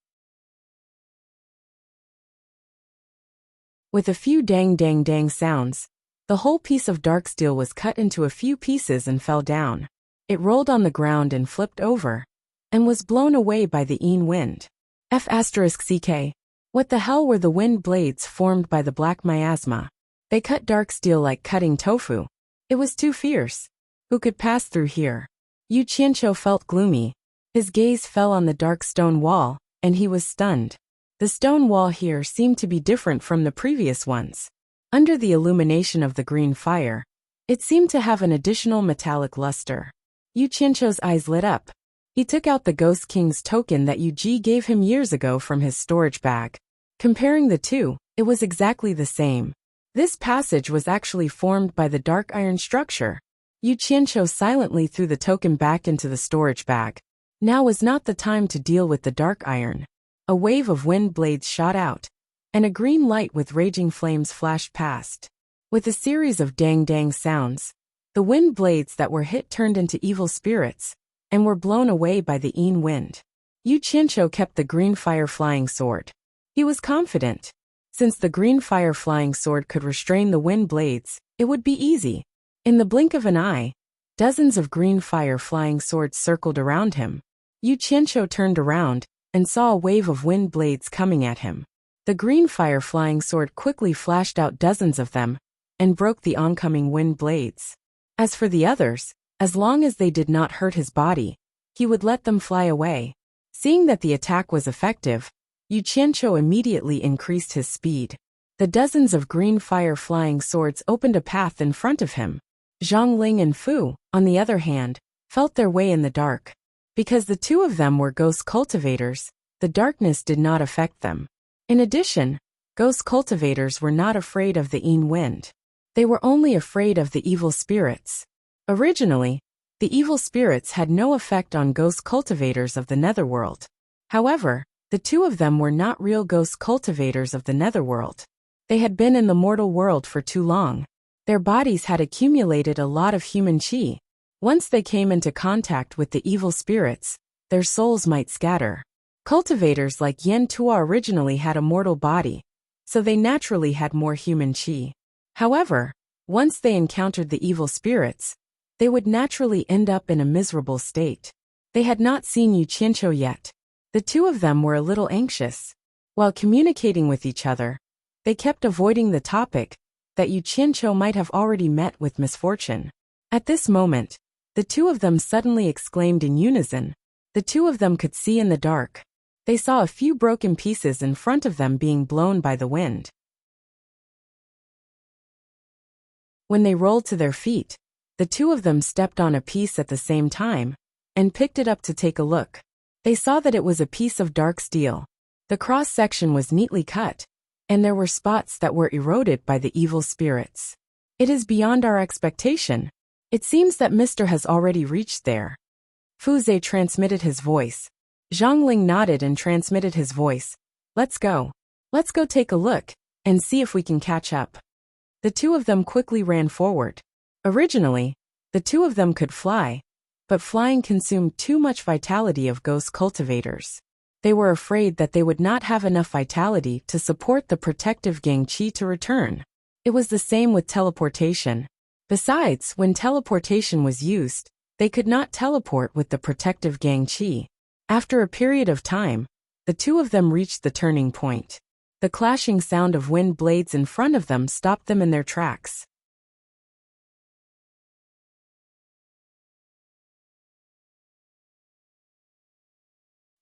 With a few dang dang dang sounds, the whole piece of dark steel was cut into a few pieces and fell down. It rolled on the ground and flipped over, and was blown away by the yin wind. F*ck. What the hell were the wind blades formed by the black miasma? They cut dark steel like cutting tofu. It was too fierce. Who could pass through here? Yu Qianqiu felt gloomy. His gaze fell on the dark stone wall, and he was stunned. The stone wall here seemed to be different from the previous ones. Under the illumination of the green fire, it seemed to have an additional metallic luster. Yu Qianqiu's eyes lit up. He took out the Ghost King's token that Yu Ji gave him years ago from his storage bag. Comparing the two, it was exactly the same. This passage was actually formed by the dark iron structure. Yu Qianqiu silently threw the token back into the storage bag. Now was not the time to deal with the dark iron. A wave of wind blades shot out, and a green light with raging flames flashed past. With a series of dang-dang sounds, the wind blades that were hit turned into evil spirits, and were blown away by the yin wind. Yu Qianqiu kept the green fire flying sword. He was confident. Since the green fire flying sword could restrain the wind blades, it would be easy. In the blink of an eye, dozens of green fire flying swords circled around him. Yu Qianqiu turned around and saw a wave of wind blades coming at him. The green fire flying sword quickly flashed out dozens of them and broke the oncoming wind blades. As for the others, as long as they did not hurt his body, he would let them fly away. Seeing that the attack was effective, Yu Qianqiu immediately increased his speed. The dozens of green fire flying swords opened a path in front of him. Zhang Ling and Fu, on the other hand, felt their way in the dark. Because the two of them were ghost cultivators, the darkness did not affect them. In addition, ghost cultivators were not afraid of the yin wind. They were only afraid of the evil spirits. Originally, the evil spirits had no effect on ghost cultivators of the netherworld. However, the two of them were not real ghost cultivators of the netherworld. They had been in the mortal world for too long. Their bodies had accumulated a lot of human qi. Once they came into contact with the evil spirits, their souls might scatter. Cultivators like Yan Tua originally had a mortal body, so they naturally had more human qi. However, once they encountered the evil spirits, they would naturally end up in a miserable state. They had not seen Yu Qianqiu yet. The two of them were a little anxious. While communicating with each other, they kept avoiding the topic that Yu Qianqiu might have already met with misfortune. At this moment, the two of them suddenly exclaimed in unison. The two of them could see in the dark. They saw a few broken pieces in front of them being blown by the wind. When they rolled to their feet, the two of them stepped on a piece at the same time and picked it up to take a look. They saw that it was a piece of dark steel. The cross-section was neatly cut, and there were spots that were eroded by the evil spirits. It is beyond our expectation. It seems that Mr. has already reached there. Fuzhe transmitted his voice. Zhongling nodded and transmitted his voice. Let's go. Let's go take a look and see if we can catch up. The two of them quickly ran forward. Originally, the two of them could fly, but flying consumed too much vitality of ghost cultivators. They were afraid that they would not have enough vitality to support the protective gang qi to return. It was the same with teleportation. Besides, when teleportation was used, they could not teleport with the protective gang qi. After a period of time, the two of them reached the turning point. The clashing sound of wind blades in front of them stopped them in their tracks.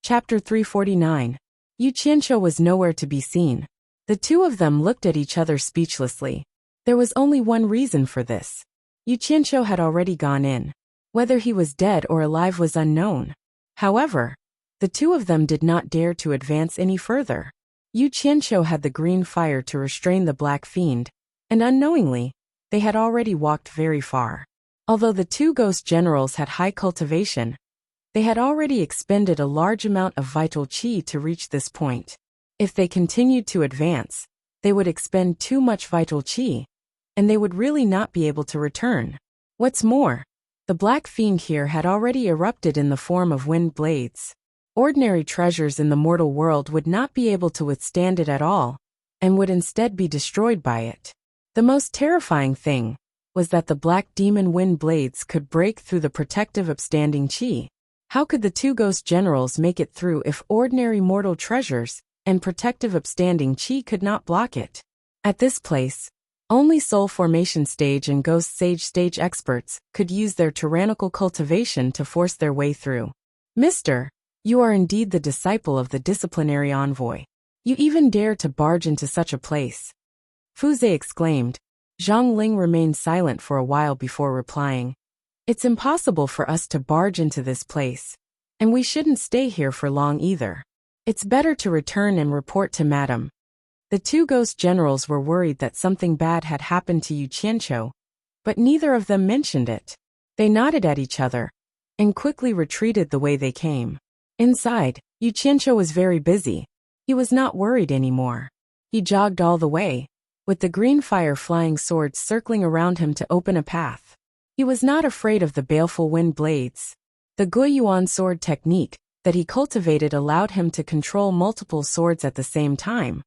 Chapter 349. Yu Qianqiu was nowhere to be seen. The two of them looked at each other speechlessly. There was only one reason for this. Yu Qianqiu had already gone in. Whether he was dead or alive was unknown. However, the two of them did not dare to advance any further. Yu Qianqiu had the green fire to restrain the black fiend, and unknowingly, they had already walked very far. Although the two ghost generals had high cultivation, they had already expended a large amount of vital qi to reach this point. If they continued to advance, they would expend too much vital qi, and they would really not be able to return. What's more, the black fiend here had already erupted in the form of wind blades. Ordinary treasures in the mortal world would not be able to withstand it at all, and would instead be destroyed by it. The most terrifying thing was that the black demon wind blades could break through the protective upstanding qi. How could the two ghost generals make it through if ordinary mortal treasures and protective upstanding qi could not block it? At this place, only soul formation stage and ghost sage stage experts could use their tyrannical cultivation to force their way through. Mister, you are indeed the disciple of the disciplinary envoy. You even dare to barge into such a place. Fuzhe exclaimed. Zhang Ling remained silent for a while before replying. It's impossible for us to barge into this place, and we shouldn't stay here for long either. It's better to return and report to Madam. The two ghost generals were worried that something bad had happened to Yu Qianqiu, but neither of them mentioned it. They nodded at each other and quickly retreated the way they came. Inside, Yu Qianqiu was very busy. He was not worried anymore. He jogged all the way, with the green fire flying swords circling around him to open a path. He was not afraid of the baleful wind blades. The Guiyuan sword technique that he cultivated allowed him to control multiple swords at the same time,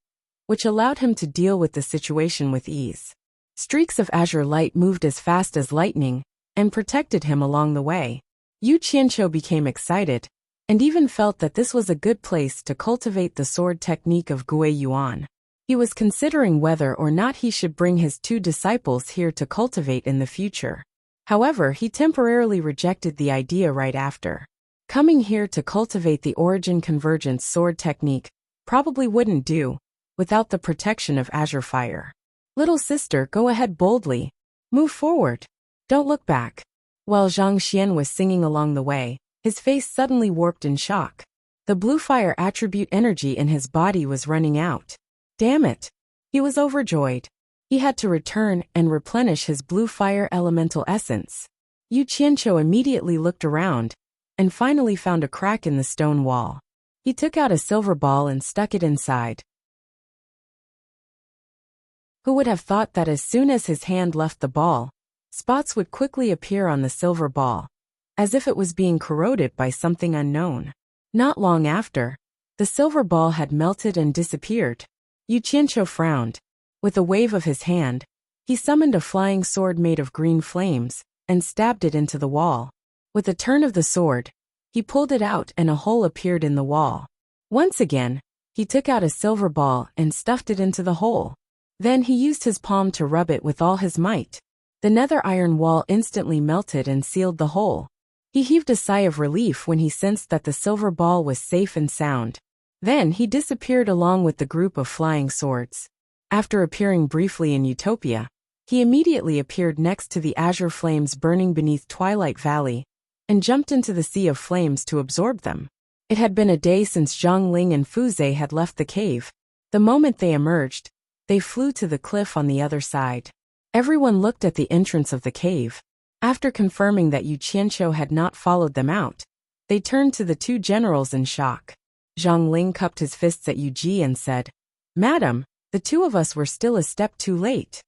which allowed him to deal with the situation with ease. Streaks of azure light moved as fast as lightning and protected him along the way. Yu Qianqiu became excited and even felt that this was a good place to cultivate the sword technique of Guiyuan. He was considering whether or not he should bring his two disciples here to cultivate in the future. However, he temporarily rejected the idea right after. Coming here to cultivate the origin convergence sword technique probably wouldn't do without the protection of azure fire. Little sister, go ahead boldly. Move forward. Don't look back. While Zhang Xian was singing along the way, his face suddenly warped in shock. The blue fire attribute energy in his body was running out. Damn it. He was overjoyed. He had to return and replenish his blue fire elemental essence. Yu Qianqiu immediately looked around and finally found a crack in the stone wall. He took out a silver ball and stuck it inside. Who would have thought that as soon as his hand left the ball, spots would quickly appear on the silver ball, as if it was being corroded by something unknown. Not long after, the silver ball had melted and disappeared. Yu Qianqiu frowned. With a wave of his hand, he summoned a flying sword made of green flames and stabbed it into the wall. With a turn of the sword, he pulled it out and a hole appeared in the wall. Once again, he took out a silver ball and stuffed it into the hole. Then he used his palm to rub it with all his might. The nether iron wall instantly melted and sealed the hole. He heaved a sigh of relief when he sensed that the silver ball was safe and sound. Then he disappeared along with the group of flying swords. After appearing briefly in Utopia, he immediately appeared next to the azure flames burning beneath Twilight Valley and jumped into the sea of flames to absorb them. It had been a day since Zhang Ling and Fuzhe had left the cave. The moment they emerged, they flew to the cliff on the other side. Everyone looked at the entrance of the cave. After confirming that Yu Qianqiu had not followed them out, they turned to the two generals in shock. Zhang Ling cupped his fists at Yu Ji and said, "Madam, the two of us were still a step too late."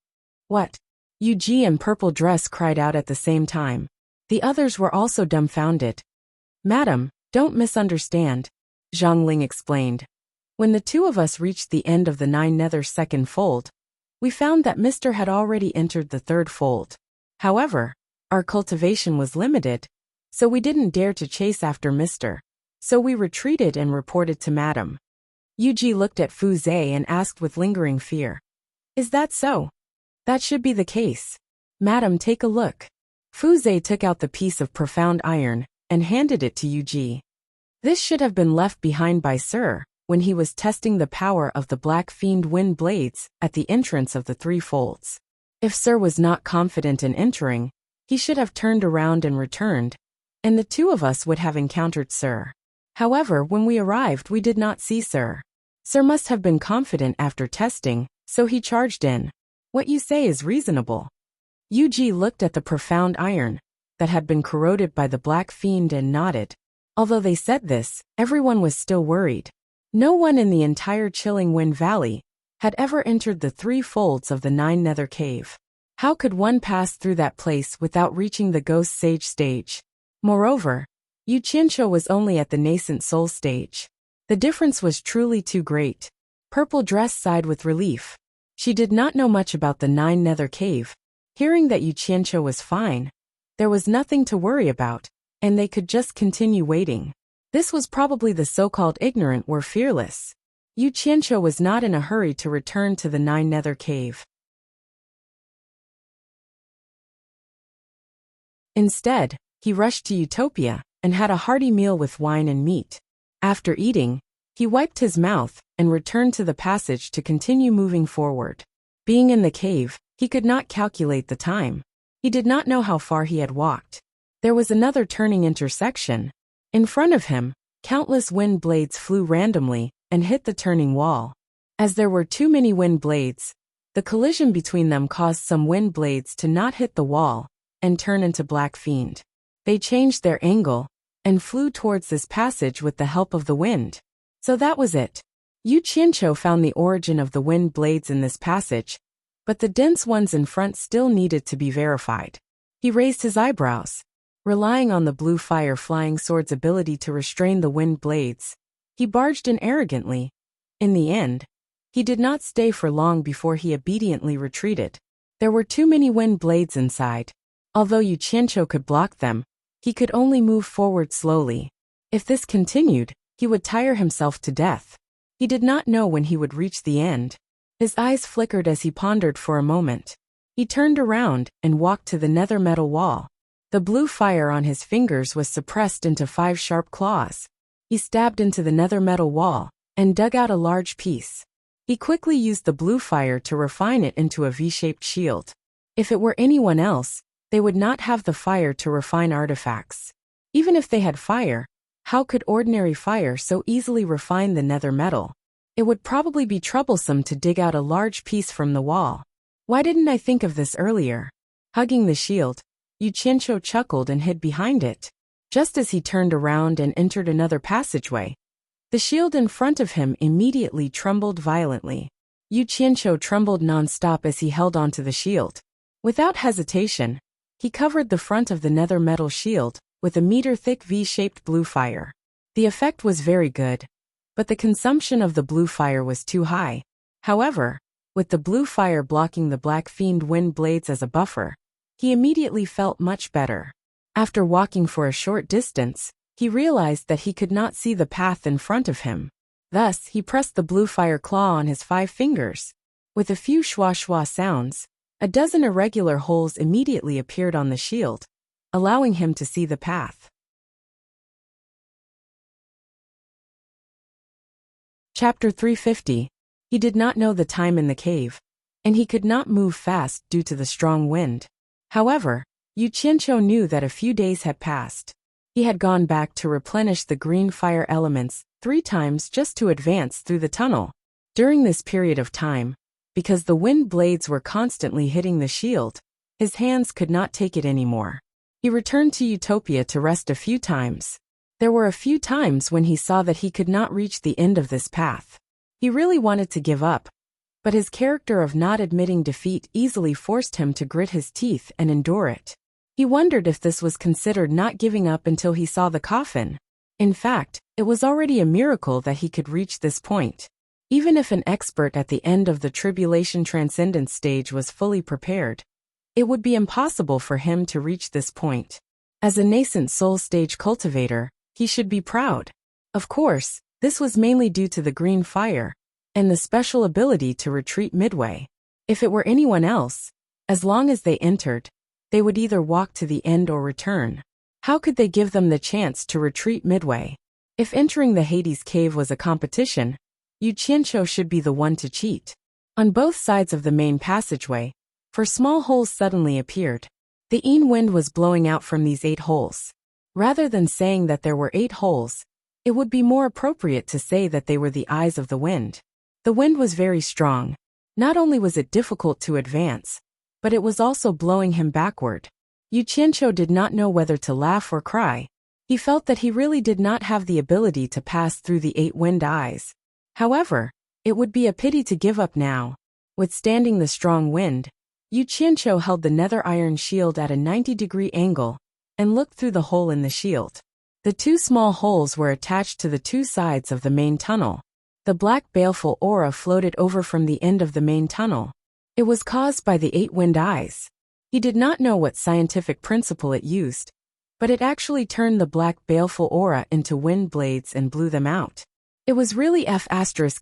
"What?" Yu Ji and Purple Dress cried out at the same time. The others were also dumbfounded. "Madam, don't misunderstand," Zhang Ling explained. "When the two of us reached the end of the 9 nether second fold, we found that Mr. had already entered the 3rd fold. However, our cultivation was limited, so we didn't dare to chase after Mr. So we retreated and reported to Madam." Yu Ji looked at Fu Zai and asked with lingering fear, "Is that so?" "That should be the case. Madam, take a look." Fu Zai took out the piece of profound iron and handed it to Yu Ji. "This should have been left behind by Sir when he was testing the power of the Black Fiend Wind Blades at the entrance of the 3 folds. If Sir was not confident in entering, he should have turned around and returned, and the two of us would have encountered Sir. However, when we arrived we did not see Sir. Sir must have been confident after testing, so he charged in. What you say is reasonable." Yu Ji looked at the profound iron that had been corroded by the Black Fiend and nodded. Although they said this, everyone was still worried. No one in the entire Chilling Wind Valley had ever entered the 3 folds of the 9 nether cave. How could one pass through that place without reaching the Ghost Sage stage? Moreover, Yu Qianqiu was only at the nascent soul stage. The difference was truly too great. Purple Dress sighed with relief. She did not know much about the 9 nether cave. Hearing that Yu Qianqiu was fine, there was nothing to worry about, and they could just continue waiting. This was probably the so-called ignorant were fearless. Yu Qianqiu was not in a hurry to return to the 9 nether cave. Instead, he rushed to Utopia and had a hearty meal with wine and meat. After eating, he wiped his mouth and returned to the passage to continue moving forward. Being in the cave, he could not calculate the time. He did not know how far he had walked. There was another turning intersection. In front of him, countless wind blades flew randomly and hit the turning wall. As there were too many wind blades, the collision between them caused some wind blades to not hit the wall and turn into Black Fiend. They changed their angle and flew towards this passage with the help of the wind. So that was it. Yu Qianqiu found the origin of the wind blades in this passage, but the dense ones in front still needed to be verified. He raised his eyebrows. Relying on the blue fire flying sword's ability to restrain the wind blades, he barged in arrogantly. In the end, he did not stay for long before he obediently retreated. There were too many wind blades inside. Although Yu Qianqiu could block them, he could only move forward slowly. If this continued, he would tire himself to death. He did not know when he would reach the end. His eyes flickered as he pondered for a moment. He turned around and walked to the nether metal wall. The blue fire on his fingers was suppressed into 5 sharp claws. He stabbed into the nether metal wall and dug out a large piece. He quickly used the blue fire to refine it into a V-shaped shield. If it were anyone else, they would not have the fire to refine artifacts. Even if they had fire, how could ordinary fire so easily refine the nether metal? It would probably be troublesome to dig out a large piece from the wall. Why didn't I think of this earlier? Hugging the shield, Yu Qianqiu chuckled and hid behind it. Just as he turned around and entered another passageway, the shield in front of him immediately trembled violently. Yu Qianqiu trembled non-stop as he held onto the shield. Without hesitation, he covered the front of the nether metal shield with a meter-thick V-shaped blue fire. The effect was very good, but the consumption of the blue fire was too high. However, with the blue fire blocking the Black Fiend wind blades as a buffer, he immediately felt much better. After walking for a short distance, he realized that he could not see the path in front of him. Thus, he pressed the blue fire claw on his 5 fingers. With a few schwa-schwa sounds, a dozen irregular holes immediately appeared on the shield, allowing him to see the path. Chapter 350. He did not know the time in the cave, and he could not move fast due to the strong wind. However, Yu Qianqiu knew that a few days had passed. He had gone back to replenish the green fire elements 3 times just to advance through the tunnel. During this period of time, because the wind blades were constantly hitting the shield. His hands could not take it anymore. He returned to Utopia to rest a few times. There were a few times when he saw that he could not reach the end of this path. He really wanted to give up, but his character of not admitting defeat easily forced him to grit his teeth and endure it. He wondered if this was considered not giving up until he saw the coffin. In fact, it was already a miracle that he could reach this point. Even if an expert at the end of the tribulation transcendence stage was fully prepared, it would be impossible for him to reach this point. As a nascent soul stage cultivator, he should be proud. Of course, this was mainly due to the green fire and the special ability to retreat midway. If it were anyone else, as long as they entered, they would either walk to the end or return. How could they give them the chance to retreat midway? If entering the Hades cave was a competition, Yu Qianqiu should be the one to cheat. On both sides of the main passageway, 4 small holes suddenly appeared. The Yin wind was blowing out from these 8 holes. Rather than saying that there were 8 holes, it would be more appropriate to say that they were the eyes of the wind. The wind was very strong. Not only was it difficult to advance, but it was also blowing him backward. Yu Qianqiu did not know whether to laugh or cry. He felt that he really did not have the ability to pass through the 8 wind eyes. However, it would be a pity to give up now. Withstanding the strong wind, Yu Qianqiu held the nether iron shield at a 90-degree angle and looked through the hole in the shield. The 2 small holes were attached to the 2 sides of the main tunnel. The black baleful aura floated over from the end of the main tunnel. It was caused by the 8 wind eyes. He did not know what scientific principle it used, but it actually turned the black baleful aura into wind blades and blew them out. It was really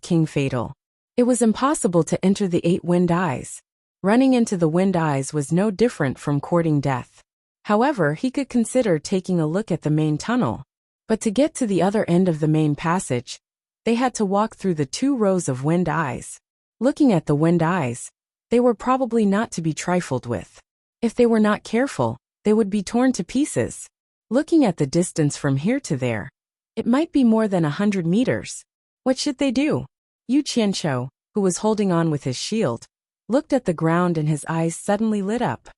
King fatal. It was impossible to enter the 8 wind eyes. Running into the wind eyes was no different from courting death. However, he could consider taking a look at the main tunnel. But to get to the other end of the main passage, they had to walk through the 2 rows of wind eyes. Looking at the wind eyes, they were probably not to be trifled with. If they were not careful, they would be torn to pieces. Looking at the distance from here to there, it might be more than 100 meters. What should they do? Yu Qianqiu, who was holding on with his shield, looked at the ground and his eyes suddenly lit up.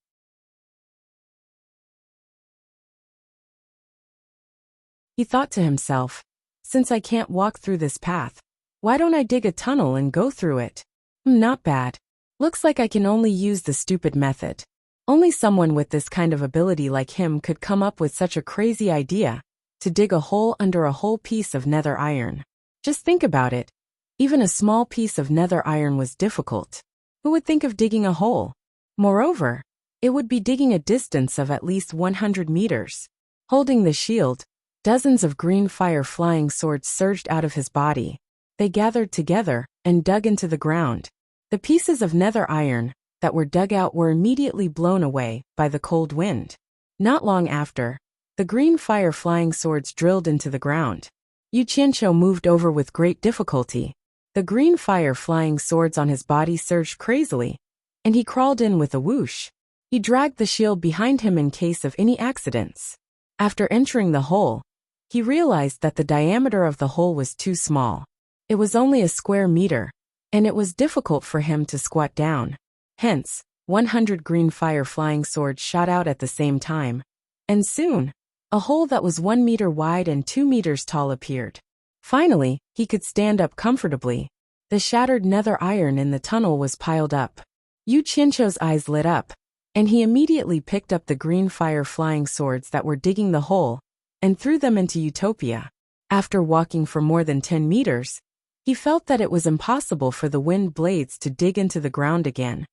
He thought to himself, since I can't walk through this path, why don't I dig a tunnel and go through it? Not bad. Looks like I can only use the stupid method. Only someone with this kind of ability like him could come up with such a crazy idea, to dig a hole under a whole piece of nether iron. Just think about it. Even a small piece of nether iron was difficult. Who would think of digging a hole? Moreover, it would be digging a distance of at least 100 meters. Holding the shield, dozens of green fire flying swords surged out of his body. They gathered together and dug into the ground. The pieces of nether iron that were dug out were immediately blown away by the cold wind. Not long after, the green fire flying swords drilled into the ground. Yu Qianqiu moved over with great difficulty. The green fire flying swords on his body surged crazily, and he crawled in with a whoosh. He dragged the shield behind him in case of any accidents. After entering the hole, he realized that the diameter of the hole was too small. It was only a square meter, and it was difficult for him to squat down. Hence, 100 green fire flying swords shot out at the same time, and soon, a hole that was 1 meter wide and 2 meters tall appeared. Finally, he could stand up comfortably. The shattered nether iron in the tunnel was piled up. Yu Qianqiu's eyes lit up, and he immediately picked up the green fire flying swords that were digging the hole and threw them into Utopia. After walking for more than 10 meters, he felt that it was impossible for the wind blades to dig into the ground again.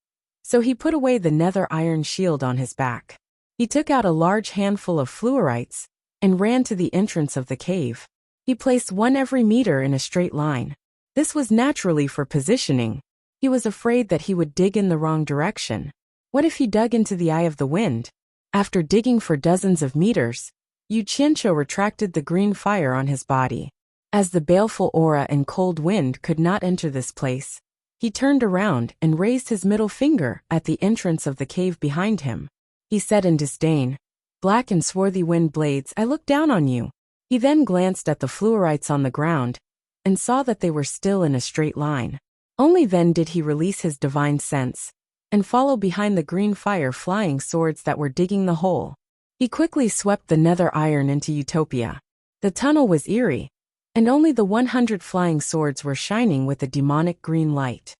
So he put away the nether iron shield on his back. He took out a large handful of fluorites and ran to the entrance of the cave. He placed one every meter in a straight line. This was naturally for positioning. He was afraid that he would dig in the wrong direction. What if he dug into the eye of the wind? After digging for dozens of meters, Yu Qianqiu retracted the green fire on his body. As the baleful aura and cold wind could not enter this place, he turned around and raised his middle finger at the entrance of the cave behind him. He said in disdain, "Black and swarthy wind blades, I look down on you." He then glanced at the fluorites on the ground and saw that they were still in a straight line. Only then did he release his divine sense and follow behind the green fire flying swords that were digging the hole. He quickly swept the nether iron into Utopia. The tunnel was eerie, and only the 100 flying swords were shining with a demonic green light.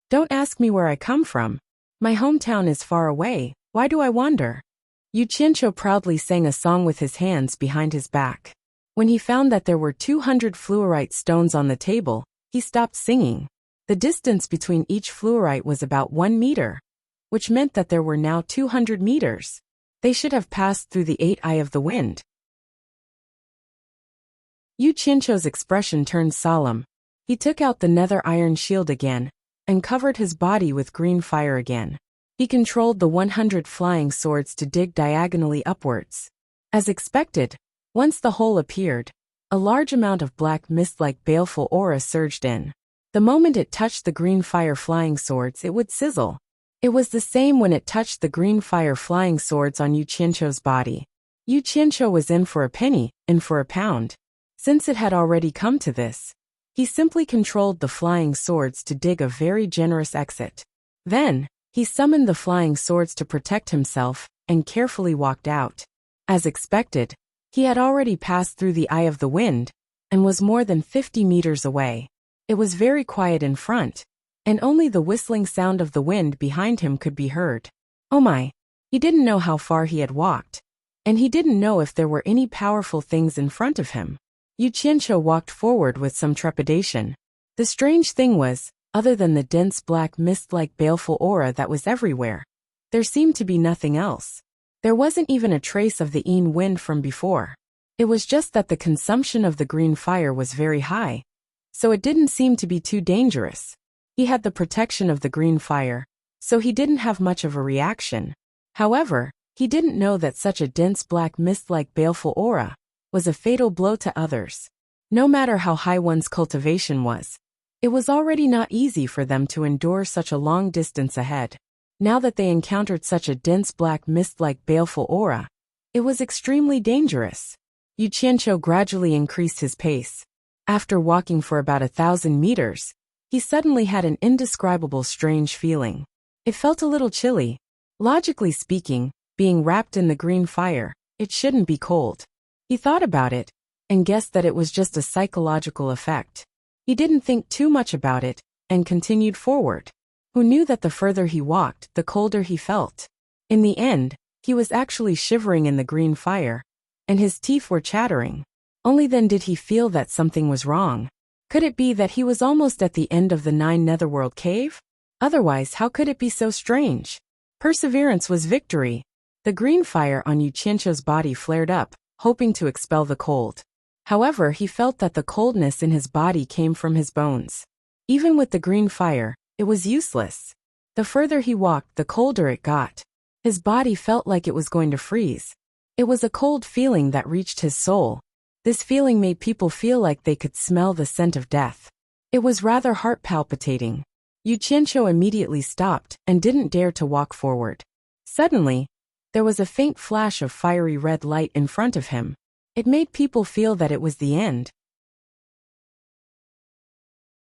Don't ask me where I come from. My hometown is far away, why do I wander? Yuchincho proudly sang a song with his hands behind his back. When he found that there were 200 fluorite stones on the table, he stopped singing. The distance between each fluorite was about 1 meter, which meant that there were now 200 meters. They should have passed through the 8th eye of the wind. Yuchincho's expression turned solemn. He took out the nether iron shield again and covered his body with green fire again. He controlled the 100 flying swords to dig diagonally upwards. As expected, once the hole appeared, a large amount of black mist-like baleful aura surged in. The moment it touched the green fire flying swords, it would sizzle. It was the same when it touched the green fire flying swords on Yuchincho's body. Yuchincho was in for a penny, in for a pound. Since it had already come to this, he simply controlled the flying swords to dig a very generous exit. Then, he summoned the flying swords to protect himself and carefully walked out. As expected, he had already passed through the eye of the wind and was more than 50 meters away. It was very quiet in front, and only the whistling sound of the wind behind him could be heard. Oh my! He didn't know how far he had walked, and he didn't know if there were any powerful things in front of him. Yuchincho walked forward with some trepidation. The strange thing was, other than the dense black mist-like baleful aura that was everywhere, there seemed to be nothing else. There wasn't even a trace of the wind from before. It was just that the consumption of the green fire was very high, so it didn't seem to be too dangerous. He had the protection of the green fire, so he didn't have much of a reaction. However, he didn't know that such a dense black mist-like baleful aura was a fatal blow to others. No matter how high one's cultivation was, it was already not easy for them to endure such a long distance ahead. Now that they encountered such a dense black mist-like baleful aura, it was extremely dangerous. Yuchincho gradually increased his pace. After walking for about 1,000 meters, he suddenly had an indescribable strange feeling. It felt a little chilly. Logically speaking, being wrapped in the green fire, it shouldn't be cold. He thought about it and guessed that it was just a psychological effect. He didn't think too much about it and continued forward. Who knew that the further he walked, the colder he felt? In the end, he was actually shivering in the green fire, and his teeth were chattering. Only then did he feel that something was wrong. Could it be that he was almost at the end of the 9 Netherworld cave? Otherwise, how could it be so strange? Perseverance was victory. The green fire on Yuchincho's body flared up, hoping to expel the cold. However, he felt that the coldness in his body came from his bones. Even with the green fire, it was useless. The further he walked, the colder it got. His body felt like it was going to freeze. It was a cold feeling that reached his soul. This feeling made people feel like they could smell the scent of death. It was rather heart palpitating. Yuchincho immediately stopped and didn't dare to walk forward. Suddenly, there was a faint flash of fiery red light in front of him. It made people feel that it was the end.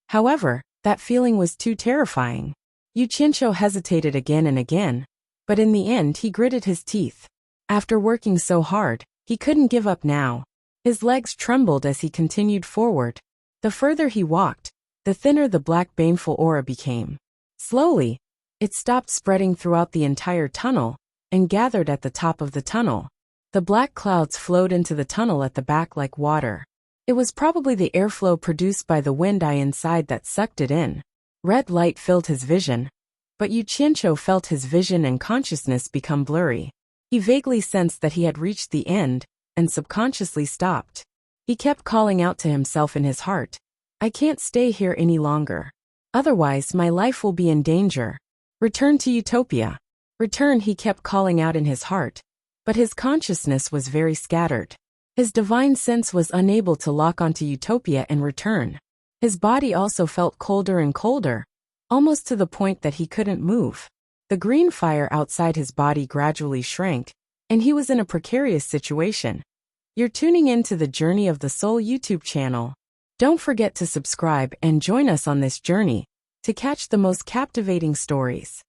However, that feeling was too terrifying. Yuchincho hesitated again and again, but in the end he gritted his teeth. After working so hard, he couldn't give up now. His legs trembled as he continued forward. The further he walked, the thinner the black baneful aura became. Slowly, it stopped spreading throughout the entire tunnel and gathered at the top of the tunnel. The black clouds flowed into the tunnel at the back like water. It was probably the airflow produced by the wind eye inside that sucked it in. Red light filled his vision, but Yuchincho felt his vision and consciousness become blurry. He vaguely sensed that he had reached the end and subconsciously stopped. He kept calling out to himself in his heart, "I can't stay here any longer. Otherwise, my life will be in danger. Return to Utopia. Return," he kept calling out in his heart, but his consciousness was very scattered. His divine sense was unable to lock onto Utopia and return. His body also felt colder and colder, almost to the point that he couldn't move. The green fire outside his body gradually shrank, and he was in a precarious situation. You're tuning in to the Journey of the Soul YouTube channel. Don't forget to subscribe and join us on this journey. To catch the most captivating stories,